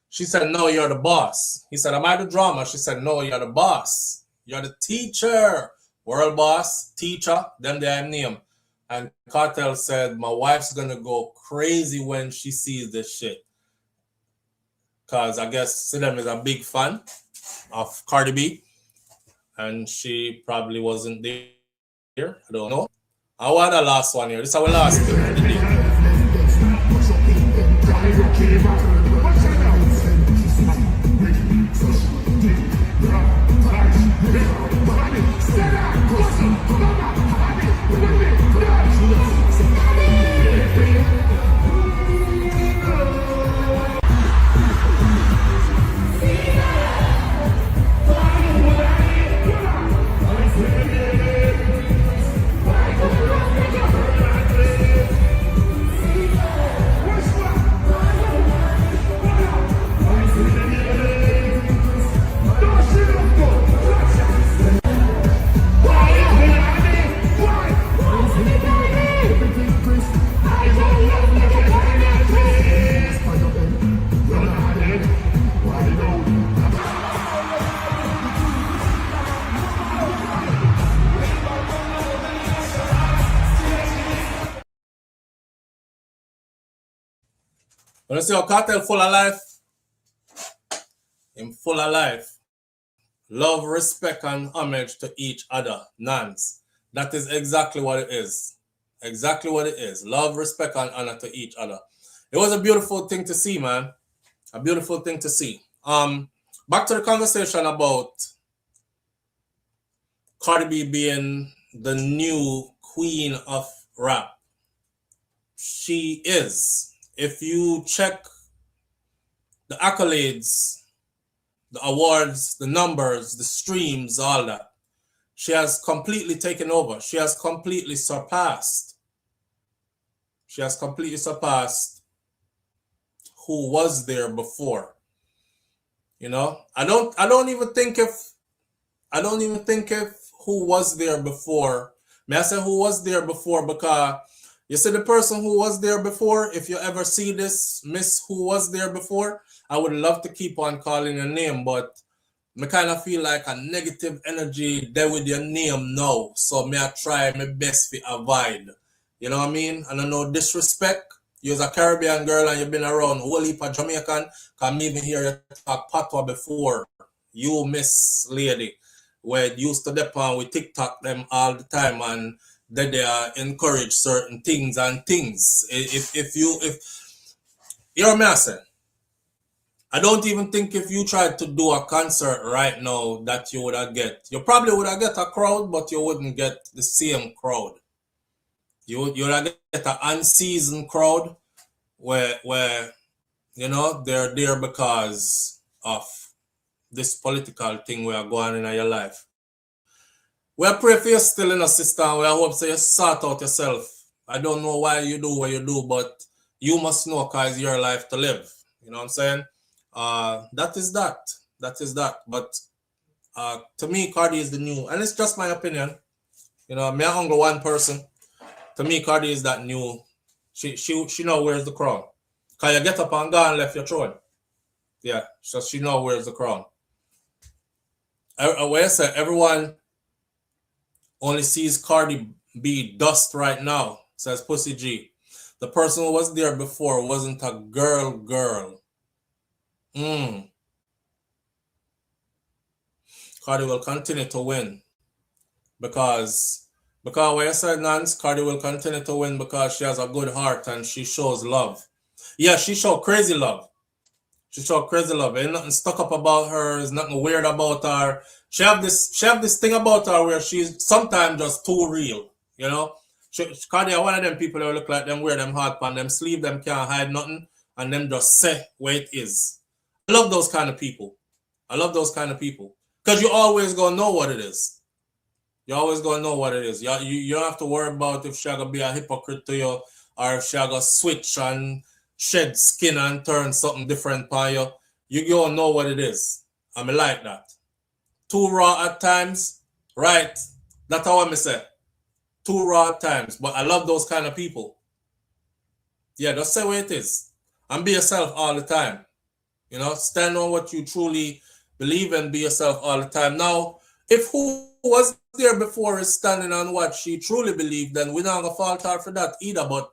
She said, no, you're the boss. He said, am I the drama? She said, no, you're the boss. You're the teacher. World boss, teacher, them their name. And Kartel said, my wife's gonna go crazy when she sees this shit. Because I guess Sidem is a big fan of Cardi B. And she probably wasn't there. I don't know. I want the last one here. This is our last one of the day. When you see how Kartel full of life, him full of life. Love, respect, and homage to each other. Nans. That is exactly what it is. Exactly what it is. Love, respect, and honor to each other. It was a beautiful thing to see, man. A beautiful thing to see. Back to the conversation about Cardi B being the new queen of rap. She is. If you check the accolades, the awards, the numbers, the streams, all that, she has completely taken over. She has completely surpassed. She has completely surpassed who was there before. You know, I don't even think if who was there before. May I say who was there before, because you see the person who was there before, if you ever see this, Miss Who Was There Before, I would love to keep on calling your name, but I kind of feel like a negative energy there with your name now. So me I try my best to avoid. You know what I mean? And I know disrespect. You're a Caribbean girl and you've been around a whole heap of Jamaican. Can me even hear you talk patois before. You miss lady. Where used to depend with TikTok them all the time and they encourage certain things and things. If you hear me I say, I don't even think if you tried to do a concert right now that you would have get. You probably would have get a crowd, but you wouldn't get the same crowd. You would have get an unseasoned crowd where you know they're there because of this political thing we are going in your life. We pray for you still in a sister. We hope so you sort out yourself. I don't know why you do what you do, but you must know because it's your life to live. You know what I'm saying? That is that. That is that. But to me, Cardi is the new, and it's just my opinion. You know, me only one person. To me, Cardi is that new. She know where's the crown. Cause you get up and go and left your throne. Yeah, so she know where's the crown. I say everyone only sees Cardi B dust right now, says Pussy G. The person who was there before wasn't a girl. Cardi will continue to win because what you said, Nance, Cardi will continue to win because she has a good heart and she shows love. Yeah, she showed crazy love. She showed crazy love. Ain't nothing stuck up about her. There's nothing weird about her. She have this thing about her where she's sometimes just too real. You know, Cardi are one of them people who look like them wear them hard pan, them sleeve, them can't hide nothing, and them just say where it is. I love those kind of people. I love those kind of people because you always gonna know what it is. You always gonna know what it is. You don't have to worry about if she gonna be a hypocrite to you or if she gonna switch and shed skin and turn something different on you. You gonna know what it is. I mean, like that. Too raw at times, right? That's how I say. Too raw at times, but I love those kind of people. Yeah, just say what it is and be yourself all the time. You know, stand on what you truly believe and be yourself all the time. Now, if who was there before is standing on what she truly believed, then we're not gonna fault her for that either. But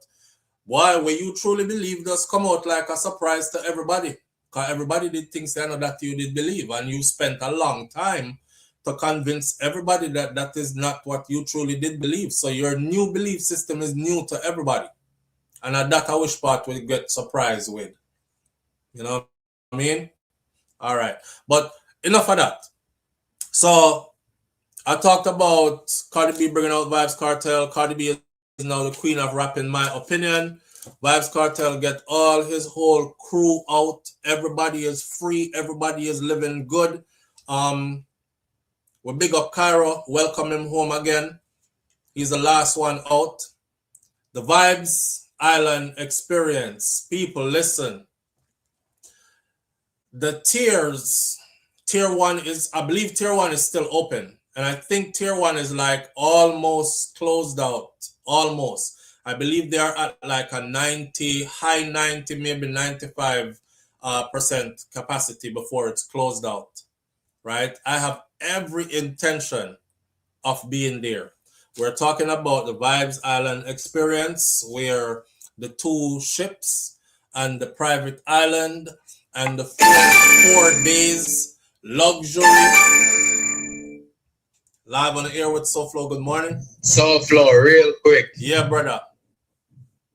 why, when you truly believe, does come out like a surprise to everybody. Because everybody did things that you did believe, and you spent a long time to convince everybody that that is not what you truly did believe. So your new belief system is new to everybody. And that I wish part will get surprised with. You know what I mean? All right. But enough of that. So I talked about Cardi B bringing out Vybz Kartel. Cardi B is now the queen of rap, in my opinion. Vybz Kartel get all his whole crew out. Everybody is free. Everybody is living good. We big up Cairo. Welcome him home again. He's the last one out. The Vybz Island experience. People, listen. The tier 1 is, I believe tier 1 is still open. And I think tier 1 is like almost closed out. Almost. I believe they are at like a 90, high 90, maybe 95% capacity before it's closed out. Right? I have every intention of being there. We're talking about the Vybz Island experience, where the 2 ships and the private island and the 4 days luxury. Live on the air with SoFlo. Good morning. SoFlo, real quick. Yeah, brother.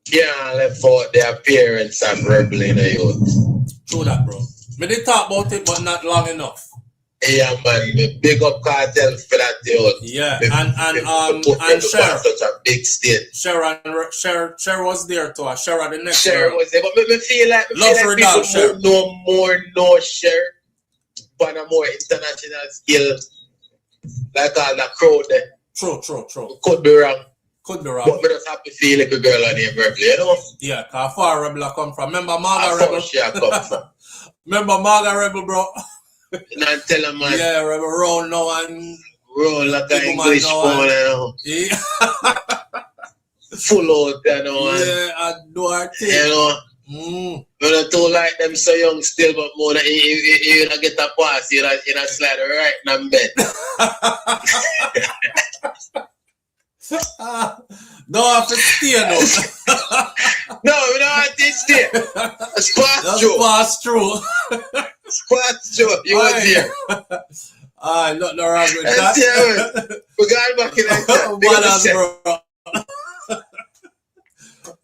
Can't left out the appearance of Rebel in the youth. True that, bro. Me did talk about it, but not long enough. Yeah, man. Big up Kartel for that, youth. Yeah, and Cher. Such a big state. Cher was there too. Cher at the next. Cher was there, but me feel like people know Cher on a more international scale. Like all the crowd there. True. Could be wrong. But me just happy to feel like a girl on named Rebel, you know? Yeah, cause far Rebel I come from. Remember Marga Rebel? She come from. Remember Marga Rebel, bro? Not tell her, man. Yeah, Rebel roll now and roll like an English phone, you know. Yeah. Full out, you know. Yeah, I do our thing. You know. But don't like them so young still, but more than you get a pass, you slide right in bed. No, have to stay though. No, we don't have to stay. It's pass through. Pass through. It's pass through. You was here. Nothing wrong with that. We got back in that. Bro.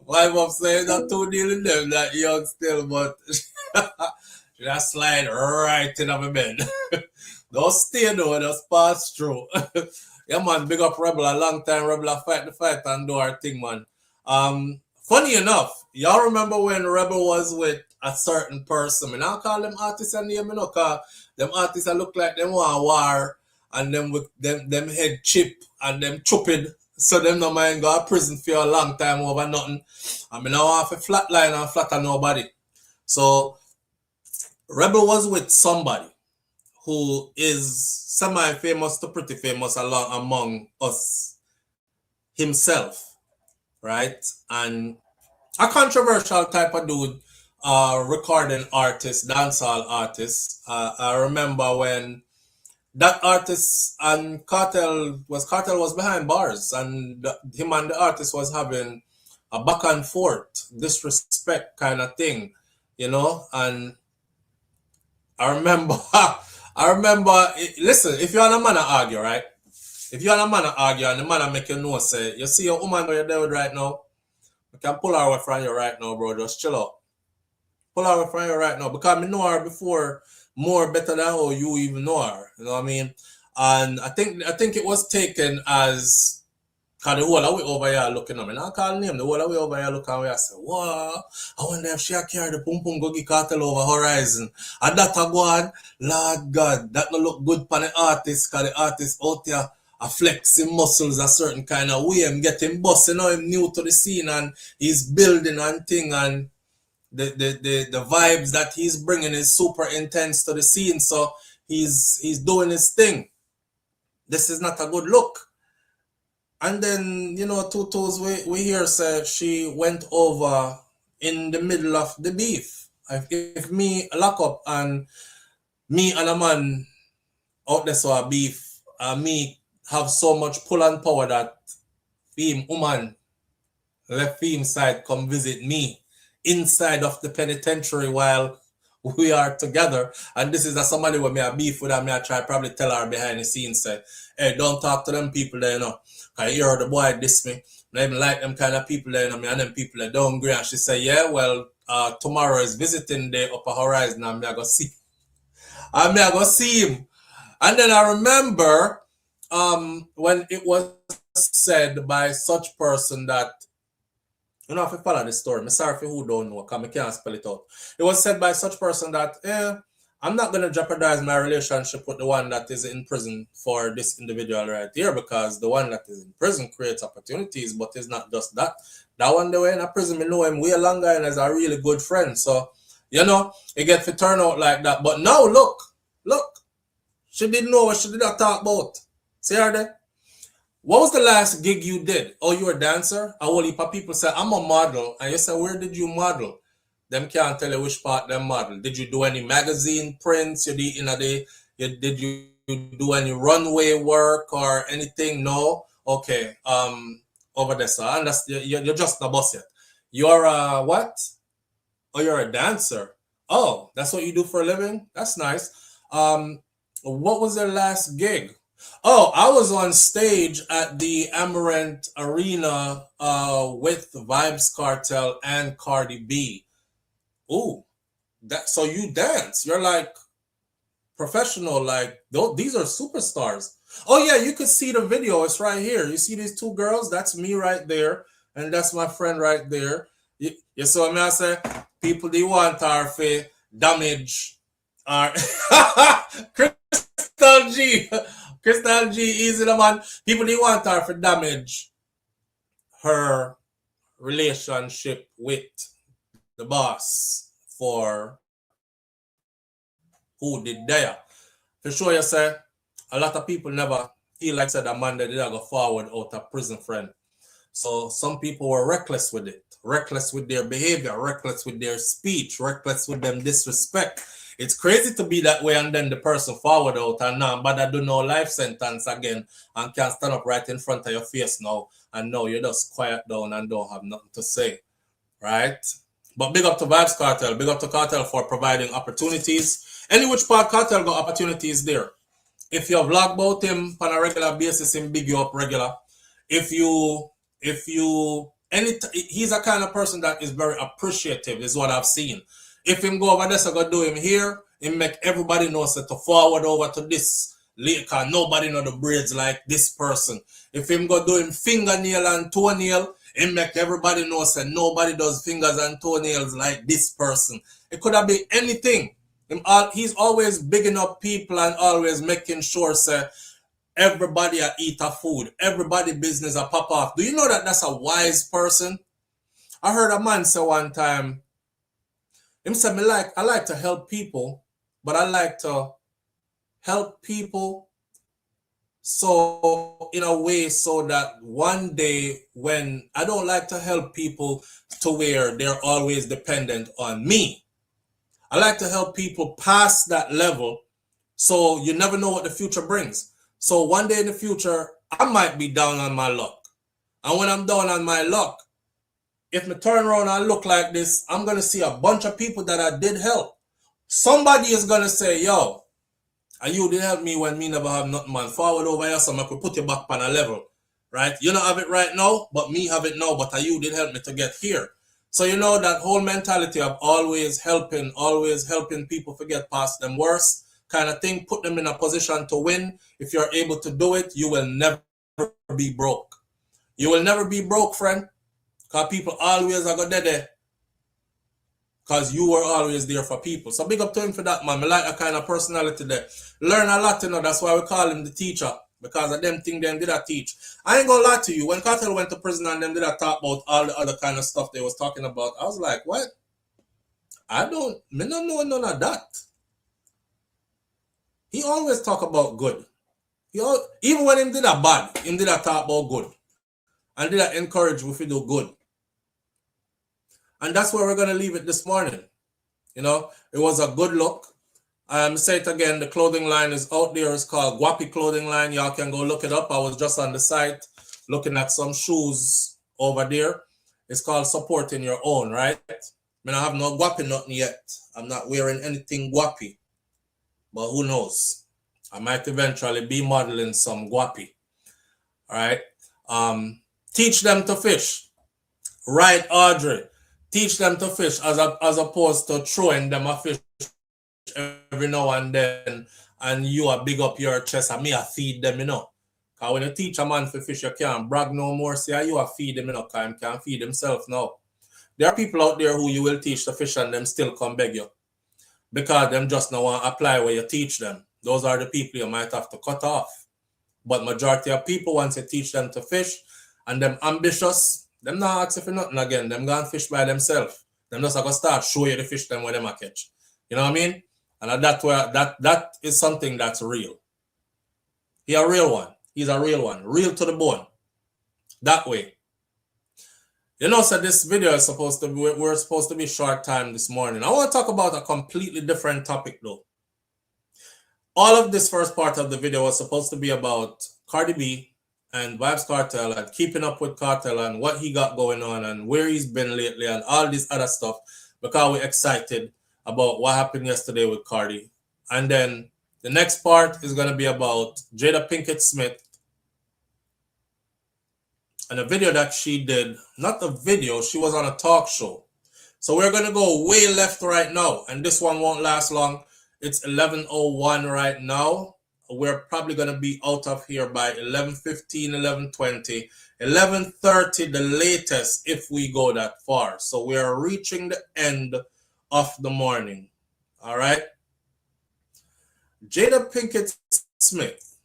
Why I'm saying not too dealing them that young still, but just slide right in my bed. Don't stay though, just pass through. Yeah, man, big up Rebel, a long time Rebel, fight the fight and do our thing, man. Funny enough, y'all remember when Rebel was with a certain person? And I'll call them artists and name, cause them artists that look like them want war and them with them head chip and them chopped. So them no mind go to prison for a long time over nothing. I mean, I want to flatline and flatter nobody. So Rebel was with somebody who is semi-famous to pretty famous among us himself, right? And a controversial type of dude, recording artist, dancehall artist. I remember when that artist and Cartel was behind bars, and him and the artist was having a back and forth, disrespect kind of thing, and I remember, listen, if you're on a man to argue, right? If you're on a man to argue and the man make you know, say, you see your woman where you're there with right now, you can pull her away from you right now, bro. Just chill out. Pull her away from you right now. Because I know her before more better than how you even know her. You know what I mean? And I think it was taken as, because the whole of way over here looking at me. Now I call name, the whole of way over here looking at me, I say, wow, I wonder if she carry the pum pum go get Kartel over horizon. And that a go on, Lord God, that no look good for the artist, because the artist out there are flexing muscles a certain kind of way. I'm getting boss, him new to the scene and he's building and thing, and the vibes that he's bringing is super intense to the scene. So he's doing his thing. This is not a good look. And then, Tutus, we hear say she went over in the middle of the beef. If me lock up and me and a man out there so a beef, me have so much pull and power that him woman left him side come visit me inside of the penitentiary while we are together. And this is somebody with me a beef with her. Me I try probably tell her behind the scenes, say, hey, don't talk to them people there, I hear the boy diss me. I even like them kind of people there, and them people that don't agree. And she say, yeah, well, tomorrow is visiting day upper horizon, and I go see him. And then I remember when it was said by such person that, if you follow the story, I'm sorry for who don't know, because I can't spell it out. It was said by such person that, I'm not going to jeopardize my relationship with the one that is in prison for this individual right here, because the one that is in prison creates opportunities, but it's not just that. That one, the way in a prison, we know him way longer and as a really good friend. So, it gets to turn out like that. But now, look, she didn't know what she did not talk about. See her there? What was the last gig you did? Oh, you were a dancer? A whole heap of people say, I'm a model. And you say, where did you model? Them can't tell you which part them model. Did you do any magazine prints? Did you do any runway work or anything? No? Okay. Over there, so you're just not boss yet. You're a what? Oh, you're a dancer. Oh, that's what you do for a living? That's nice. What was their last gig? Oh, I was on stage at the Amerant Arena with Vybz Kartel and Cardi B. Ooh, so you dance. You're like professional, like these are superstars. Oh yeah, you could see the video. It's right here. You see these two girls? That's me right there. And that's my friend right there. You saw me, I say, people they want her for damage. Crystal G, easy the man. People they want her for damage her relationship with the boss for who did there. For sure, you say, a lot of people never feel like said a man that did go forward out of prison friend. So some people were reckless with it, reckless with their behavior, reckless with their speech, reckless with them disrespect. It's crazy to be that way, and then the person forward out and now, but I do no life sentence again and can stand up right in front of your face now, and now you're just quiet down and don't have nothing to say, right? But big up to Vybz Kartel, big up to Kartel for providing opportunities. Any which part Kartel got opportunities there. If you vlog about him on a regular basis, him big you up regular. He's a kind of person that is very appreciative, is what I've seen. If him go over there, so go do him here, him make everybody know so to forward over to this later, cause nobody know the braids like this person. If him go do him fingernail and toenail, him make everybody know so nobody does fingers and toenails like this person. It could have been anything. He's always bigging up people and always making sure say everybody eat a food, everybody business a pop off. Do you know that that's a wise person? I heard a man say one time, him say, I like to help people, but I like to help people so in a way so that one day when I don't like to help people to where they're always dependent on me. I like to help people past that level so you never know what the future brings. So one day in the future, I might be down on my luck. And when I'm down on my luck, if I turn around and look like this, I'm going to see a bunch of people that I did help. Somebody is going to say, yo, and you did help me when me never have nothing, man. Forward over here, so I could put you back on a level, right? You don't have it right now, but me have it now, but you did help me to get here. So you know that whole mentality of always helping people forget past them worse kind of thing, put them in a position to win. If you're able to do it, you will never be broke. You will never be broke, friend, because people always are going there because you were always there for people. So big up to him for that, man. I like that kind of personality there. Learn a lot, you know. That's why we call him the teacher, because of them things them did I teach. I ain't gonna lie to you. When Kartel went to prison and them did I talk about all the other kind of stuff they was talking about, I was like, what? I don't know none of that. He always talk about good. Even when him did a bad, him did a talk about good. And did I encourage you if you do good. And that's where we're gonna leave it this morning. You know, it was a good look. Say it again, the clothing line is out there. It's called Guapi Clothing Line. Y'all can go look it up. I was just on the site looking at some shoes over there. It's called Supporting Your Own, right? I mean, I have no Guapi nothing yet. I'm not wearing anything Guapi. But who knows? I might eventually be modeling some Guapi. All right? Teach them to fish. Right, Audrey? Teach them to fish as opposed to throwing them a fish every now and then, and you are big up your chest and me I feed them, you know. Because when you teach a man to fish, you can't brag no more. See, you are feed them, you know, because he can't feed himself now. There are people out there who you will teach to fish and them still come beg you. Because them just not want to apply where you teach them. Those are the people you might have to cut off. But majority of people, once you teach them to fish and them ambitious, them not asking for nothing again. Them go and fish by themselves. Them just going to start show you the fish them when them a catch. You know what I mean? And that is something that's real. He's a real one. He's a real one. Real to the bone. That way. You know, so this video is we're supposed to be short time this morning. I want to talk about a completely different topic though. All of this first part of the video was supposed to be about Cardi B and Vybz Kartel and keeping up with Kartel and what he got going on and where he's been lately and all this other stuff, because we're excited about what happened yesterday with Cardi. And then the next part is going to be about Jada Pinkett Smith and a video that she did. Not a video, she was on a talk show. So we're going to go way left right now, and this one won't last long. It's 11:01 right now. We're probably going to be out of here by 11:15, 11:20, 11:30 the latest if we go that far. So we are reaching the end of the morning. All right. Jada Pinkett Smith.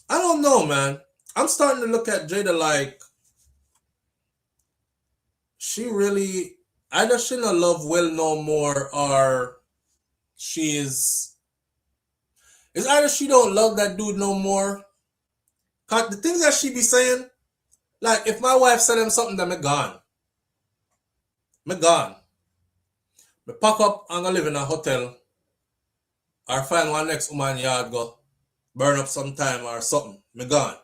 I don't know, man. I'm starting to look at Jada like she really, either she not love Will no more, or it's either she don't love that dude no more. Cause the things that she be saying, Like, if my wife said them something, then me gone. Me gone. Me pack up and go live in a hotel or find one next woman yard, go burn up some time or something. Me gone.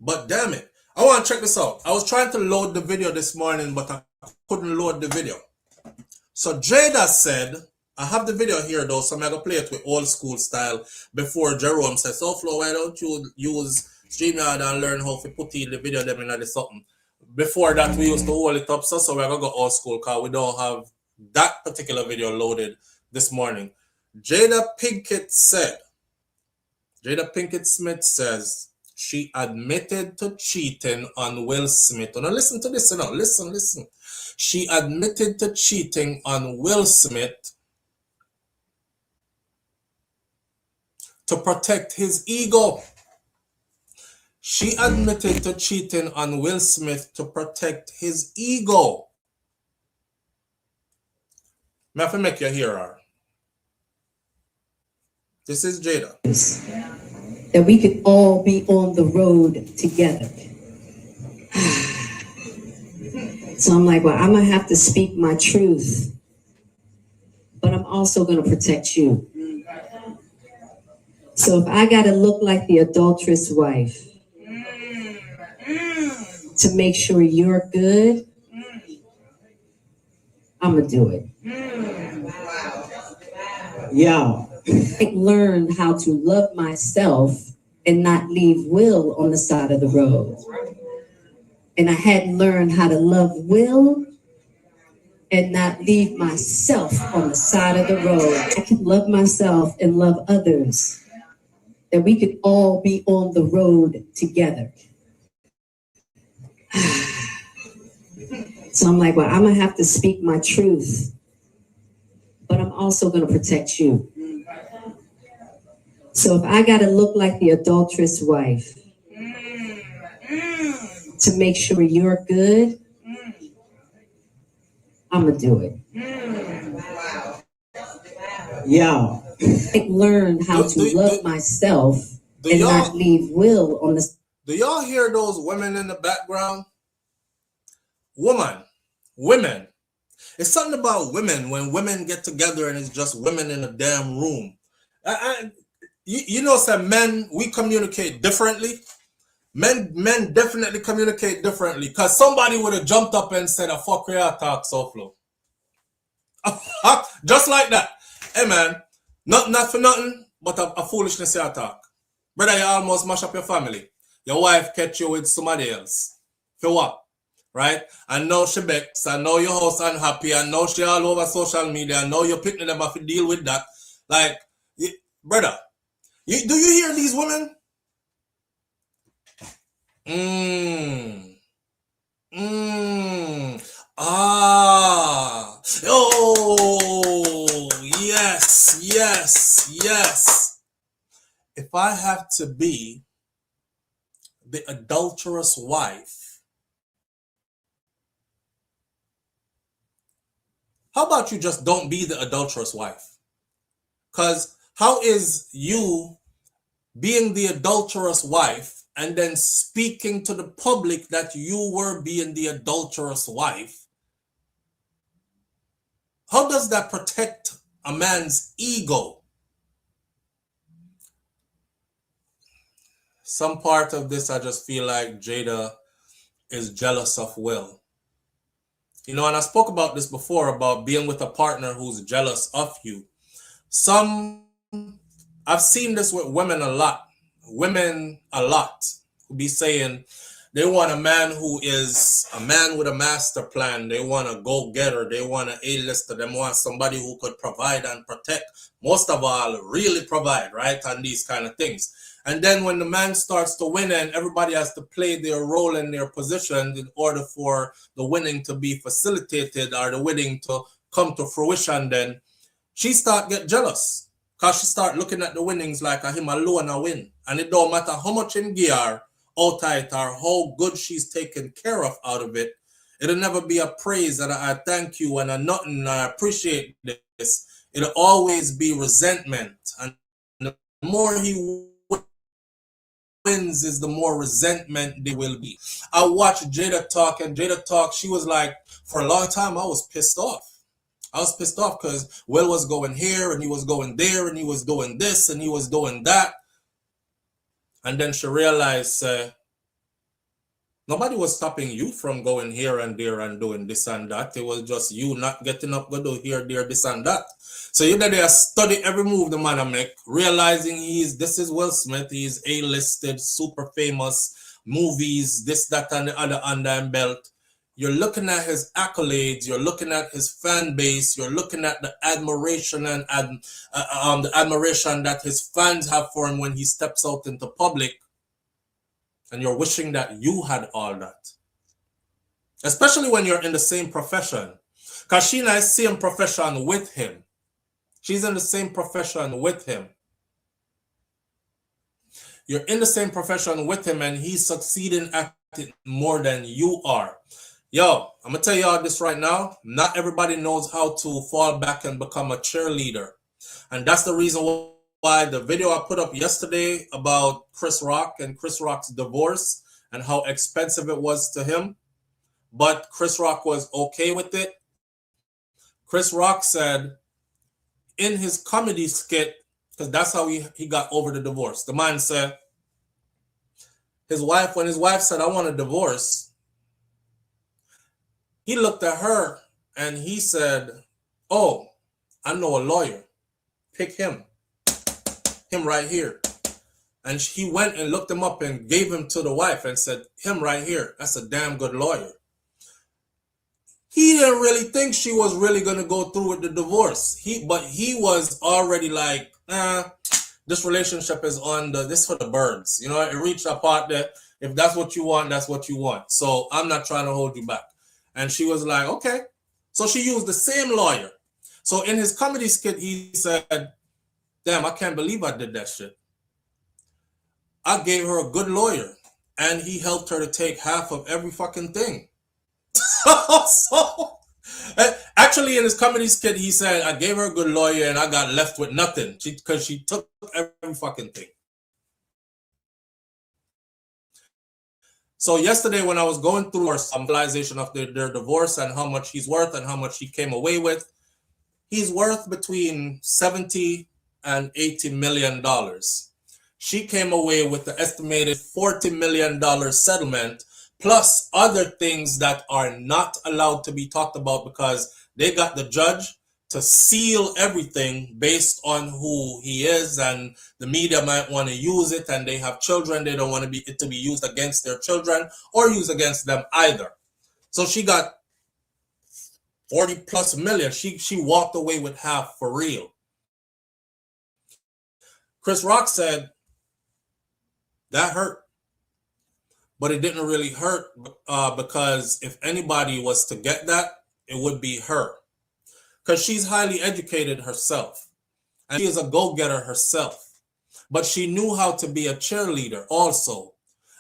But damn it, I want to check this out. I was trying to load the video this morning, but I couldn't load the video. So Jada said, I have the video here though, so I'm going to play it with old school style before Jerome says, so Flo, why don't you use StreamYard and learn how to put in the video them in something. Before that, we used to hold it up, so we're going to go old school because we don't have that particular video loaded this morning. Jada Pinkett Smith says she admitted to cheating on Will Smith. Now listen to this, listen. She admitted to cheating on Will Smith to protect his ego. She admitted to cheating on Will Smith to protect his ego. I have to make you hear her. This is Jada. That we could all be on the road together. So I'm like, well, I'm going to have to speak my truth, but I'm also going to protect you. So if I got to look like the adulterous wife to make sure you're good, I'm going to do it. Yeah. I learned how to love myself and not leave Will on the side of the road. And I hadn't learned how to love Will and not leave myself on the side of the road. I can love myself and love others. That we could all be on the road together. So I'm like, well, I'm going to have to speak my truth, but I'm also going to protect you. So if I got to look like the adulterous wife to make sure you're good, I'm going to do it. Yeah. I learned how to love myself and not leave Will on the... Do y'all hear those women in the background? Women. It's something about women when women get together and it's just women in a damn room. You know, some men, we communicate differently. Men definitely communicate differently. Because somebody would have jumped up and said, a fuck your talk, so Flo. Just like that. Hey man, not for nothing, but a foolishness your talk. Brother, you almost mash up your family. Your wife catch you with somebody else. For what? Right? I know she begs. I know your house unhappy. I know she all over social media. I know you're picking them have to deal with that. Like, brother, do you hear these women? Oh, yes. If I have to be the adulterous wife, how about you just don't be the adulterous wife? Because how is you being the adulterous wife and then speaking to the public that you were being the adulterous wife? How does that protect a man's ego? Some part of this, I just feel like Jada is jealous of Will. You know, and I spoke about this before, about being with a partner who's jealous of you. I've seen this with women a lot. Women a lot who be saying they want a man who is a man with a master plan. They want a go-getter. They want an A-lister. They want somebody who could provide and protect. Most of all, really provide, right? And these kind of things. And then when the man starts to win and everybody has to play their role in their position in order for the winning to be facilitated or the winning to come to fruition, then she start get jealous. Because she start looking at the winnings like him alone a win. And it don't matter how much him gear out of it or how good she's taken care of out of it. It'll never be a praise and I thank you and a nothing and I appreciate this. It'll always be resentment. And the more he wins is the more resentment there will be. I watched Jada talk, and Jada talk, she was like, for a long time, I was pissed off. I was pissed off because Will was going here, and he was going there, and he was doing this, and he was doing that. And then she realized nobody was stopping you from going here and there and doing this and that. It was just you not getting up, go do here, there, this and that. So you that they study every move the man make, realizing this is Will Smith, he's A-listed, super famous, movies, this, that, and the other under him belt. You're looking at his accolades, you're looking at his fan base, you're looking at the admiration and the admiration that his fans have for him when he steps out into public, and you're wishing that you had all that. Especially when you're in the same profession. Because she's in the same profession with him. She's in the same profession with him. You're in the same profession with him, and he's succeeding at it more than you are. Yo, I'm going to tell y'all this right now. Not everybody knows how to fall back and become a cheerleader. And that's the reason why the video I put up yesterday about Chris Rock and Chris Rock's divorce and how expensive it was to him. But Chris Rock was okay with it. Chris Rock said in his comedy skit, because that's how he got over the divorce. The man said, when his wife said, I want a divorce, he looked at her and he said, oh, I know a lawyer. Pick him. Him right here. And he went and looked him up and gave him to the wife and said, him right here. That's a damn good lawyer. He didn't really think she was really going to go through with the divorce. But he was already like, this relationship is on this for the birds. You know, it reached a part that if that's what you want, that's what you want. So I'm not trying to hold you back. And she was like, okay. So she used the same lawyer. So in his comedy skit, he said, damn, I can't believe I did that shit. I gave her a good lawyer, and he helped her to take half of every fucking thing. So, actually, in his comedy skit, he said, I gave her a good lawyer, and I got left with nothing because she took every fucking thing. So yesterday when I was going through our summarization of their divorce and how much he's worth and how much he came away with, he's worth between $70 and $80 million. She came away with the estimated $40 million settlement, plus other things that are not allowed to be talked about because they got the judge to seal everything based on who he is, and the media might want to use it, and they have children. They don't want it to be used against their children or used against them either. So she got 40 plus million. She walked away with half for real. Chris Rock said that hurt, but it didn't really hurt because if anybody was to get that, it would be her. Because she's highly educated herself. And she is a go-getter herself. But she knew how to be a cheerleader also.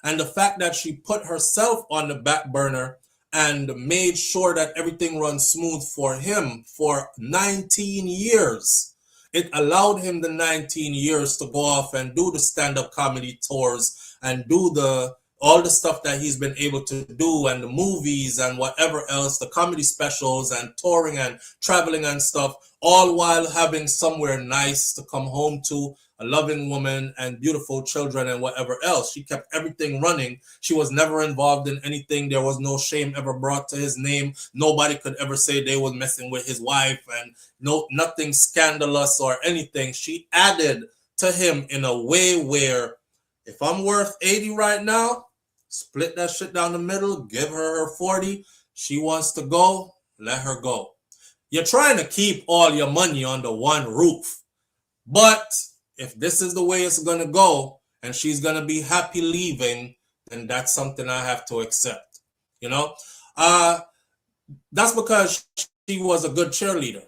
And the fact that she put herself on the back burner and made sure that everything runs smooth for him for 19 years. It allowed him the 19 years to go off and do the stand-up comedy tours and do all the stuff that he's been able to do, and the movies and whatever else, the comedy specials and touring and traveling and stuff, all while having somewhere nice to come home to, a loving woman and beautiful children and whatever else. She kept everything running. She was never involved in anything. There was no shame ever brought to his name. Nobody could ever say they was messing with his wife, and nothing scandalous or anything. She added to him in a way where if I'm worth 80 right now, split that shit down the middle, give her 40. She wants to go, let her go. You're trying to keep all your money under one roof. But if this is the way it's going to go and she's going to be happy leaving, then that's something I have to accept. You know, that's because she was a good cheerleader.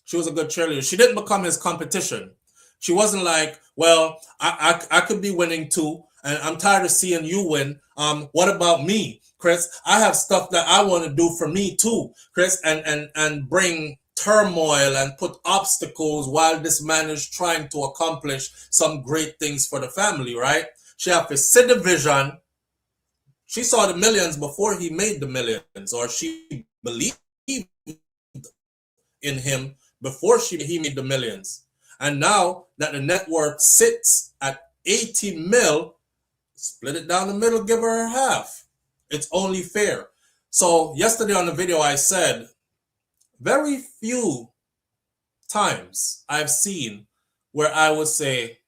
She was a good cheerleader. She didn't become his competition. She wasn't like, well, I could be winning too, and I'm tired of seeing you win. What about me, Chris? I have stuff that I want to do for me too, Chris, and bring turmoil and put obstacles while this man is trying to accomplish some great things for the family, right? She have to see the vision. She saw the millions before he made the millions, or she believed in him before he made the millions. And now that the net worth sits at 80 mil, split it down the middle, give her half. It's only fair. So yesterday on the video, I said, very few times I've seen where I would say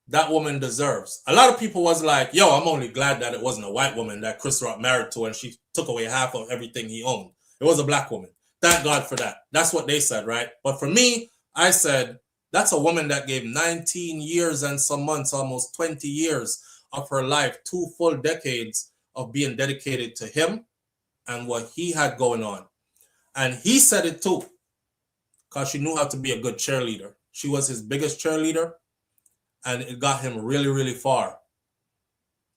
that woman deserves. A lot of people was like, yo, I'm only glad that it wasn't a white woman that Chris Rock married to and she took away half of everything he owned. It was a black woman. Thank God for that. That's what they said, right? But for me, I said, that's a woman that gave 19 years and some months, almost 20 years of her life, 2 full decades of being dedicated to him and what he had going on. And he said it too, because she knew how to be a good cheerleader. She was his biggest cheerleader, and it got him really, really far.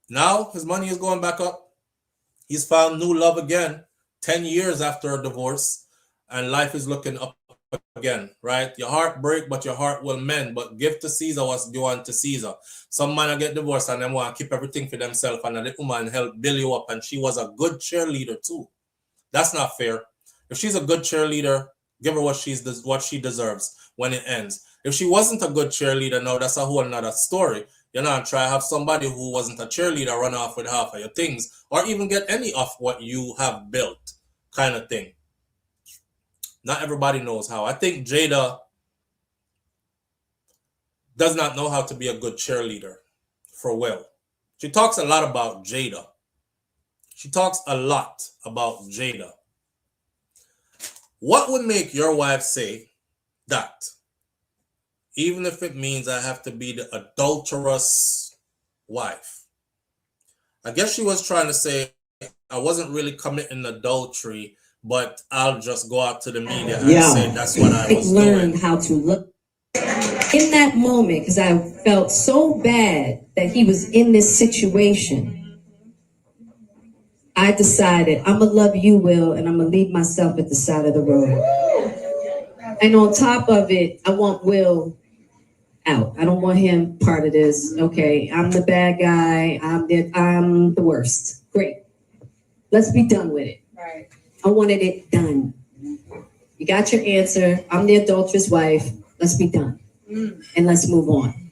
Now his money is going back up. He's found new love again, 10 years after a divorce, and life is looking up again, right? Your heart break, but your heart will mend. But give to Caesar what's due unto Caesar. Some man get divorced and them want to keep everything for themselves, and the woman helped build you up, and she was a good cheerleader too. That's not fair. If she's a good cheerleader, give her what she deserves when it ends. If she wasn't a good cheerleader, no, that's a whole nother story. You're not trying to have somebody who wasn't a cheerleader run off with half of your things, or even get any of what you have built, kind of thing. Not everybody knows how. I think Jada does not know how to be a good cheerleader for Will. She talks a lot about Jada. She talks a lot about Jada. What would make your wife say that? Even if it means I have to be the adulterous wife. I guess she was trying to say I wasn't really committing adultery, but I'll just go out to the media and say that's what I was learned doing. how to look in that moment, because I felt so bad that he was in this situation. I decided I'm gonna love you, Will, and I'm gonna leave myself at the side of the road. And on top of it, I want Will out. I don't want him part of this. Okay, I'm the bad guy. I'm the worst. Great. Let's be done with it. Right. I wanted it done. You got your answer. I'm the adulterous wife. Let's be done. And let's move on.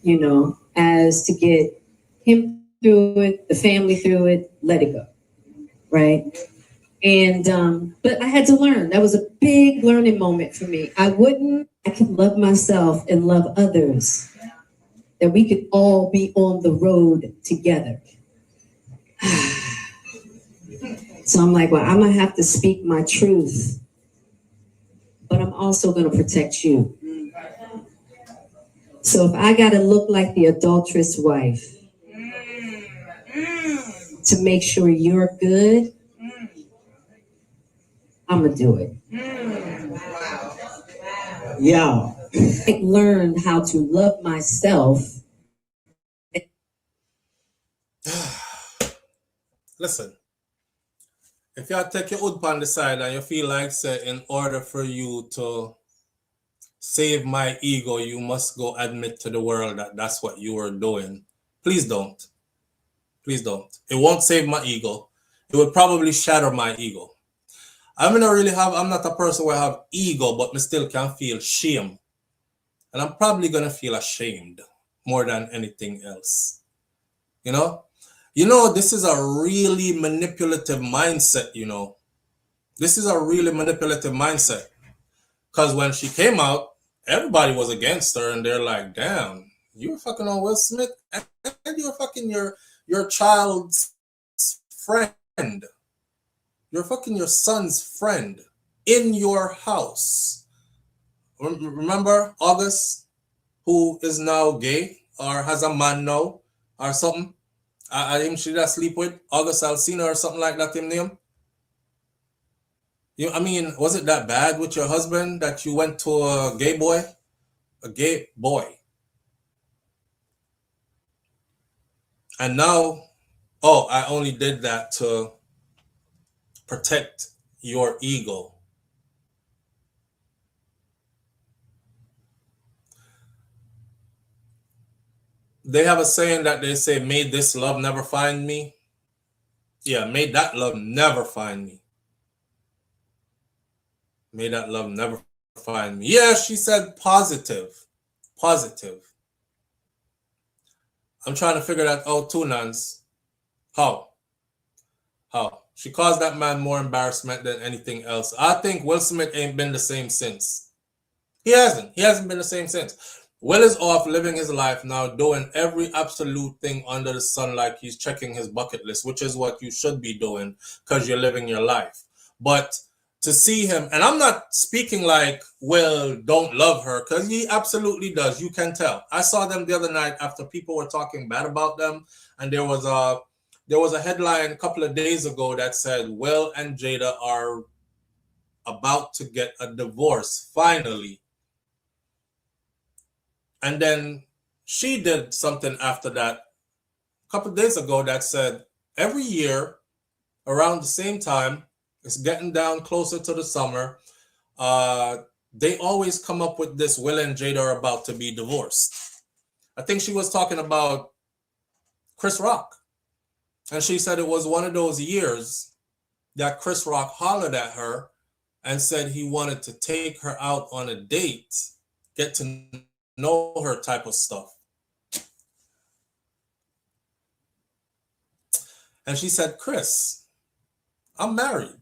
You know, as to get him through it, the family through it, let it go. Right? And, but I had to learn. That was a big learning moment for me. I could love myself and love others. That we could all be on the road together. So I'm like, well, I'm gonna have to speak my truth, but I'm also gonna protect you. So if I gotta look like the adulterous wife to make sure you're good, I'm gonna do it. Yeah. I learned how to love myself. Listen, if you take your hood on the side and you feel like, say, in order for you to save my ego, you must go admit to the world that that's what you were doing. Please don't. Please don't. It won't save my ego. It would probably shatter my ego. I'm not a person who have ego, but me still can feel shame. And I'm probably going to feel ashamed more than anything else. You know? You know, this is a really manipulative mindset, you know. This is a really manipulative mindset. Because when she came out, everybody was against her, and they're like, damn, you were fucking on Will Smith, and you were fucking your child's friend. You're fucking your son's friend in your house. Remember August, who is now gay or has a man now or something? I think she does sleep with August Alsina or something like that in name. I mean, was it that bad with your husband that you went to a gay boy? A gay boy. And now, oh, I only did that to protect your ego. They have a saying that they say, "May this love never find me." Yeah, may that love never find me. May that love never find me. Yeah, she said positive. Positive. I'm trying to figure that out too, Nance. How? How? She caused that man more embarrassment than anything else. I think Will Smith ain't been the same since. He hasn't. He hasn't been the same since. Will is off living his life now, doing every absolute thing under the sun, like he's checking his bucket list, which is what you should be doing because you're living your life. But to see him, and I'm not speaking like Will don't love her, because he absolutely does. You can tell. I saw them the other night after people were talking bad about them, and there was a headline a couple of days ago that said Will and Jada are about to get a divorce finally. And then she did something after that a couple of days ago that said every year around the same time, it's getting down closer to the summer, they always come up with this Will and Jada are about to be divorced. I think she was talking about Chris Rock. And she said it was one of those years that Chris Rock hollered at her and said he wanted to take her out on a date, get to know her type of stuff. And she said, "Chris, I'm married."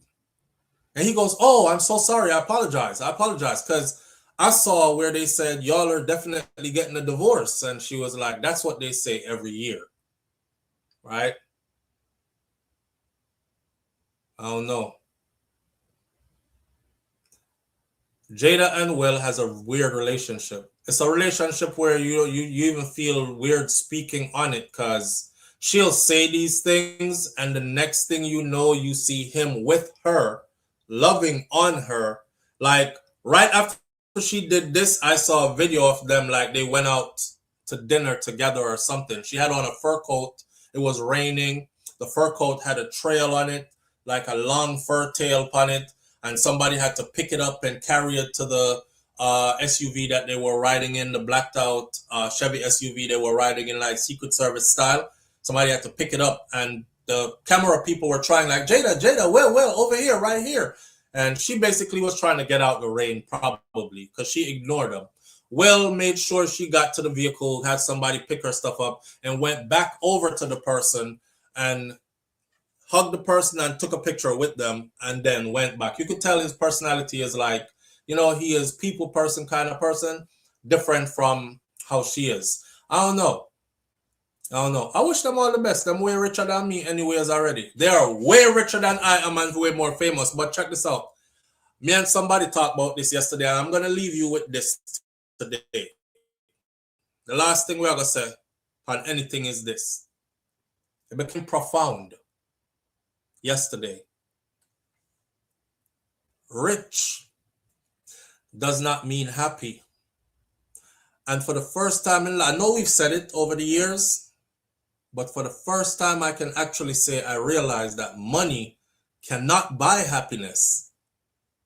And he goes, "Oh, I'm so sorry. I apologize. Because I saw where they said y'all are definitely getting a divorce." And she was like, "That's what they say every year." Right? I don't know. Jada and Will has a weird relationship. It's a relationship where you even feel weird speaking on it, because she'll say these things and the next thing you know, you see him with her, loving on her. Like right after she did this, I saw a video of them like they went out to dinner together or something. She had on a fur coat. It was raining. The fur coat had a trail on it, like a long fur tail upon it. And somebody had to pick it up and carry it to the SUV that they were riding in, the blacked out Chevy SUV they were riding in, like Secret Service style. Somebody had to pick it up, and the camera people were trying like, Jada, well, over here, right here. And she basically was trying to get out the rain, probably, because she ignored them. Will made sure she got to the vehicle, had somebody pick her stuff up, and went back over to the person and hugged the person and took a picture with them, and then went back. You could tell his personality is like, you know, he is people person kind of person, different from how she is. I don't know. I wish them all the best. Them way richer than me anyways already. They are way richer than I am and way more famous. But check this out. Me and somebody talked about this yesterday, and I'm going to leave you with this today. The last thing we're going to say on anything is this. It became profound yesterday. Rich does not mean happy. And for the first time in life, I know we've said it over the years, but for the first time I can actually say I realized that money cannot buy happiness.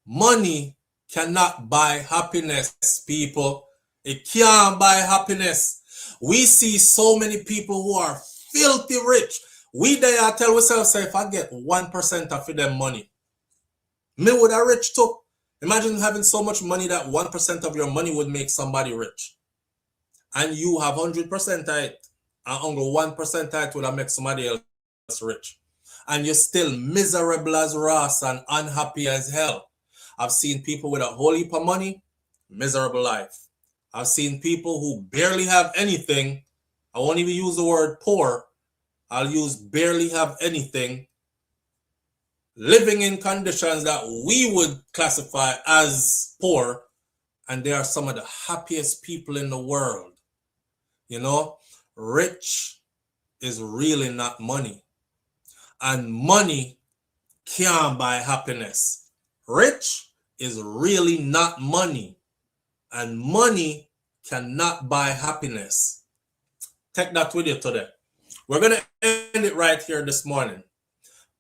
Money cannot buy happiness, people. It can't buy happiness. We see so many people who are filthy rich. We there tell ourselves, say, if I get 1% of them money, me would have rich too. Imagine having so much money that 1% of your money would make somebody rich. And you have 100% of it. And only 1% of it would have made somebody else rich. And you're still miserable as Ross and unhappy as hell. I've seen people with a whole heap of money, miserable life. I've seen people who barely have anything. I won't even use the word poor. I'll use barely have anything, living in conditions that we would classify as poor, and they are some of the happiest people in the world. You know, rich is really not money, and money can't buy happiness. Rich is really not money, and money cannot buy happiness. Take that with you today. We're going to end it right here this morning.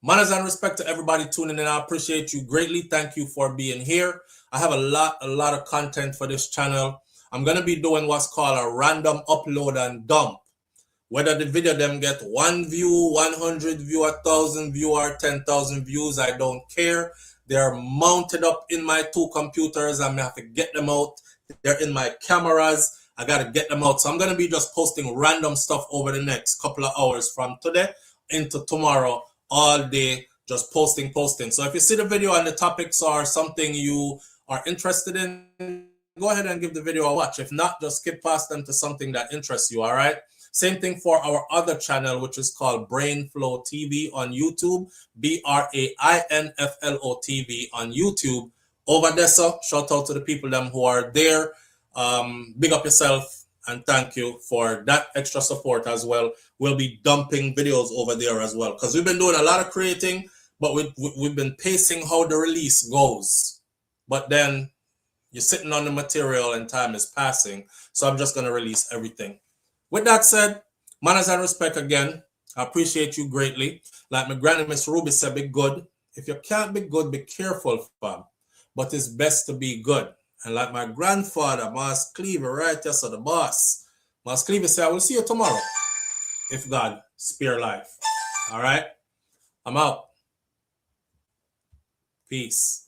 Manners and respect to everybody tuning in. I appreciate you greatly. Thank you for being here. I have a lot of content for this channel. I'm going to be doing what's called a random upload and dump. Whether the video them get 1 view, 100 view, 1,000 view, or 10,000 views, I don't care. They're mounted up in my 2 computers. I'm gonna have to get them out. They're in my cameras. I gotta get them out. So I'm gonna be just posting random stuff over the next couple of hours from today into tomorrow, all day, just posting. So if you see the video and the topics are something you are interested in, go ahead and give the video a watch. If not, just skip past them to something that interests you, all right? Same thing for our other channel, which is called Brainflow TV on YouTube, BRAINFLO TV on YouTube. Over there, so shout out to the people them who are there. Big up yourself and thank you for that extra support as well. We'll be dumping videos over there as well because we've been doing a lot of creating, but we've been pacing how the release goes. But then you're sitting on the material and time is passing, so I'm just going to release everything. With that said, manners and respect again. I appreciate you greatly. Like my granny, Miss Ruby said, be good. If you can't be good, be careful, fam. But it's best to be good. And like my grandfather, Mas Cleaver, right there, so the boss. Mas Cleaver said, I will see you tomorrow, if God spare life. All right? I'm out. Peace.